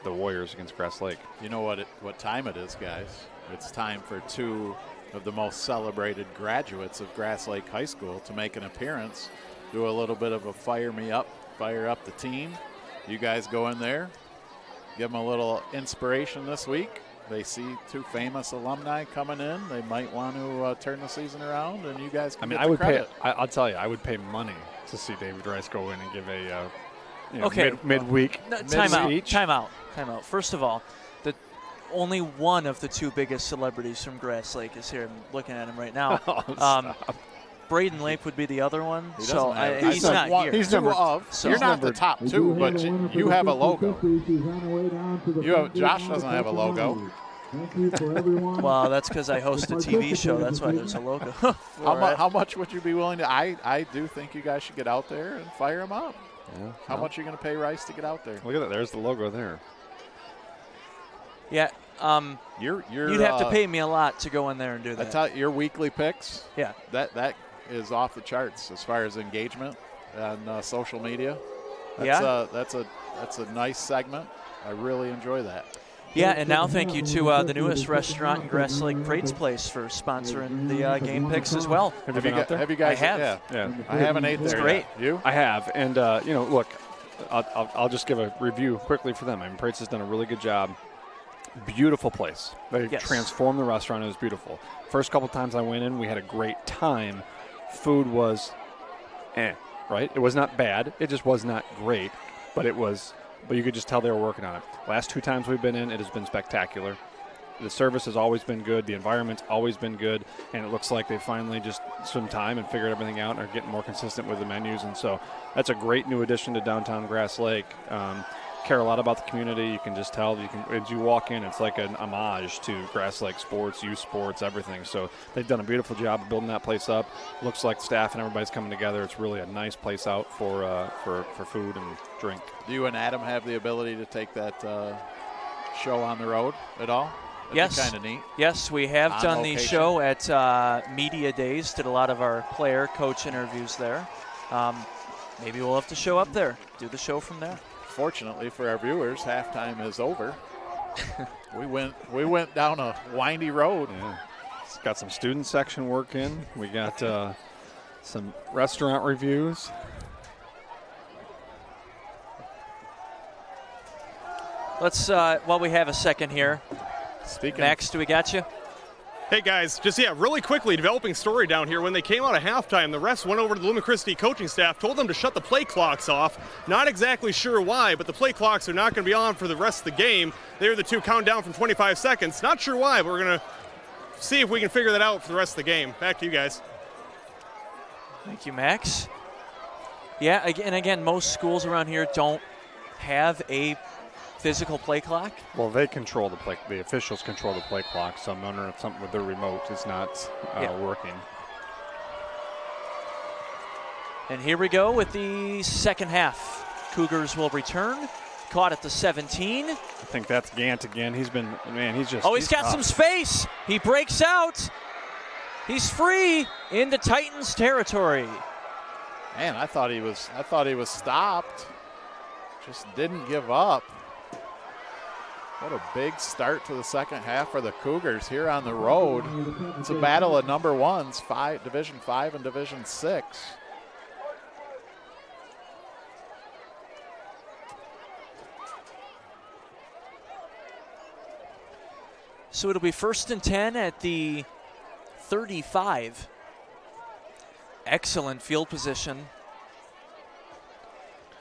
Warriors against Grass Lake. You know what time it is, guys? It's time for 2 of the most celebrated graduates of Grass Lake High School to make an appearance, do a little bit of a fire up the team. You guys go in there, give them a little inspiration this week. They see 2 famous alumni coming in. They might want to turn the season around, and you guys can get the credit. I'll tell you, I would pay money to see David Rice go in and give a Okay. midweek Time out. First of all, only one of the 2 biggest celebrities from Grass Lake is here. I'm looking at him right now. Braden Lape would be the other one. He's not here. He's number of. So you're not the top 2, but you have a logo. Josh doesn't have a logo. Well, that's because I host a TV show. That's why there's a logo. How much would you be willing to? I do think you guys should get out there and fire him up. Yeah, How much are you going to pay Rice to get out there? Look at that. There's the logo there. Yeah. You'd have to pay me a lot to go in there and do that. I tell you, your weekly picks. Yeah. That is off the charts as far as engagement on social media. That's a nice segment. I really enjoy that. Yeah, and now thank you to the newest restaurant in Grass Lake, Prate's Place, for sponsoring the game picks as well. Have you been out there? Have you guys? I have. Yeah. I haven't ate there. It's great. Yet. You? I have, and look, I'll just give a review quickly for them. I mean, Prate's has done a really good job. Beautiful place. They transformed the restaurant. It was beautiful. First couple times I went in, we had a great time. Food was, right? It was not bad. It just was not great, but you could just tell they were working on it. Last 2 times we've been in, it has been spectacular. The service has always been good. The environment's always been good. And it looks like they finally just some time and figured everything out and are getting more consistent with the menus. And so that's a great new addition to downtown Grass Lake. Care a lot about the community. You can just tell. As you walk in, it's like an homage to Grass Lake sports, youth sports, everything. So they've done a beautiful job of building that place up. Looks like staff and everybody's coming together. It's really a nice place out for food and drink. Do you and Adam have the ability to take that show on the road at all? That'd be kind of neat. Yes, we have On done location. the show at Media Days. Did a lot of our player coach interviews there. Maybe we'll have to show up there. Do the show from there. Fortunately for our viewers, halftime is over. we went down a windy road. Yeah. It's got some student section work in. We got some restaurant reviews. Let's, while we have a second here. Max, do we got you? Hey guys, really quickly, developing story down here. When they came out of halftime, the refs went over to the Lumen Christi coaching staff, told them to shut the play clocks off. Not exactly sure why, but the play clocks are not going to be on for the rest of the game. They're the 2 count down from 25 seconds. Not sure why, but we're going to see if we can figure that out for the rest of the game. Back to you guys. Thank you, Max. Yeah, again, most schools around here don't have a physical play clock. Well, they control the officials control the play clock, so I'm wondering if something with their remote is not working. And here we go with the second half. Cougars will return. Caught at the 17. I think that's Gant again. He's got tough. Some space. He breaks out. He's free into Titans territory. Man, I thought he was stopped. Just didn't give up. What a big start to the second half for the Cougars here on the road. It's a battle of number ones, Division 5 and Division 6. So it'll be 1st and 10 at the 35. Excellent field position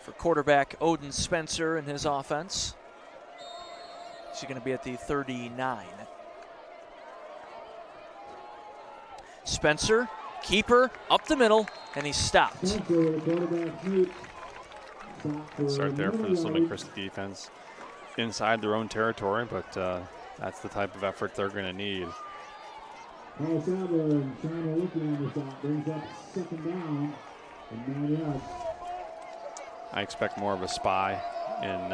for quarterback Odin Spencer and his offense. She's going to be at the 39. Spencer, keeper, up the middle, and he's stopped. Start there for this Lumen Christi defense inside their own territory, but that's the type of effort they're going to need. I expect more of a spy in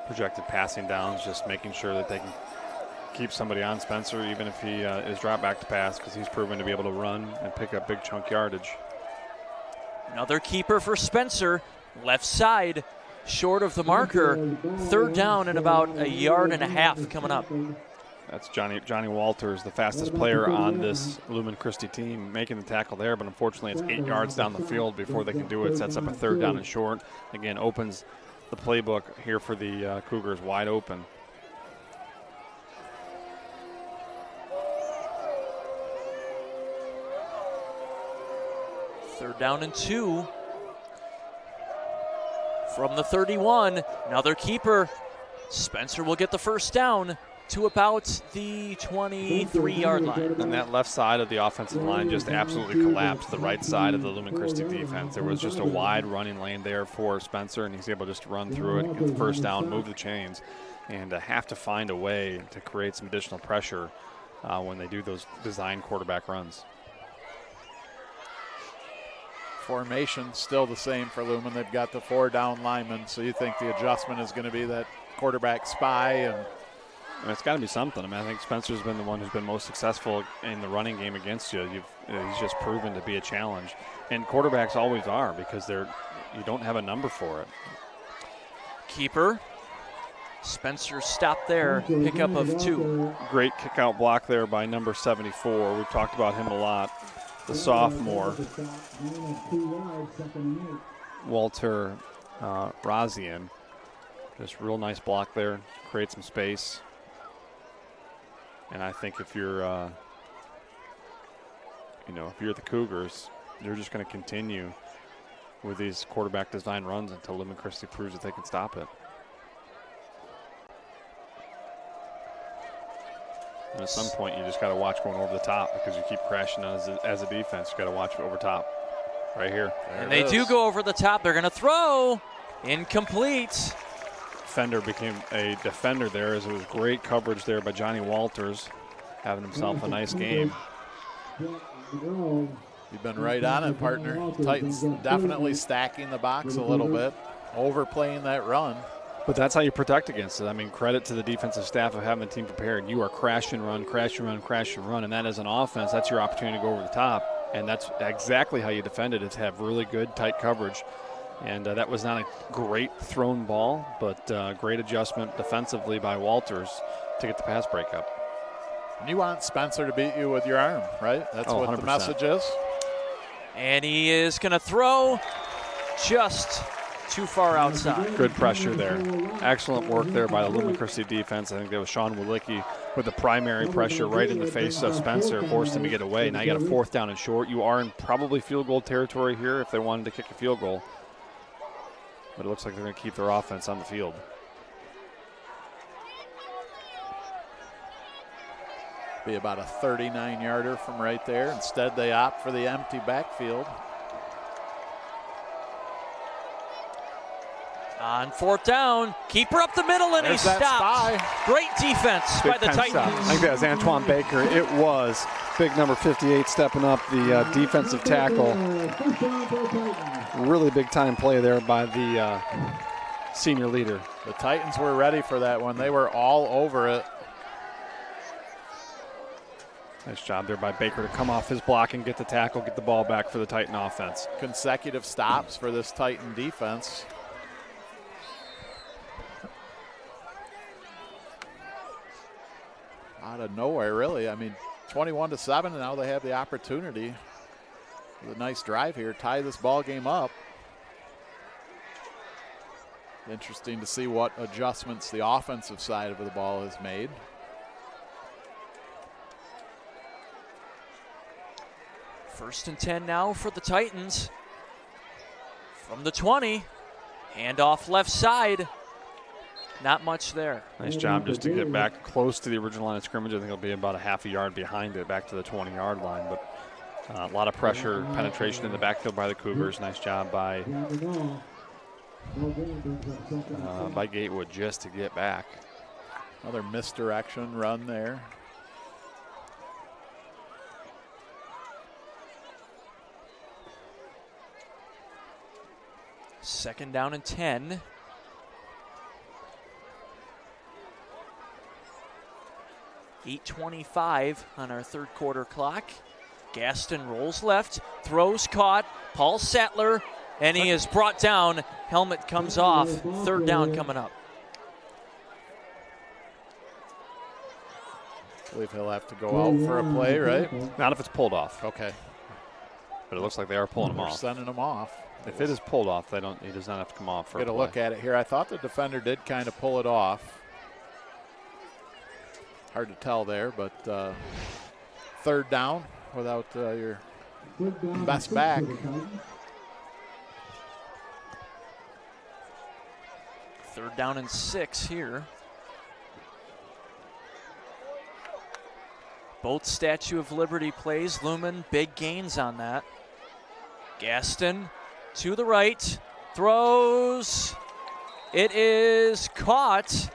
projected passing downs, just making sure that they can keep somebody on Spencer, even if he is dropped back to pass, because he's proven to be able to run and pick up big chunk yardage. Another keeper for Spencer, left side, short of the marker. Third down and about 1.5 yards coming up. That's Johnny Walters, the fastest player on this Lumen Christi team, making the tackle there, but unfortunately it's 8 yards down the field before they can do it. Sets up a third down and short. Again, opens the playbook here for the Cougars wide open. Third down and 2. From the 31, another keeper. Spencer will get the first down to about the 23-yard line. And that left side of the offensive line just absolutely collapsed the right side of the Lumen Christi defense. There was just a wide running lane there for Spencer, and he's able just to run through it, get the first down, move the chains, and have to find a way to create some additional pressure when they do those design quarterback runs. Formation still the same for Lumen. They've got the 4 down linemen, so you think the adjustment is going to be that quarterback spy. And it's got to be something. I mean, I think Spencer's been the one who's been most successful in the running game against you. He's just proven to be a challenge, and quarterbacks always are, because you don't have a number for it. Keeper. Spencer stopped there. Pickup of 2. Great kick out block there by number 74. We've talked about him a lot. The sophomore, Walter Razian. Just real nice block there, create some space. And I think if you're, if you're the Cougars, you're just going to continue with these quarterback design runs until Lumen Christi proves that they can stop it. And at some point, you just got to watch going over the top, because you keep crashing as a defense. You got to watch over top right here. And they do go over the top. They're going to throw. Incomplete. Fender became a defender there, as it was great coverage there by Johnny Walters, having himself a nice game. You've been right on it, partner. Titans definitely stacking the box a little bit, overplaying that run. But that's how you protect against it. I mean, credit to the defensive staff of having the team prepared. You are crash and run, crash and run, crash and run, and that as an offense, that's your opportunity to go over the top. And that's exactly how you defend it, is have really good, tight coverage. And that was not a great thrown ball, but great adjustment defensively by Walters to get the pass breakup. And you want Spencer to beat you with your arm, right? That's what 100%. the message is. And he is going to throw just too far outside. Good pressure there. Excellent work there by the Lumen Christi defense. I think that was Sean Walicki with the primary pressure right in the face of Spencer, forced him to get away. Now you got a 4th down and short. You are in probably field goal territory here if they wanted to kick a field goal. But it looks like they're going to keep their offense on the field. Be about a 39-yarder from right there. Instead, they opt for the empty backfield. On 4th down, keeper up the middle, and There's he that stopped. spy. Great defense by the Titans. I think that was Antoine Baker. It was big number 58 stepping up, the defensive tackle. Really big time play there by the senior leader. The Titans were ready for that one. They were all over it. Nice job there by Baker to come off his block and get the tackle, get the ball back for the Titan offense. Consecutive stops for this Titan defense. Out of nowhere, really. I mean, 21-7, and now they have the opportunity with a nice drive here, tie this ball game up. Interesting to see what adjustments the offensive side of the ball has made. First and 10 now for the Titans. From the 20, handoff left side. Not much there. Nice job just to get back close to the original line of scrimmage. I think it'll be about a half a yard behind it, back to the 20-yard line. But a lot of pressure, penetration in the backfield by the Cougars. Nice job by Gatewood just to get back. Another misdirection run there. Second down and 10. .8:25 on our third quarter clock. Gaston rolls left, throws caught. Paul Sattler, and he is brought down. Helmet comes off. Third down coming up. I believe he'll have to go out for a play, right? Not if it's pulled off. Okay. But it looks like they are pulling him They're off. sending him off. If it is pulled off, he does not have to come off for Get a a play. look at it here. I thought the defender did kind of pull it off. Hard to tell there, but third down without your best back. Third down and 6 here. Both Statue of Liberty plays. Lumen, big gains on that. Gaston to the right, throws. It is caught,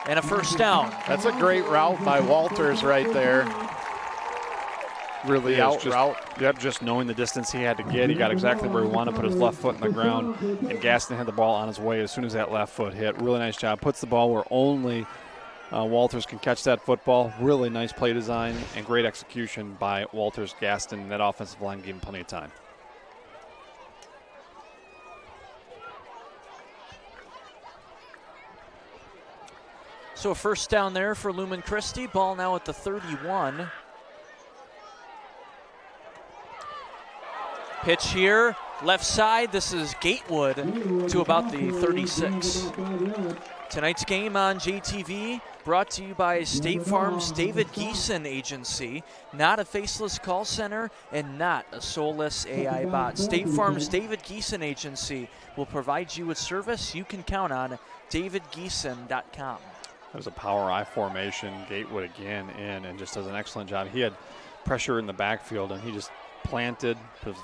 and a first down. That's a great route by Walters right there. Really out just, route. Yep, just knowing the distance he had to get. He got exactly where he wanted to put his left foot in the ground, and Gaston had the ball on his way as soon as that left foot hit. Really nice job. Puts the ball where only Walters can catch that football. Really nice play design and great execution by Walters, Gaston. That offensive line gave him plenty of time. So a first down there for Lumen Christi. Ball now at the 31. Pitch here, left side. This is Gatewood to about the 36. Tonight's game on JTV brought to you by State Farm's David Geeson Agency. Not a faceless call center and not a soulless AI bot. State Farm's David Geeson Agency will provide you with service you can count on. DavidGeeson.com. That was a power I formation. Gatewood again in and just does an excellent job. He had pressure in the backfield and he just planted,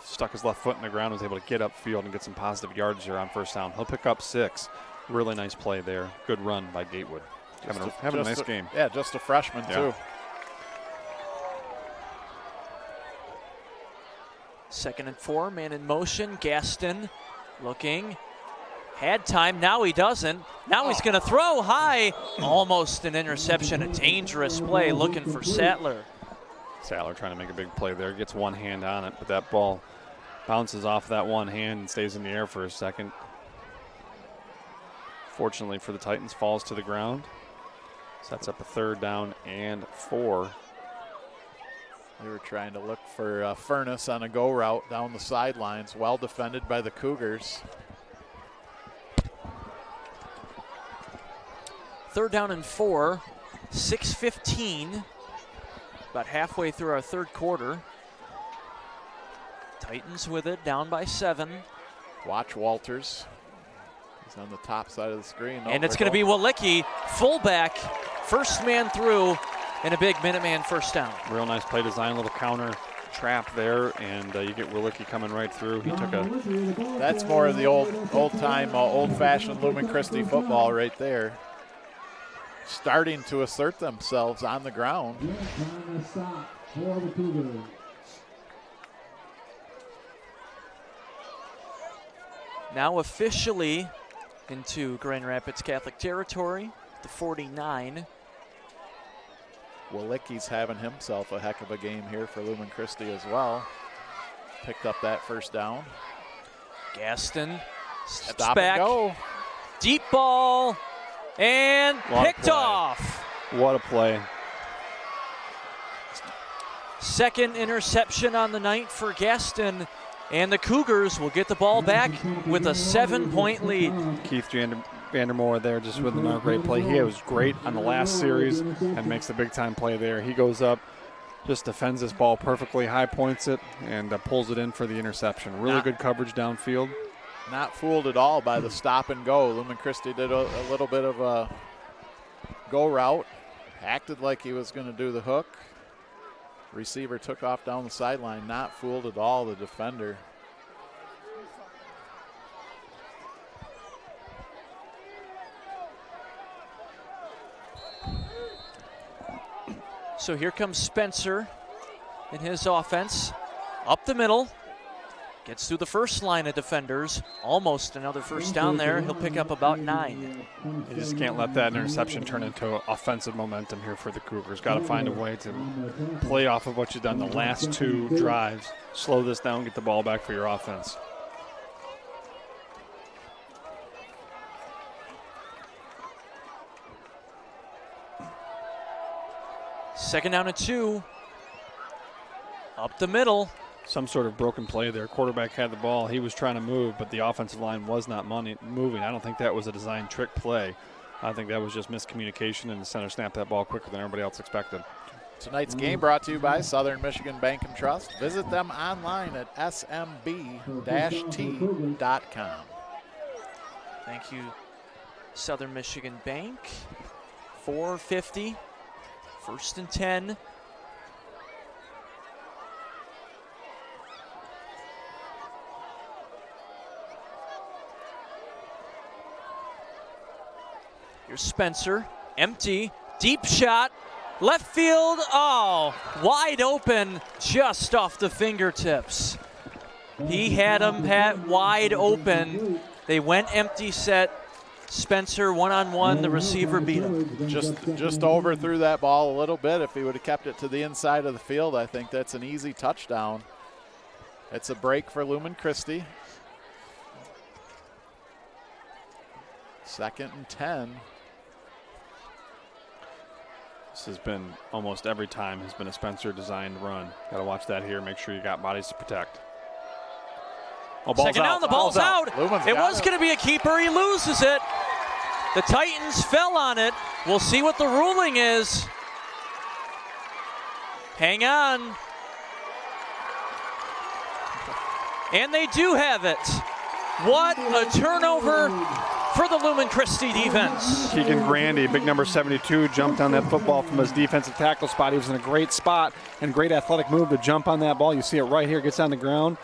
stuck his left foot in the ground, was able to get upfield and get some positive yardage there on first down. He'll pick up 6. Really nice play there. Good run by Gatewood. Having a nice game. Yeah, just a freshman too. Second and 4, man in motion. Gaston looking. Had time, now he doesn't. Now he's going to throw high. Almost an interception, a dangerous play looking for Sattler. Sattler trying to make a big play there. Gets one hand on it, but that ball bounces off that one hand and stays in the air for a second. Fortunately for the Titans, falls to the ground. Sets up a third down and 4. They were trying to look for Furness on a go route down the sidelines. Well defended by the Cougars. Third down and 4, 6:15. About halfway through our third quarter. Titans with it, down by 7. Watch Walters. He's on the top side of the screen. And it's going to be Walicki, fullback, first man through, and a big Minuteman first down. Real nice play design, little counter trap there, and you get Walicki coming right through. He took a. That's more of the old-time, old-fashioned Lumen Christi football right there. Starting to assert themselves on the ground. Now officially into Grand Rapids Catholic territory, the 49. Walicki's having himself a heck of a game here for Lumen Christi as well. Picked up that first down. Gaston steps Stop back. and go. Deep ball. And picked off. What a play. Second interception on the night for Gaston. And the Cougars will get the ball back with a 7-point lead. Keith Vandermoor there just with another great play. He was great on the last series and makes the big-time play there. He goes up, just defends this ball perfectly, high points it, and pulls it in for the interception. Really good coverage downfield. Not fooled at all by the stop and go. Lumen Christi did a little bit of a go route, acted like he was going to do the hook. Receiver took off down the sideline, not fooled at all, the defender. So here comes Spencer in his offense. Up the middle. Gets through the first line of defenders. Almost another first down there. He'll pick up about 9. You just can't let that interception turn into offensive momentum here for the Cougars. Got to find a way to play off of what you've done the last 2 drives. Slow this down, get the ball back for your offense. Second down and 2. Up the middle. Some sort of broken play there. Quarterback had the ball. He was trying to move, but the offensive line was not moving. I don't think that was a design trick play. I think that was just miscommunication, and the center snapped that ball quicker than everybody else expected. Tonight's game brought to you by Southern Michigan Bank and Trust. Visit them online at smb-t.com. Thank you, Southern Michigan Bank. 4:50. First and 10. Here's Spencer, empty, deep shot, left field, oh, wide open, just off the fingertips. He had him wide open. They went empty set. Spencer one-on-one, the receiver beat him. Just overthrew that ball a little bit. If he would have kept it to the inside of the field, I think that's an easy touchdown. It's a break for Lumen Christi. 2nd and 10. This has been almost every time has been a Spencer designed run. Got to watch that here. Make sure you got bodies to protect. Oh, ball's Second out. down, the ball's out. It was going to be a keeper. He loses it. The Titans fell on it. We'll see what the ruling is. Hang on. And they do have it. What a turnover for the Lumen Christi defense. Keegan Grandy, big number 72, jumped on that football from his defensive tackle spot. He was in a great spot and great athletic move to jump on that ball. You see it right here, gets on the ground.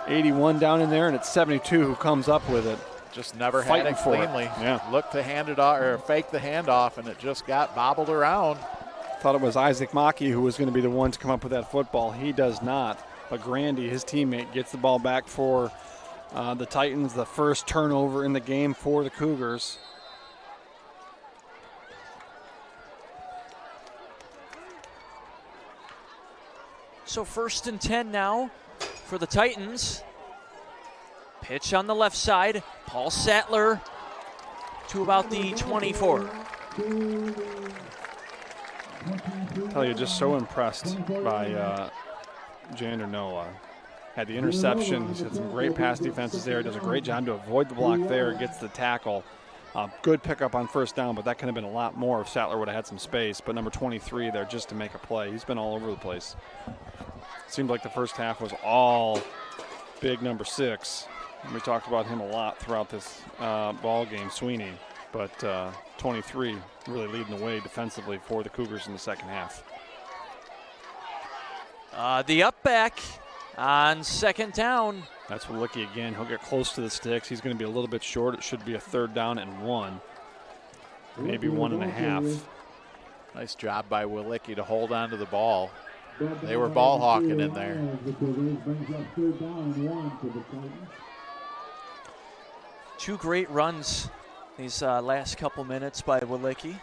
81 down in there, and it's 72 who comes up with it. Just never had it cleanly. Yeah. Looked to hand it off, or fake the handoff, and it just got bobbled around. Thought it was Isaac Mackey who was going to be the one to come up with that football. He does not. But Grandy, his teammate, gets the ball back for the Titans. The first turnover in the game for the Cougars. So 1st and 10 now for the Titans. Pitch on the left side. Paul Sattler to about the 24. I tell you, just so impressed by Jander Noah. Had the interception. He's had some great pass defenses there. Does a great job to avoid the block there. Gets the tackle. Good pickup on first down, but that could have been a lot more if Sattler would have had some space. But number 23 there just to make a play. He's been all over the place. Seemed like the first half was all big number 6. And we talked about him a lot throughout this ball game, Sweeney. But 23 really leading the way defensively for the Cougars in the second half. The up back on 2nd down. That's Walicki again. He'll get close to the sticks. He's going to be a little bit short. It should be a 3rd down and 1. Maybe 1.5. Nice job by Walicki to hold on to the ball. They were ball hawking in there. Two great runs these last couple minutes by Walicki.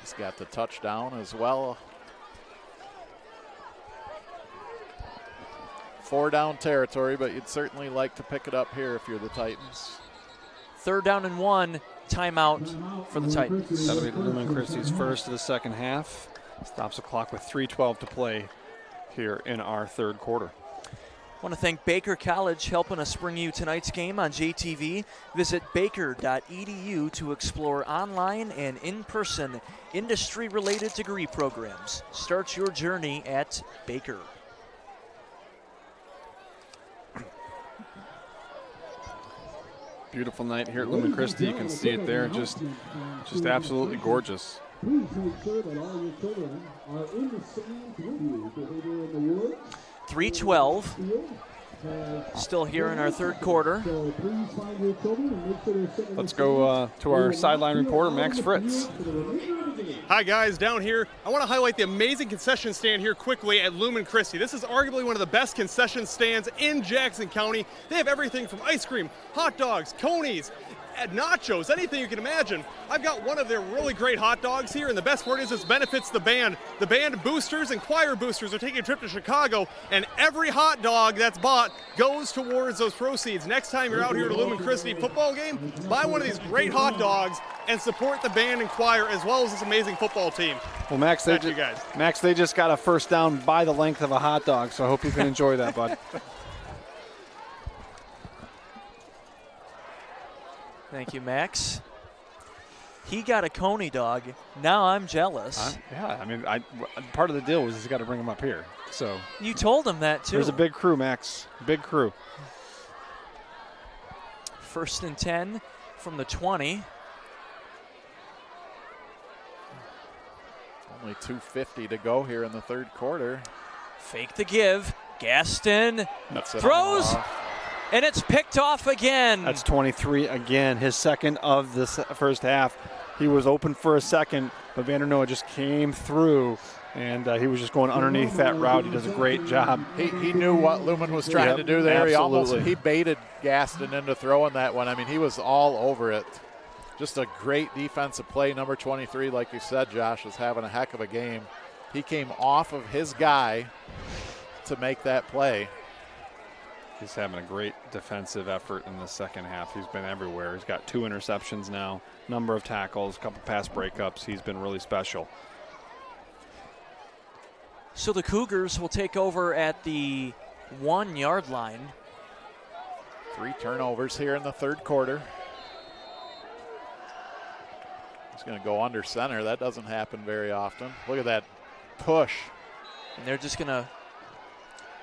He's got the touchdown as well. 4 down territory, but you'd certainly like to pick it up here if you're the Titans. 3rd down and 1. Timeout for the Titans. That'll be Lumen Christi's first of the second half. Stops the clock with 3:12 to play here in our 3rd quarter. I want to thank Baker College helping us bring you tonight's game on JTV. Visit baker.edu to explore online and in-person industry-related degree programs. Start your journey at Baker. Beautiful night here at Lumen Christi. You can see it there. Just absolutely gorgeous. Please make sure that all your children are in the stands with you. If they're in the woods, 3:12. Still here in our third quarter. so please find your children and make sure they're sitting in Let's the go to our sideline reporter, Max Fritz. Hi guys, down here. I want to highlight the amazing concession stand here quickly at Lumen Christi. This is arguably one of the best concession stands in Jackson County. They have everything from ice cream, hot dogs, conies, nachos, anything you can imagine. I've got one of their really great hot dogs here, and the best part is this benefits the band. The band boosters and choir boosters are taking a trip to Chicago, and every hot dog that's bought goes towards those proceeds. Next time you're out here at a Lumen Christi football game, buy one of these great hot dogs and support the band and choir as well as this amazing football team. Well, Max, they just got a first down by the length of a hot dog, so I hope you can enjoy that, bud. Thank you, Max. He got a coney dog. Now I'm jealous. Yeah, I mean, part of the deal was he's got to bring him up here. So you told him that, too. There's a big crew, Max. Big crew. 1st and 10 from the 20. Only 2:50 to go here in the third quarter. Fake the give. Gaston That's it. throws, and it's picked off again. That's 23 again, his second of the first half. He was open for a second, but Vandernoa just came through, and he was just going underneath that route. He does a great job. He knew what Lumen was trying to do there. Absolutely. He baited Gaston into throwing that one. I mean, he was all over it. Just a great defensive play. Number 23, like you said, Josh, is having a heck of a game. He came off of his guy to make that play. He's having a great defensive effort in the second half. He's been everywhere. He's got 2 interceptions now, number of tackles, a couple pass breakups. He's been really special. So the Cougars will take over at the 1-yard line. 3 turnovers here in the third quarter. He's going to go under center. That doesn't happen very often. Look at that push. And they're just going to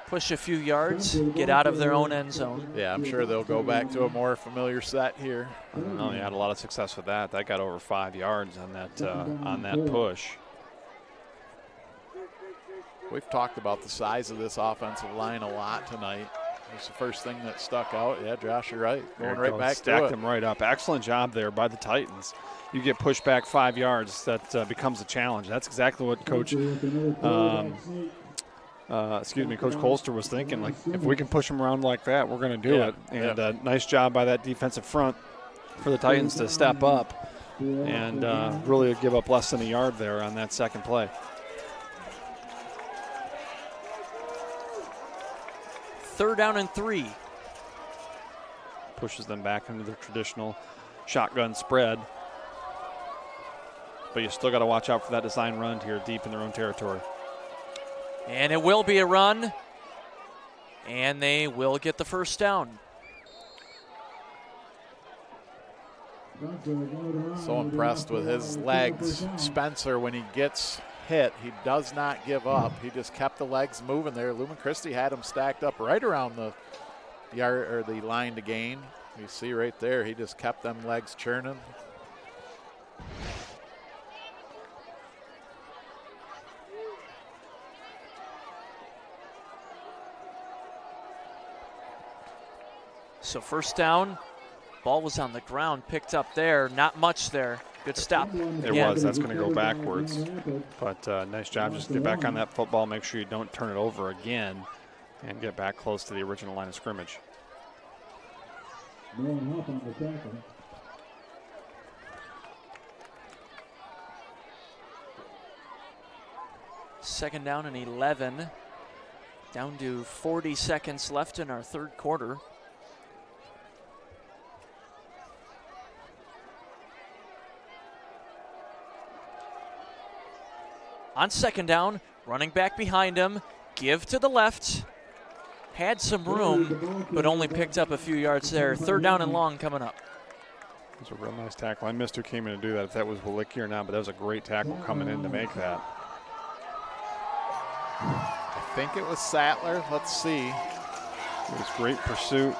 push a few yards, get out of their own end zone. Yeah, I'm sure they'll go back to a more familiar set here. I don't know. He had a lot of success with that. That got over 5 yards on that push. We've talked about the size of this offensive line a lot tonight. It's the first thing that stuck out. Yeah, Josh, you're right. Going right back to it. Stacked them right up. Excellent job there by the Titans. You get pushed back 5 yards, that becomes a challenge. That's exactly what Coach Coach Colster was thinking. Like, if we can push them around like that, we're going to do it. And nice job by that defensive front for the Titans to step up and really give up less than a yard there on that second play. Third down and 3. Pushes them back into their traditional shotgun spread. But you still got to watch out for that design run here deep in their own territory. And it will be a run. And they will get the first down. So impressed with his legs. Spencer, when he gets hit, he does not give up. He just kept the legs moving there. Lumen Christi had him stacked up right around the yard or the line to gain. You see right there, he just kept them legs churning. So first down, ball was on the ground, picked up there, not much there. Good stop. It was. That's going to go backwards. But nice job. Just get back on that football. Make sure you don't turn it over again and get back close to the original line of scrimmage. Second down and 11. Down to 40 seconds left in our third quarter. On second down, running back behind him, give to the left. Had some room, but only picked up a few yards there. Third down and long coming up. It was a real nice tackle. I missed who came in to do that, if that was Walicki or not, but that was a great tackle coming in to make that. I think it was Sattler. Let's see. It was great pursuit.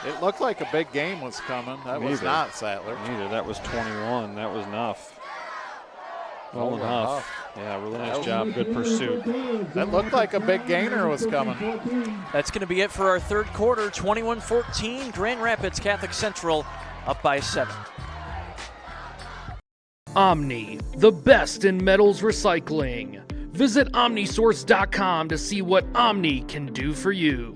It looked like a big game was coming. That was not Sattler. Neither. That was 21. That was Huff. Nolan Huff. Yeah, really nice job. Good pursuit. That looked like a big gainer was coming. That's going to be it for our third quarter. 21-14, Grand Rapids Catholic Central up by 7. Omni, the best in metals recycling. Visit omnisource.com to see what Omni can do for you.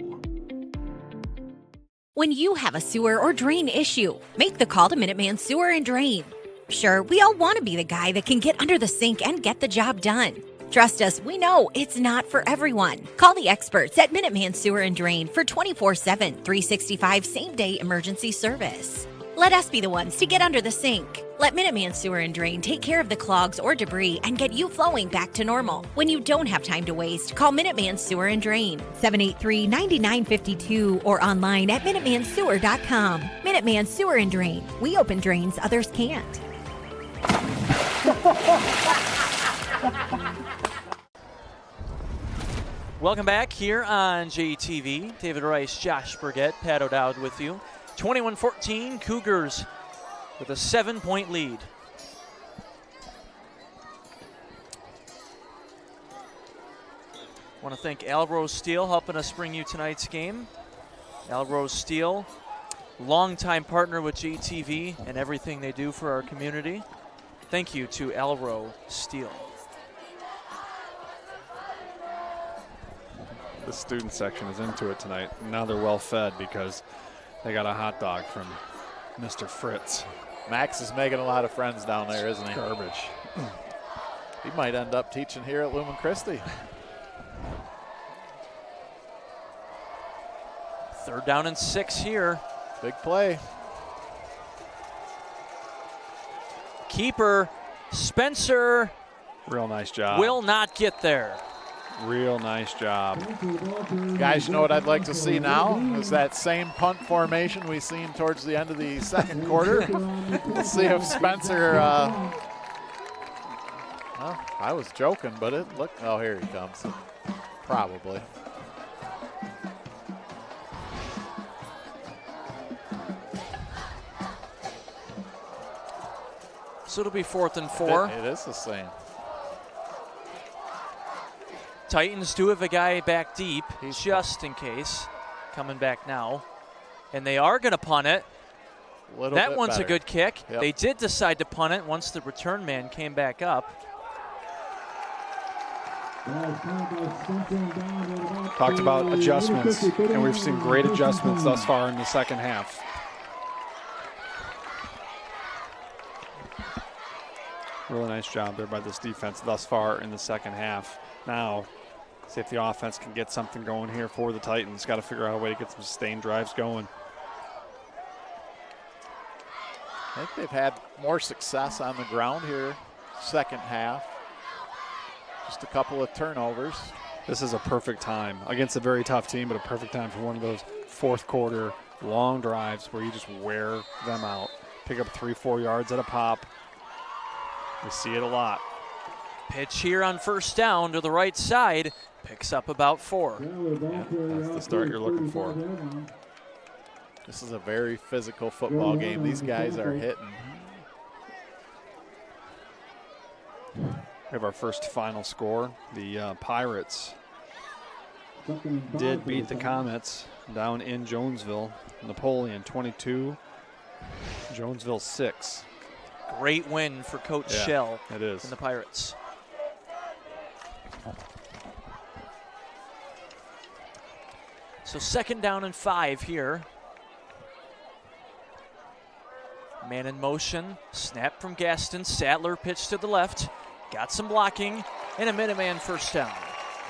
When you have a sewer or drain issue, make the call to Minuteman Sewer and Drain. Sure, we all want to be the guy that can get under the sink and get the job done. Trust us, we know it's not for everyone. Call the experts at Minuteman Sewer and Drain for 24/7, 365 same-day emergency service. Let us be the ones to get under the sink. Let Minuteman Sewer and Drain take care of the clogs or debris and get you flowing back to normal. When you don't have time to waste, call Minuteman Sewer and Drain, 783-9952, or online at MinutemanSewer.com. Minuteman Sewer and Drain. We open drains others can't. Welcome back here on JTV. David Rice, Josh Burgett, Pat O'Dowd with you. 21-14, Cougars with a 7-point lead. Want to thank Alrose Steel helping us bring you tonight's game. Alrose Steel, longtime partner with JTV and everything they do for our community. Thank you to Alrose Steel. The student section is into it tonight. Now they're well fed because they got a hot dog from Mr. Fritz. Max is making a lot of friends down there, isn't he? Garbage. He might end up teaching here at Lumen Christi. Third down and 6 here. Big play. Keeper Spencer. Real nice job. Will not get there. Real nice job. Guys, you know what I'd like to see now is that same punt formation we seen towards the end of the second quarter. Let's see if Spencer, well, I was joking, but it looked, oh, here he comes. Probably. So it'll be 4th and 4. It is the same. Titans do have a guy back deep, just in case, coming back now. And they are going to punt it. That one's a good kick. Yep. They did decide to punt it once the return man came back up. Talked about adjustments, and we've seen great adjustments thus far in the second half. Really nice job there by this defense thus far in the second half. Now, see if the offense can get something going here for the Titans. Got to figure out a way to get some sustained drives going. I think they've had more success on the ground here, second half. Just a couple of turnovers. This is a perfect time against a very tough team, but a perfect time for one of those fourth quarter long drives where you just wear them out. Pick up 3-4 yards at a pop. We see it a lot. Pitch here on first down to the right side. Picks up about 4. Yeah, that's the start you're looking for. This is a very physical football game. These guys are hitting. We have our first final score. The Pirates did beat the Comets down in Jonesville. Napoleon 22, Jonesville 6. Great win for Coach Shell it is. and the Pirates. So 2nd down and 5 here. Man in motion, snap from Gaston, Sattler pitch to the left, got some blocking, and a Minuteman first down.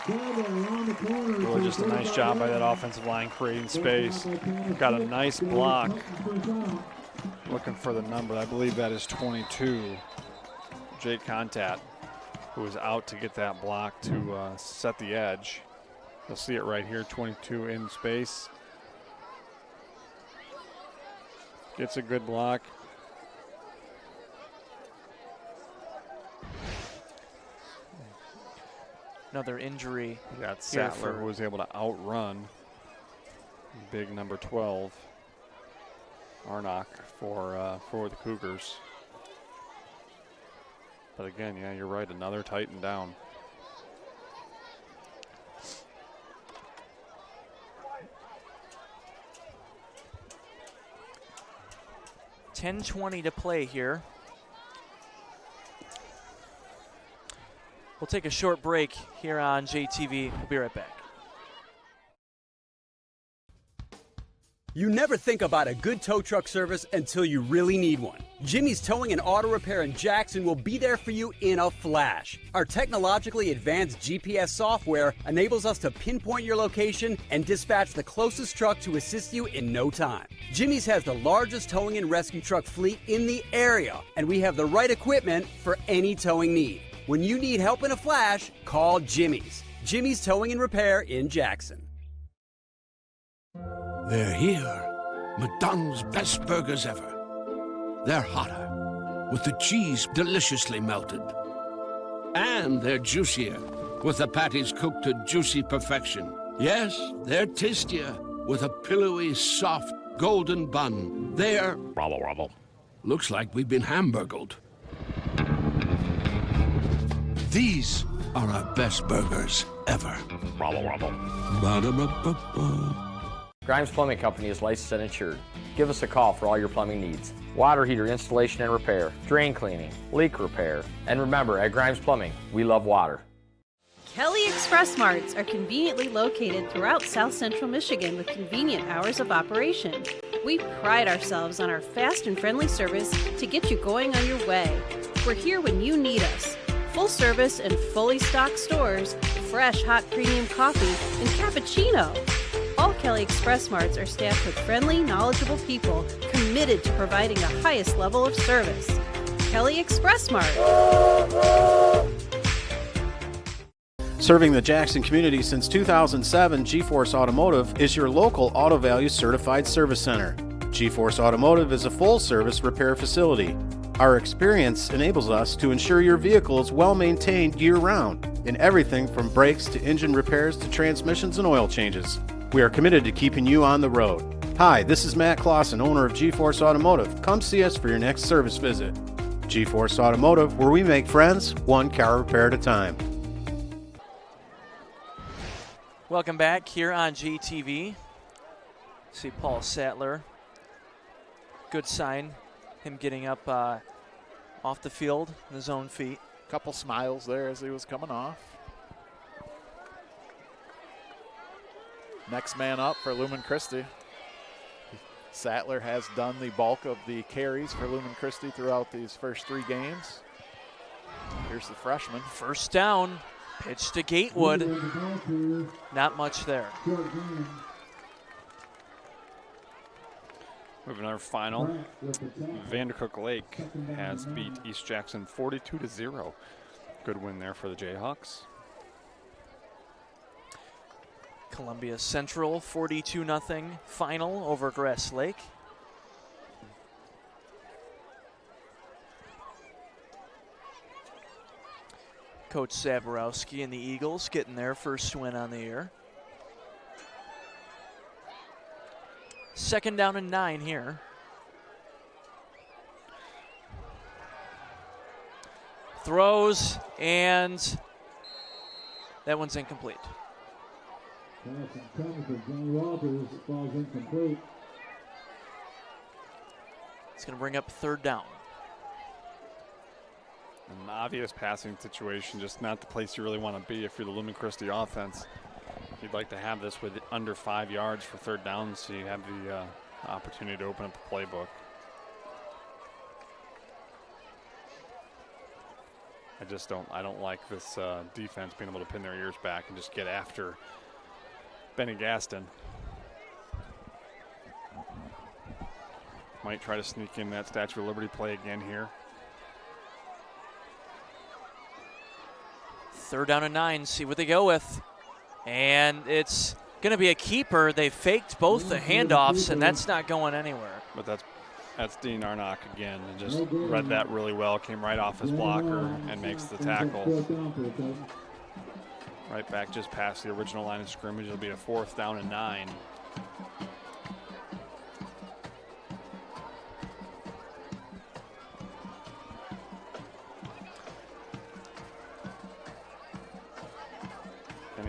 Really just a nice job by that offensive line creating space. Got a nice block. Looking for the number, I believe that is 22. Jake Contat, who is out to get that block to set the edge. You'll see it right here, 22 in space. Gets a good block. Another injury. You got Sattler, who was able to outrun big number 12. Arnott for the Cougars. But again, yeah, you're right. Another tighten down. $10:20 to play here. We'll take a short break here on JTV. We'll be right back. You never think about a good tow truck service until you really need one. Jimmy's Towing and Auto Repair in Jackson will be there for you in a flash. Our technologically advanced GPS software enables us to pinpoint your location and dispatch the closest truck to assist you in no time. Jimmy's has the largest towing and rescue truck fleet in the area, and we have the right equipment for any towing need. When you need help in a flash, call Jimmy's. Jimmy's Towing and Repair in Jackson. They're here. McDonald's best burgers ever. They're hotter, with the cheese deliciously melted. And they're juicier, with the patties cooked to juicy perfection. Yes, they're tastier, with a pillowy, soft, golden bun. They're... Rubble, rubble. Looks like we've been hamburgled. These are our best burgers ever. Rubble, rubble. Ba-da-ba-ba-ba. Grimes Plumbing Company is licensed and insured. Give us a call for all your plumbing needs. Water heater installation and repair, drain cleaning, leak repair. And remember, at Grimes Plumbing, we love water. Kelly Express Marts are conveniently located throughout South Central Michigan with convenient hours of operation. We pride ourselves on our fast and friendly service to get you going on your way. We're here when you need us. Full service and fully stocked stores, fresh hot premium coffee, and cappuccino. All Kelly Express Marts are staffed with friendly, knowledgeable people committed to providing the highest level of service. Kelly Express Mart. Serving the Jackson community since 2007, G-Force Automotive is your local Auto Value Certified Service Center. G-Force Automotive is a full-service repair facility. Our experience enables us to ensure your vehicle is well-maintained year-round in everything from brakes to engine repairs to transmissions and oil changes. We are committed to keeping you on the road. Hi, this is Matt Clausen, owner of G-Force Automotive. Come see us for your next service visit. G-Force Automotive, where we make friends, one car repair at a time. Welcome back here on JTV. See Paul Sattler. Good sign, him getting up off the field in his own feet. Couple smiles there as he was coming off. Next man up for Lumen Christi. Sattler has done the bulk of the carries for Lumen Christi throughout these first 3 games. Here's the freshman. First down, pitch to Gatewood. Not much there. Moving our final. Vandercook Lake has beat East Jackson 42-0. Good win there for the Jayhawks. Columbia Central 42-0 final over Grass Lake. Coach Zaborowski and the Eagles getting their first win on the year. 2nd down and 9 here. Throws, and that one's incomplete. Pass intended for Johnny Walters, falls incomplete. It's going to bring up 3rd down. An obvious passing situation, just not the place you really want to be if you're the Lumen Christi offense. You'd like to have this with under 5 yards for 3rd down, so you have the opportunity to open up the playbook. I don't like this defense being able to pin their ears back and just get after Benny Gaston. Might try to sneak in that Statue of Liberty play again here. 3rd down and 9, see what they go with. And it's going to be a keeper. They faked both the handoffs, and that's not going anywhere. But that's Dean Arnott again, and just read that really well. Came right off his blocker and makes the tackle. Right back just past the original line of scrimmage. It'll be a 4th down and 9.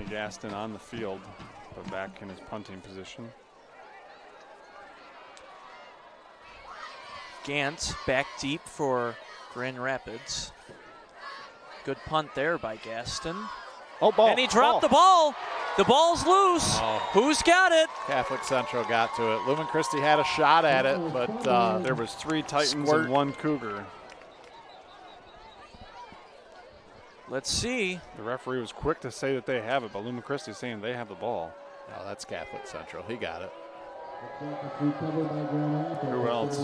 Gaston on the field, but back in his punting position. Gant back deep for Grand Rapids. Good punt there by Gaston. Oh, ball. And he dropped the ball. The ball's loose. Who's got it? Catholic Central got to it. Lumen Christi had a shot at it, but there was 3 Titans and 1 Cougar. Let's see. The referee was quick to say that they have it, but Lumen Christi is saying they have the ball. Oh, that's Catholic Central. He got it. Who else?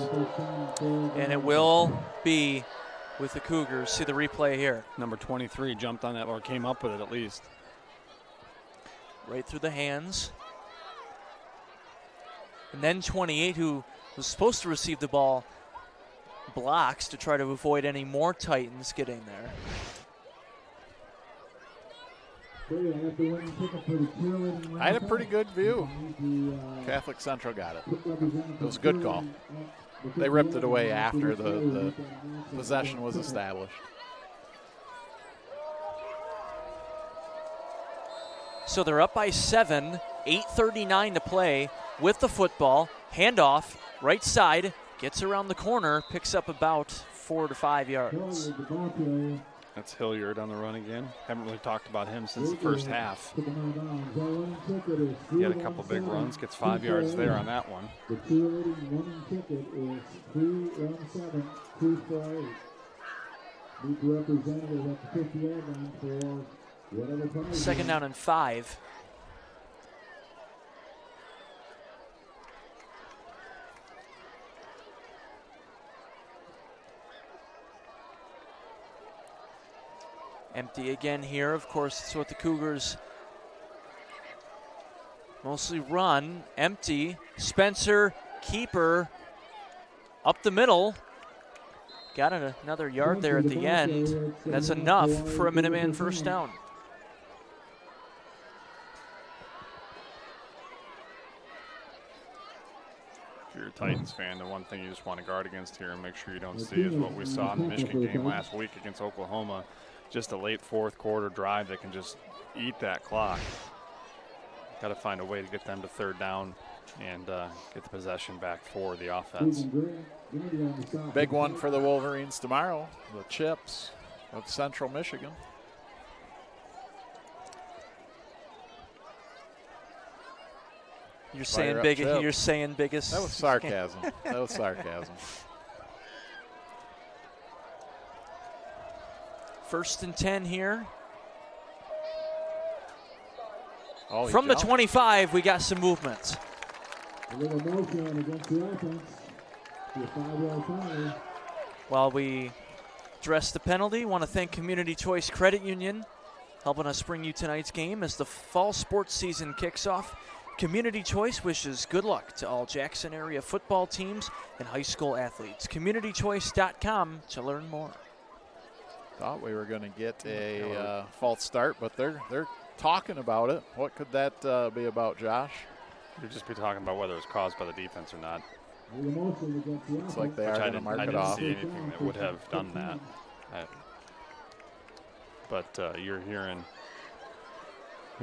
And it will be with the Cougars. See the replay here. Number 23 jumped on that, or came up with it at least. Right through the hands. And then 28, who was supposed to receive the ball, blocks to try to avoid any more Titans getting there. I had a pretty good view. Catholic Central got it. It was a good call. They ripped it away after the possession was established. So they're up by 7, 8:39 to play with the football. Handoff, right side, gets around the corner, picks up about 4 to 5 yards. That's Hilliard on the run again. Haven't really talked about him since the first half. He had a couple big runs, gets 5 yards there on that one. The cheerleading winning ticket is 317-248. Meet the representative at the 50-yard line for whatever penalty. Second down and 5. Empty again here. Of course, it's what the Cougars mostly run. Empty. Spencer, keeper, up the middle. Got another yard there at the end. That's enough for a Minuteman first down. If you're a Titans fan, the one thing you just want to guard against here and make sure you don't see is what we saw in the Michigan game last week against Oklahoma. Just a late fourth quarter drive that can just eat that clock. Got to find a way to get them to third down and get the possession back for the offense. Big one for the Wolverines tomorrow, the Chips of Central Michigan. You're saying big. You're saying biggest. That was sarcasm. That was sarcasm. First and 10 here. Oh, from the 25, we got some movement. A little motion against the offense. The 5-yard penalty. While we address the penalty, want to thank Community Choice Credit Union helping us bring you tonight's game as the fall sports season kicks off. Community Choice wishes good luck to all Jackson area football teams and high school athletes. CommunityChoice.com to learn more. Thought we were going to get a false start, but they're talking about it. What could that be about, Josh? You'd just be talking about whether it was caused by the defense or not. Looks like they are going to mark it off. I didn't see anything that would have done that. But you're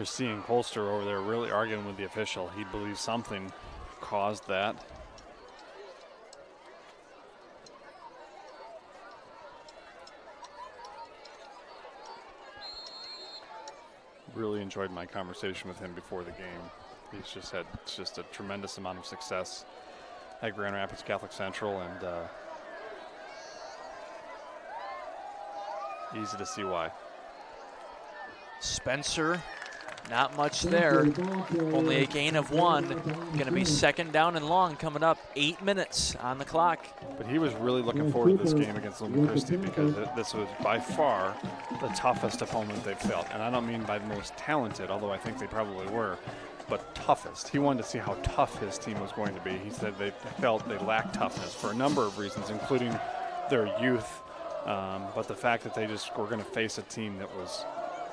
seeing Holster over there really arguing with the official. He believes something caused that. Really enjoyed my conversation with him before the game. He's just had a tremendous amount of success at Grand Rapids Catholic Central, and easy to see why. Spencer, not much there. Only a gain of 1. Going to be second down and long coming up. 8 minutes on the clock. But he was really looking forward to this game against Lumen Christi because this was by far the toughest opponent they've felt. And I don't mean by the most talented, although I think they probably were, but toughest. He wanted to see how tough his team was going to be. He said they felt they lacked toughness for a number of reasons, including their youth, but the fact that they just were going to face a team that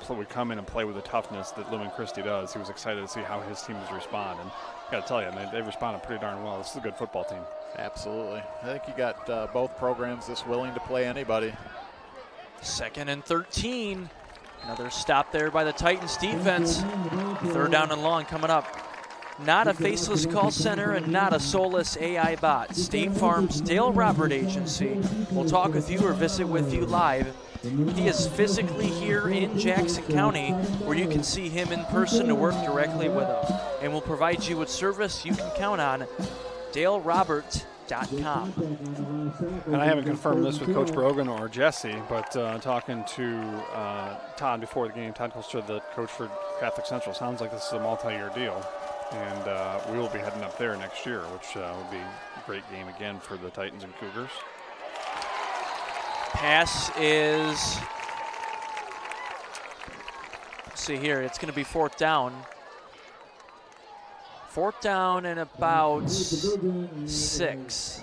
would come in and play with the toughness that Lumen Christi does. He was excited to see how his team would respond. And I got to tell you, they responded pretty darn well. This is a good football team. Absolutely. I think you got both programs this willing to play anybody. Second and 13. Another stop there by the Titans defense. 3rd down and long coming up. Not a faceless call center and not a soulless AI bot. State Farm's Dale Robert Agency will talk with you or visit with you live. He is physically here in Jackson County where you can see him in person to work directly with him. And will provide you with service you can count on. DaleRobert.com. And I haven't confirmed this with Coach Brogan or Jesse, but talking to Todd before the game, Todd Colster, the coach for Catholic Central, sounds like this is a multi-year deal. And we will be heading up there next year, which will be a great game again for the Titans and Cougars. Pass is, let's see here, it's going to be 4th down. 4th down and about 6.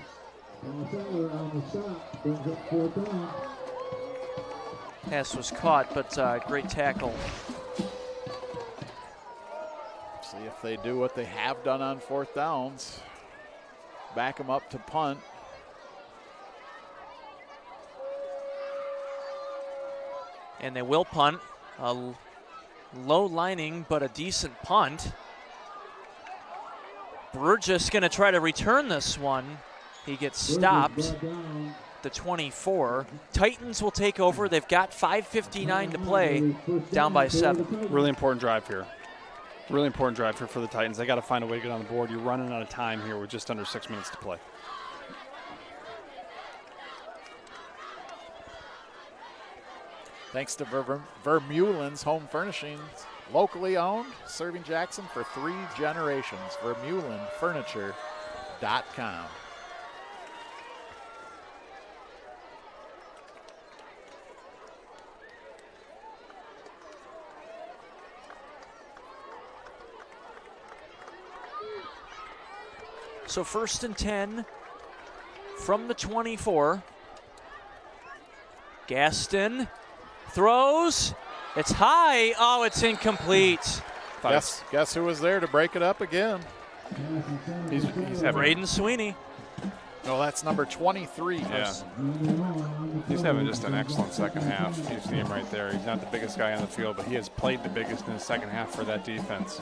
Pass was caught, but great tackle. See if they do what they have done on 4th downs. Back them up to punt. And they will punt. A low lining, but a decent punt. Burgess going to try to return this one. He gets stopped. The 24. Titans will take over. They've got 5:59 to play, down by 7. Really important drive here. Really important drive here for the Titans. They got to find a way to get on the board. You're running out of time here with just under 6 minutes to play. Thanks to Vermeulen's Home Furnishings, locally owned, serving Jackson for 3 generations. VermeulenFurniture.com. So 1st and 10 from the 24. Gaston throws. It's high. Oh, it's incomplete. Guess who was there to break it up again? He's Braden Sweeney. No, that's number 23. Yeah. He's having just an excellent second half. You see him right there. He's not the biggest guy on the field, but he has played the biggest in the second half for that defense.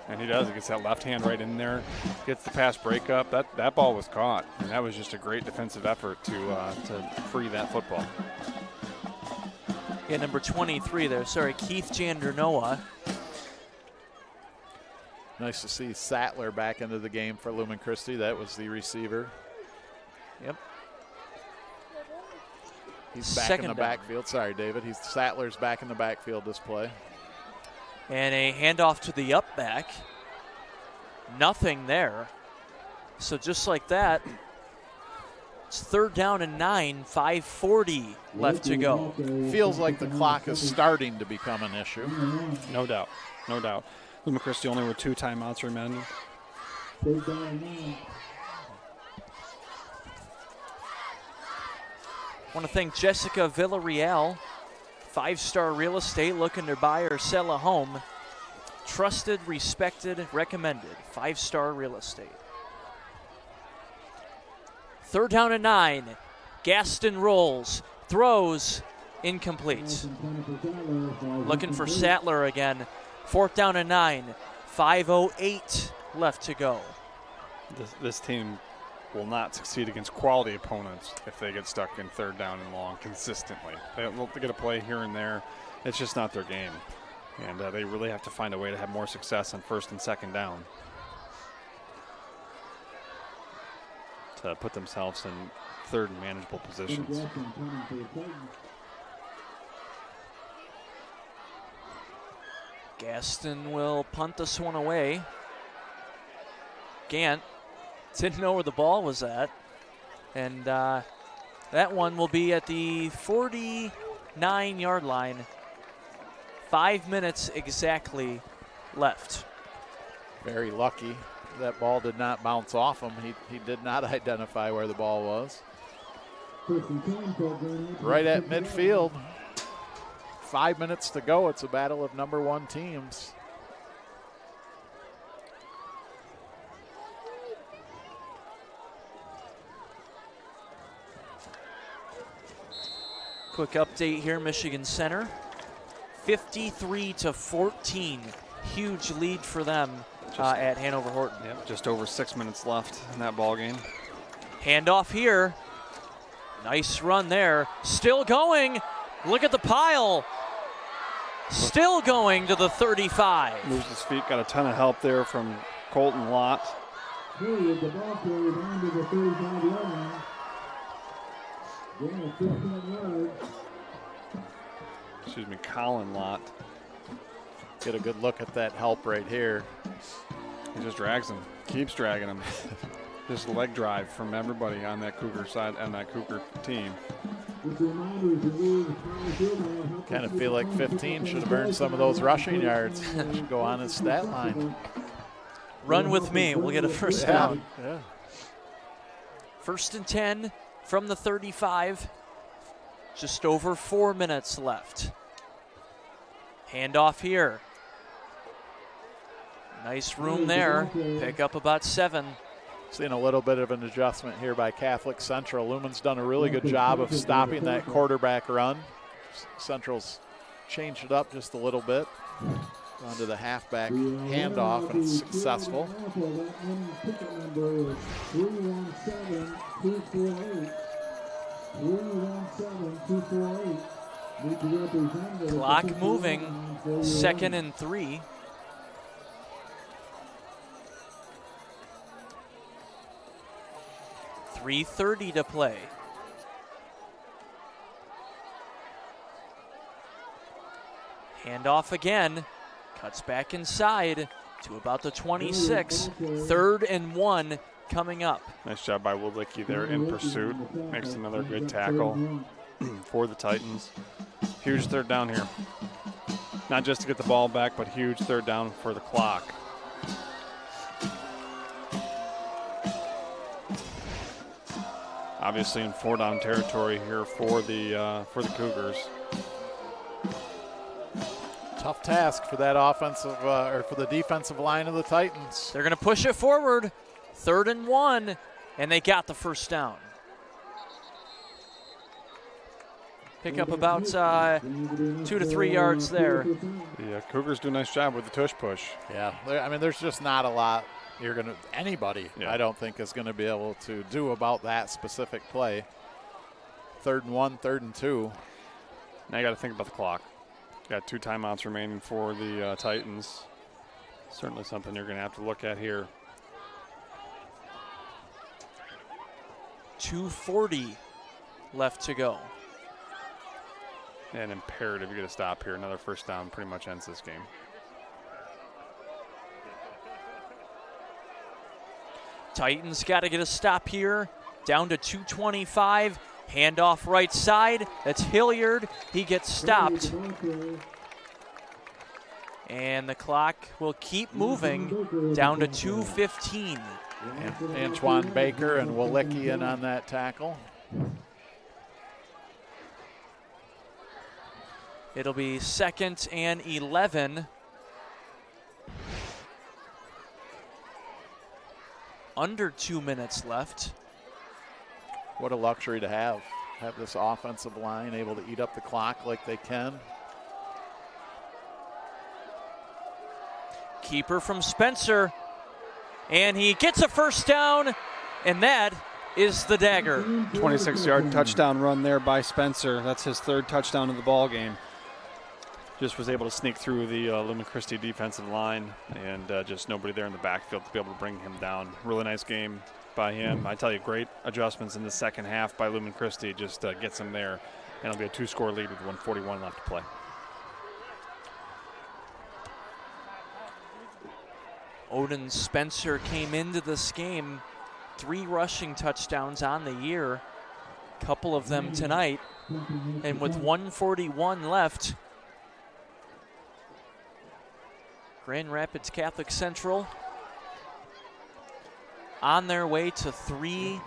And he does. He gets that left hand right in there, gets the pass breakup. That ball was caught, and that was just a great defensive effort to free that football. Yeah, number 23 there. Sorry, Keith Jandernoa. Nice to see Sattler back into the game for Lumen Christi. That was the receiver. Yep. He's back in the backfield. Sorry, David. Sattler's back in the backfield this play. And a handoff to the up back. Nothing there. So just like that, it's 3rd down and 9, 5:40 left to go. Feels like the clock is starting to become an issue. No doubt. No doubt. Lumen Christi only with 2 timeouts remaining. Want to thank Jessica Villarreal, 5-star real estate, looking to buy or sell a home. Trusted, respected, recommended. 5-star real estate. 3rd down and 9. Gaston rolls, throws, incomplete. Looking for Sattler again. 4th down and 9. 5:08 left to go. This team will not succeed against quality opponents if they get stuck in 3rd down and long consistently. They'll get a play here and there. It's just not their game. And they really have to find a way to have more success on 1st and 2nd down to put themselves in 3rd and manageable positions. Gaston will punt this one away. Gant didn't know where the ball was at. And that one will be at the 49-yard line. 5 minutes exactly left. Very lucky. That ball did not bounce off him. He did not identify where the ball was. Right at midfield. 5 minutes to go. It's a battle of number 1 teams. Quick update here, Michigan Center. 53-14. Huge lead for them at Hanover Horton. Yep, just over 6 minutes left in that ball game. Handoff here. Nice run there. Still going. Look at the pile. Still going to the 35. Moves his feet, got a ton of help there from Colton Lott. Period, the ball carried on to the 35-yard line. Gain of 15 yards. Excuse me, Colin Lott. Get a good look at that help right here. He just drags him, keeps dragging him. Just leg drive from everybody on that Cougar side and that Cougar team. Kind of feel like 15 should have earned some of those rushing yards. Should go on his stat line. Run with me. We'll get a first Yeah. down. Yeah. 1st and 10 from the 35. Just over 4 minutes left. Handoff here. Nice room there. Pick up about 7. Seeing a little bit of an adjustment here by Catholic Central. Lumen's done a really good job of stopping that quarterback run. Central's changed it up just a little bit. Gone to the halfback handoff, and it's successful. Clock moving. 2nd and 3. .330 to play. Handoff again. Cuts back inside to about the 26. 3rd and 1 coming up. Nice job by Woolicki there in pursuit. Makes another good tackle for the Titans. Huge 3rd down here. Not just to get the ball back, but huge 3rd down for the clock. Obviously in 4-down territory here for the Cougars. Tough task for that offensive or for the defensive line of the Titans. They're going to push it forward. 3rd and 1, and they got the first down. Pick up about 2 to 3 yards there. The Cougars do a nice job with the tush push. Yeah, I mean, there's just not a lot anybody, I don't think, is going to be able to do about that specific play. 3rd and 1, 3rd and 2. Now you got to think about the clock. Got 2 timeouts remaining for the Titans. Certainly something you're going to have to look at here. 2:40 left to go. And imperative you get a stop here. Another first down pretty much ends this game. Titans got to get a stop here. Down to 2:25. Handoff right side. That's Hilliard. He gets stopped. And the clock will keep moving down to 2:15. Antoine Baker and Woolicki in on that tackle. It'll be 2nd and 11. Under 2 minutes left. What a luxury to have this offensive line able to eat up the clock like they can. Keeper from Spencer. And he gets a first down, and that is the dagger. 26-yard touchdown run there by Spencer. That's his 3rd touchdown of the ball game. Just was able to sneak through the Lumen Christi defensive line, and just nobody there in the backfield to be able to bring him down. Really nice game by him. I tell you, great adjustments in the second half by Lumen Christi. Just gets him there, and it'll be a 2-score lead with 1:41 left to play. Odin Spencer came into this game 3 rushing touchdowns on the year, couple of them tonight, and with 1:41 left, Grand Rapids Catholic Central on their way to 3-0.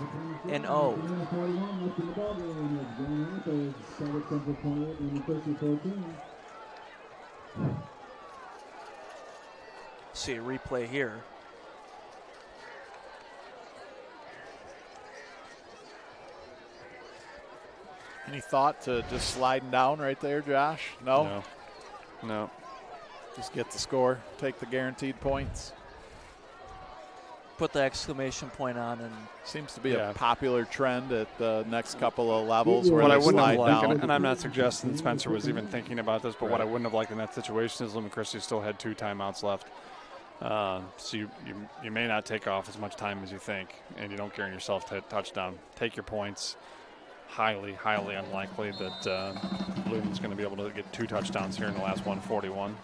See a replay here. Any thought to just sliding down right there, Josh? No? No. Just get the score, take the guaranteed points. Put the exclamation point on, and seems to be a popular trend at the next couple of levels where What I they wouldn't slide have liked, down. and I'm not suggesting Spencer was even thinking about this, but what I Right. wouldn't have liked in that situation is Lumen Christi still had 2 timeouts left. So you may not take off as much time as you think, and you don't guarantee yourself to hit touchdown. Take your points. Highly, highly unlikely that Lumen's going to be able to get 2 touchdowns here in the last 141.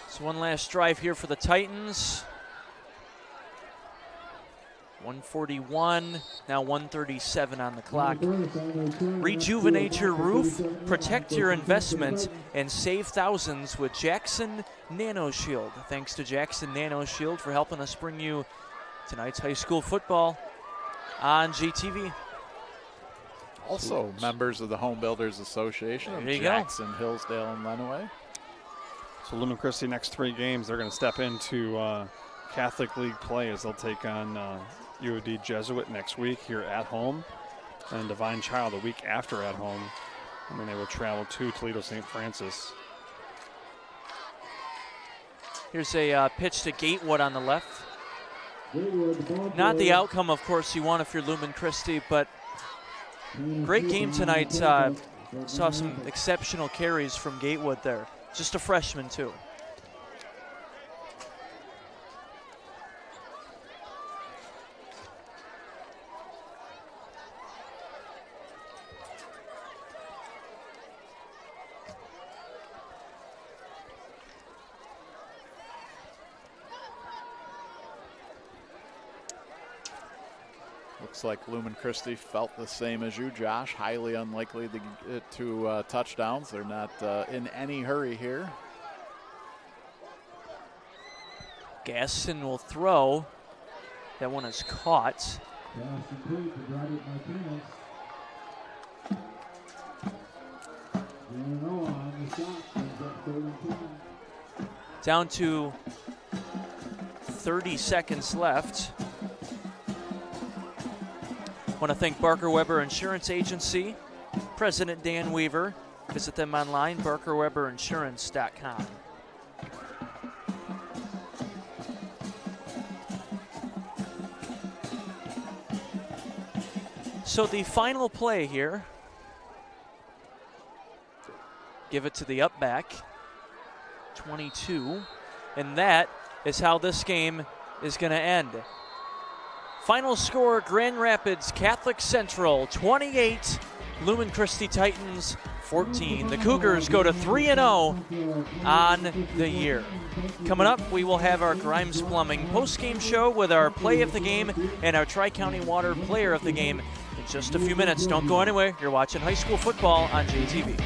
So one last drive here for the Titans. 141, now 137 on the clock. Rejuvenate your roof, protect your investment, and save thousands with Jackson Nano Shield. Thanks to Jackson Nano Shield for helping us bring you tonight's high school football on JTV. Also members of the Home Builders Association of There you Jackson, Hillsdale, and Lenawee. So Lumen Christi next 3 games, they're going to step into Catholic League play as they'll take on UOD Jesuit next week here at home, and Divine Child a week after at home, and then they will travel to Toledo St. Francis. Here's a pitch to Gatewood on the left. Not the outcome, of course, you want if you're Lumen Christi, but great game tonight. Saw some exceptional carries from Gatewood there. Just a freshman, too. Looks like Lumen Christi felt the same as you, Josh. Highly unlikely to get to touchdowns. They're not in any hurry here. Gaston will throw. That one is caught. Down to 30 seconds left. Want to thank Barker Weber Insurance Agency, President Dan Weaver. Visit them online, barkerweberinsurance.com. So the final play here, give it to the up back, 22, and that is how this game is going to end. Final score, Grand Rapids Catholic Central 28, Lumen Christi Titans 14. The Cougars go to 3-0 on the year. Coming up, we will have our Grimes Plumbing post-game show with our play of the game and our Tri-County Water player of the game in just a few minutes. Don't go anywhere. You're watching high school football on JTV.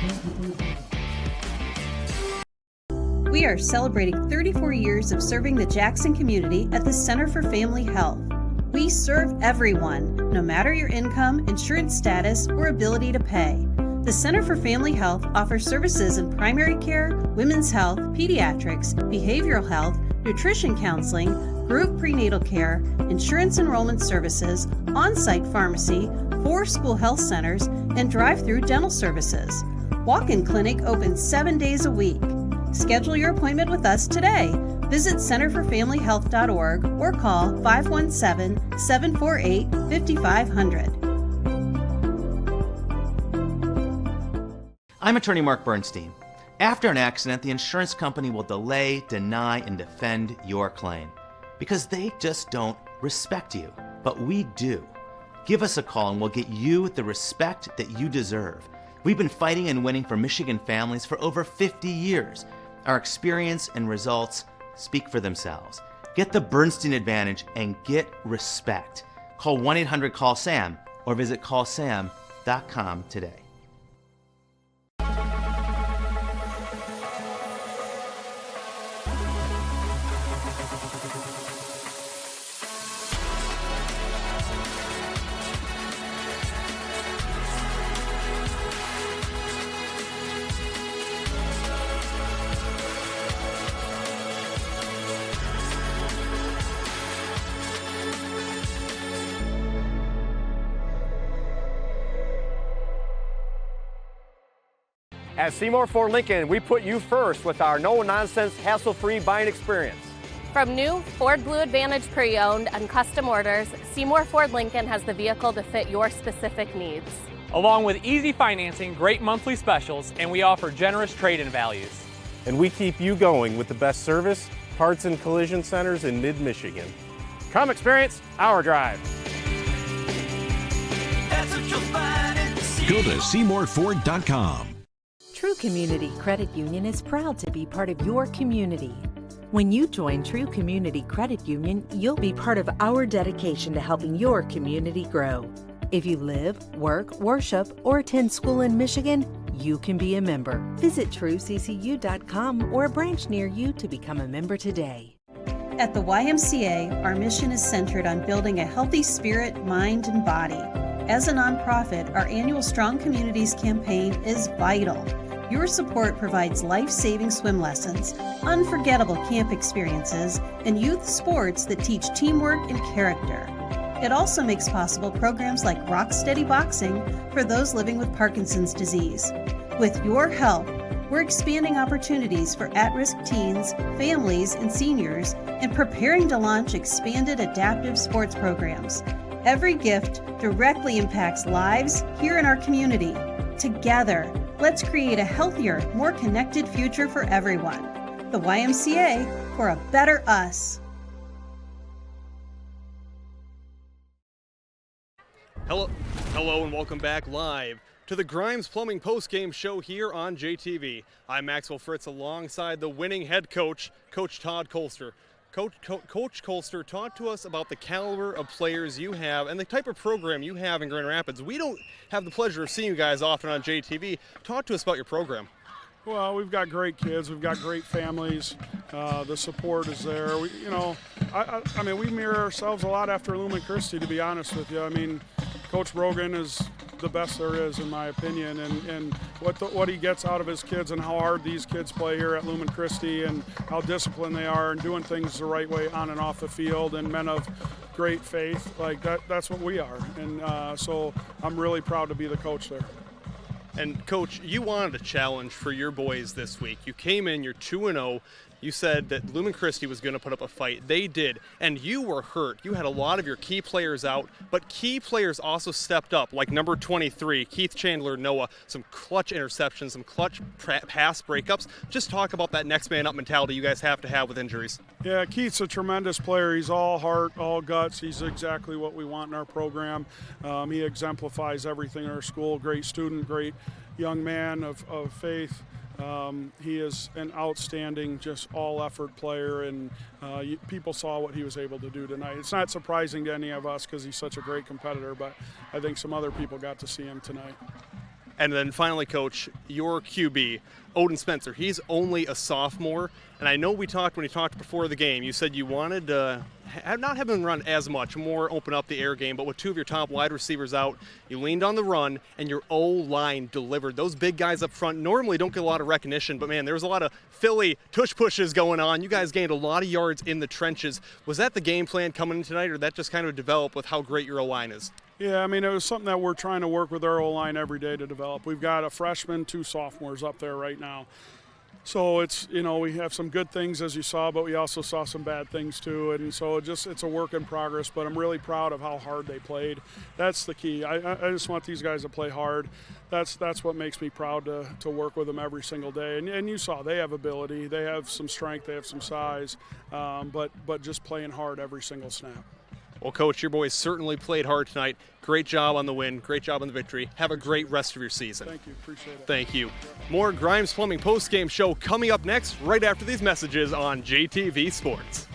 We are celebrating 34 years of serving the Jackson community at the Center for Family Health. We serve everyone, no matter your income, insurance status, or ability to pay. The Center for Family Health offers services in primary care, women's health, pediatrics, behavioral health, nutrition counseling, group prenatal care, insurance enrollment services, on-site pharmacy, 4 school health centers, and drive-through dental services. Walk-in clinic open 7 days a week. Schedule your appointment with us today. Visit centerforfamilyhealth.org or call 517-748-5500. I'm attorney Mark Bernstein. After an accident, the insurance company will delay, deny, and defend your claim because they just don't respect you. But we do. Give us a call and we'll get you the respect that you deserve. We've been fighting and winning for Michigan families for over 50 years. Our experience and results speak for themselves. Get the Bernstein advantage and get respect. Call 1-800-CALL-SAM or visit callsam.com today. At Seymour Ford Lincoln, we put you first with our no-nonsense, hassle-free buying experience. From new Ford Blue Advantage pre-owned and custom orders, Seymour Ford Lincoln has the vehicle to fit your specific needs. Along with easy financing, great monthly specials, and we offer generous trade-in values. And we keep you going with the best service, parts and collision centers in mid-Michigan. Come experience our drive. That's what you'll find at Go to SeymourFord.com. True Community Credit Union is proud to be part of your community. When you join True Community Credit Union, you'll be part of our dedication to helping your community grow. If you live, work, worship, or attend school in Michigan, you can be a member. Visit TrueCCU.com or a branch near you to become a member today. At the YMCA, our mission is centered on building a healthy spirit, mind, and body. As a nonprofit, our annual Strong Communities campaign is vital. Your support provides life-saving swim lessons, unforgettable camp experiences, and youth sports that teach teamwork and character. It also makes possible programs like Rocksteady Boxing for those living with Parkinson's disease. With your help, we're expanding opportunities for at-risk teens, families, and seniors, and preparing to launch expanded adaptive sports programs. Every gift directly impacts lives here in our community. Together, let's create a healthier, more connected future for everyone. The YMCA for a better us. Hello, and welcome back live to the Grimes Plumbing postgame show here on JTV. I'm Maxwell Fritz alongside the winning head coach, Coach Todd Colster. Coach Colster, talk to us about the caliber of players you have and the type of program you have in Grand Rapids. We don't have the pleasure of seeing you guys often on JTV. Talk to us about your program. Well, we've got great kids. We've got great families. The support is there. I mean, we mirror ourselves a lot after Lumen Christi, to be honest with you. I mean, Coach Brogan is the best there is, in my opinion, and what he gets out of his kids and how hard these kids play here at Lumen Christi and how disciplined they are and doing things the right way on and off the field, and men of great faith. Like that's what we are. And so I'm really proud to be the coach there. And Coach, you wanted a challenge for your boys this week. You came in, you're 2-0. You said that Lumen Christi was going to put up a fight. They did, and you were hurt. You had a lot of your key players out, but key players also stepped up, like number 23, Keith Chandler Noah, some clutch interceptions, some clutch pass breakups. Just talk about that next man up mentality you guys have to have with injuries. Yeah, Keith's a tremendous player. He's all heart, all guts. He's exactly what we want in our program. He exemplifies everything in our school. Great student, great young man of faith. He is an outstanding, just all-effort player, and people saw what he was able to do tonight. It's not surprising to any of us because he's such a great competitor, but I think some other people got to see him tonight. And then finally, Coach, your QB, Odin Spencer, he's only a sophomore, and I know when we talked before the game, you said you wanted to not have him run as much, more open up the air game, but with two of your top wide receivers out, you leaned on the run, and your O-line delivered. Those big guys up front normally don't get a lot of recognition, but man, there was a lot of Philly tush-pushes going on. You guys gained a lot of yards in the trenches. Was that the game plan coming in tonight, or did that just kind of develop with how great your O-line is? Yeah, I mean, it was something that we're trying to work with our O-line every day to develop. We've got a freshman, 2 sophomores up there right now. So it's, we have some good things, as you saw, but we also saw some bad things too. And so it's a work in progress, but I'm really proud of how hard they played. That's the key. I just want these guys to play hard. That's what makes me proud to work with them every single day. And you saw they have ability, they have some strength, they have some size, but just playing hard every single snap. Well, Coach, your boys certainly played hard tonight. Great job on the win. Great job on the victory. Have a great rest of your season. Thank you. Appreciate it. Thank you. More Grimes Plumbing post-game show coming up next, right after these messages on JTV Sports.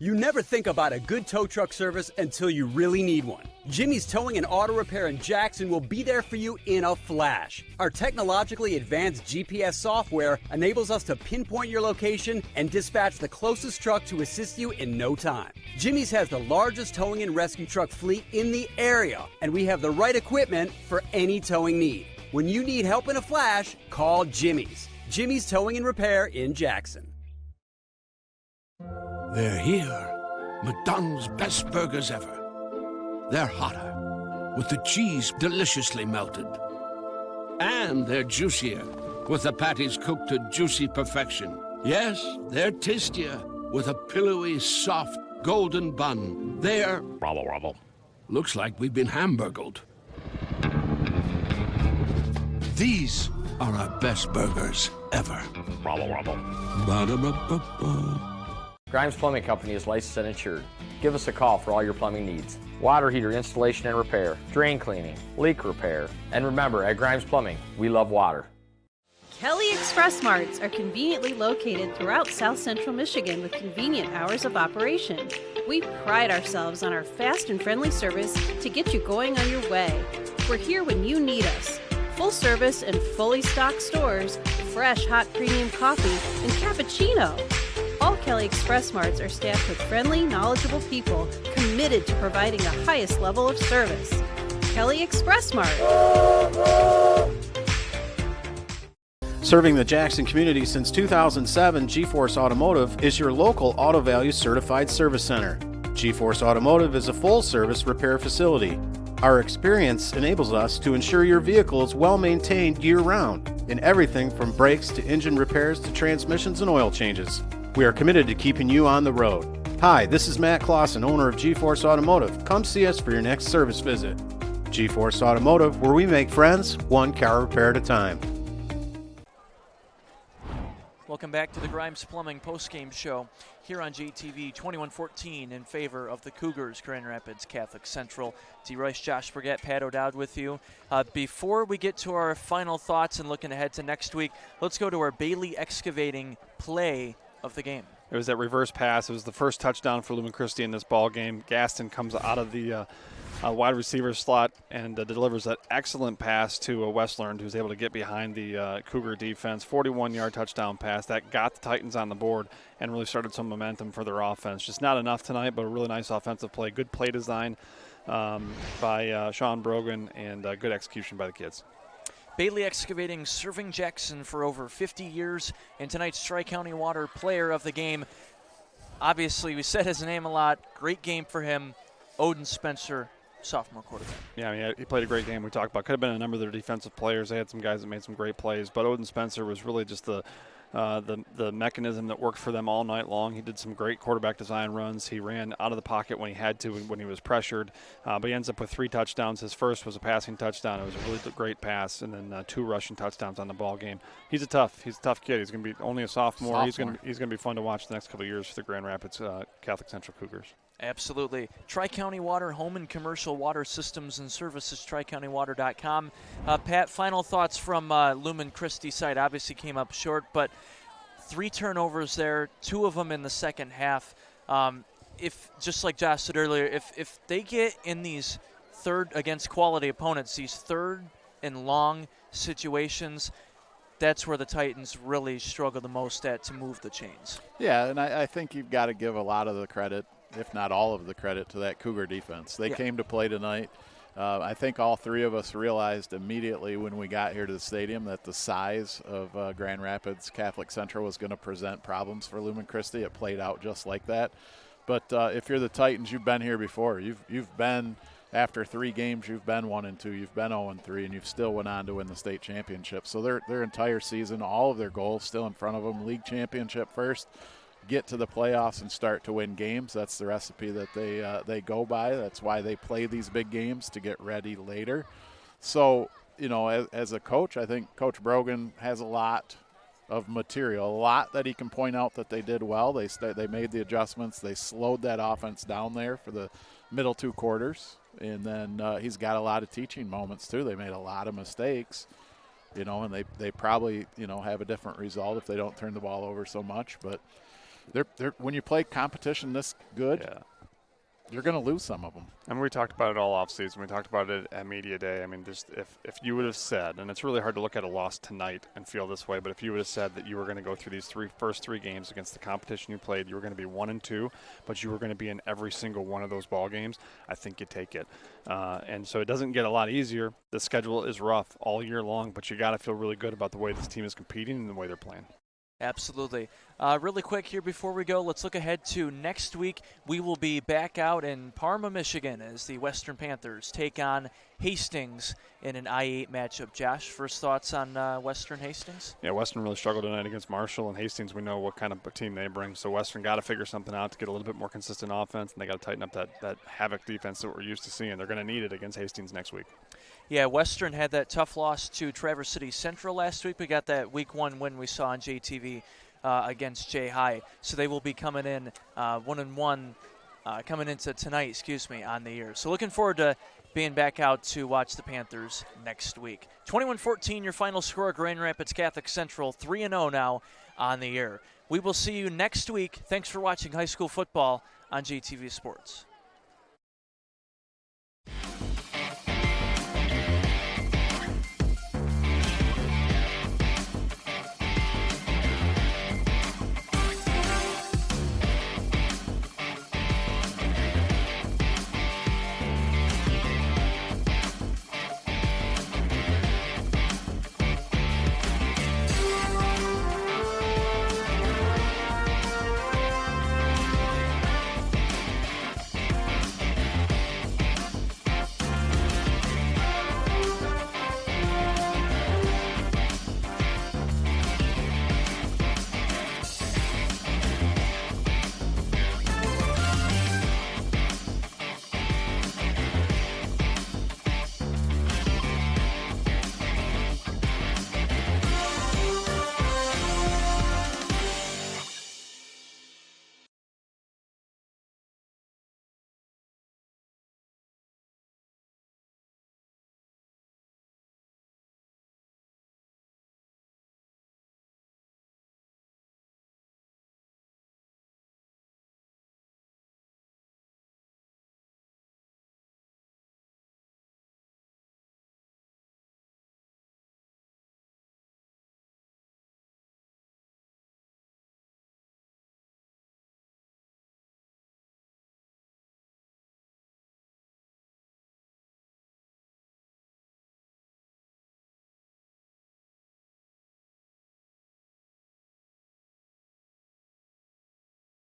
You never think about a good tow truck service until you really need one. Jimmy's Towing and Auto Repair in Jackson will be there for you in a flash. Our technologically advanced GPS software enables us to pinpoint your location and dispatch the closest truck to assist you in no time. Jimmy's has the largest towing and rescue truck fleet in the area, and we have the right equipment for any towing need. When you need help in a flash, call Jimmy's. Jimmy's Towing and Repair in Jackson. They're here. McDonald's best burgers ever. They're hotter, with the cheese deliciously melted. And they're juicier, with the patties cooked to juicy perfection. Yes, they're tastier, with a pillowy, soft, golden bun. They're... Rubble, rubble. Looks like we've been hamburgled. These are our best burgers ever. Rubble, rubble. Ba-da-ba-ba-ba. Grimes Plumbing Company is licensed and insured. Give us a call for all your plumbing needs. Water heater installation and repair, drain cleaning, leak repair. And remember, at Grimes Plumbing, we love water. Kelly Express Marts are conveniently located throughout South Central Michigan with convenient hours of operation. We pride ourselves on our fast and friendly service to get you going on your way. We're here when you need us. Full service and fully stocked stores, fresh hot premium coffee, and cappuccino. All Kelly Express Marts are staffed with friendly, knowledgeable people committed to providing the highest level of service. Kelly Express Mart. Serving the Jackson community since 2007, G-Force Automotive is your local Auto Value Certified Service Center. G-Force Automotive is a full-service repair facility. Our experience enables us to ensure your vehicle is well maintained year-round in everything from brakes to engine repairs to transmissions and oil changes. We are committed to keeping you on the road. Hi, this is Matt Clausen, owner of G-Force Automotive. Come see us for your next service visit. G-Force Automotive, where we make friends, one car repair at a time. Welcome back to the Grimes Plumbing postgame show here on JTV 21-14 in favor of the Cougars, Grand Rapids Catholic Central. D. Royce, Josh Burgett, Pat O'Dowd with you. Before we get to our final thoughts and looking ahead to next week, let's go to our Bailey Excavating play of the game. It was that reverse pass. It was the first touchdown for Lumen Christi in this ball game. Gaston comes out of the wide receiver slot and delivers that excellent pass to Westland, who's able to get behind the Cougar defense. 41-yard touchdown pass that got the Titans on the board and really started some momentum for their offense. Just not enough tonight, but a really nice offensive play. Good play design by Sean Brogan and good execution by the kids. Bailey Excavating serving Jackson for over 50 years, and tonight's Tri-County Water Player of the Game. Obviously, we said his name a lot. Great game for him. Odin Spencer, sophomore quarterback. Yeah, I mean, he played a great game. We talked about could have been a number of their defensive players. They had some guys that made some great plays, but Odin Spencer was really just the mechanism that worked for them all night long. He did some great quarterback design runs. He ran out of the pocket when he had to when he was pressured, but he ends up with 3 touchdowns. His first was a passing touchdown. It was a really great pass, and then 2 rushing touchdowns on the ball game. He's a tough kid. He's going to be only a sophomore. He's going to be fun to watch the next couple of years for the Grand Rapids Catholic Central Cougars. Absolutely. Tri-County Water, home and commercial water systems and services, tricountywwater.com. Pat, final thoughts from Lumen Christi side. Obviously came up short, but 3 turnovers there, 2 of them in the second half. If, just like Josh said earlier, if they get in these third against quality opponents, these third and long situations, that's where the Titans really struggle the most to move the chains. Yeah, and I think you've got to give a lot of the credit, if not all of the credit, to that Cougar defense. They came to play tonight. I think all 3 of us realized immediately when we got here to the stadium that the size of Grand Rapids Catholic Central was going to present problems for Lumen Christi. It played out just like that. But if you're the Titans, you've been here before. You've been, after 3 games, you've been 1-2, you've been 0-3, and you've still went on to win the state championship. So their entire season, all of their goals still in front of them. League championship first, get to the playoffs and start to win games. That's the recipe that they go by. That's why they play these big games, to get ready later. So, you know, as a coach, I think Coach Brogan has a lot of material, a lot that he can point out that they did well. They made the adjustments. They slowed that offense down there for the middle 2 quarters. And then he's got a lot of teaching moments too. They made a lot of mistakes, you know, and they probably, you know, have a different result if they don't turn the ball over so much. But they're when you play competition this good, you're going to lose some of them. I mean, we talked about it all offseason. We talked about it at Media Day. I mean, just if you would have said, and it's really hard to look at a loss tonight and feel this way, but if you would have said that you were going to go through these first three games against the competition you played, you were going to be 1-2, but you were going to be in every single one of those ball games, I think you take it. And so it doesn't get a lot easier. The schedule is rough all year long, but you got to feel really good about the way this team is competing and the way they're playing. Absolutely. Really quick here before we go, let's look ahead to next week. We will be back out in Parma, Michigan as the Western Panthers take on Hastings in an I-8 matchup. Josh, first thoughts on Western Hastings? Yeah, Western really struggled tonight against Marshall, and Hastings, we know what kind of a team they bring. So Western got to figure something out to get a little bit more consistent offense, and they got to tighten up that havoc defense that we're used to seeing. They're going to need it against Hastings next week. Yeah, Western had that tough loss to Traverse City Central last week. We got that Week 1 win we saw on JTV against Jay High. So they will be coming in 1-1, coming into tonight, on the year. So looking forward to being back out to watch the Panthers next week. 21-14, your final score, Grand Rapids Catholic Central, 3-0 now on the year. We will see you next week. Thanks for watching high school football on JTV Sports.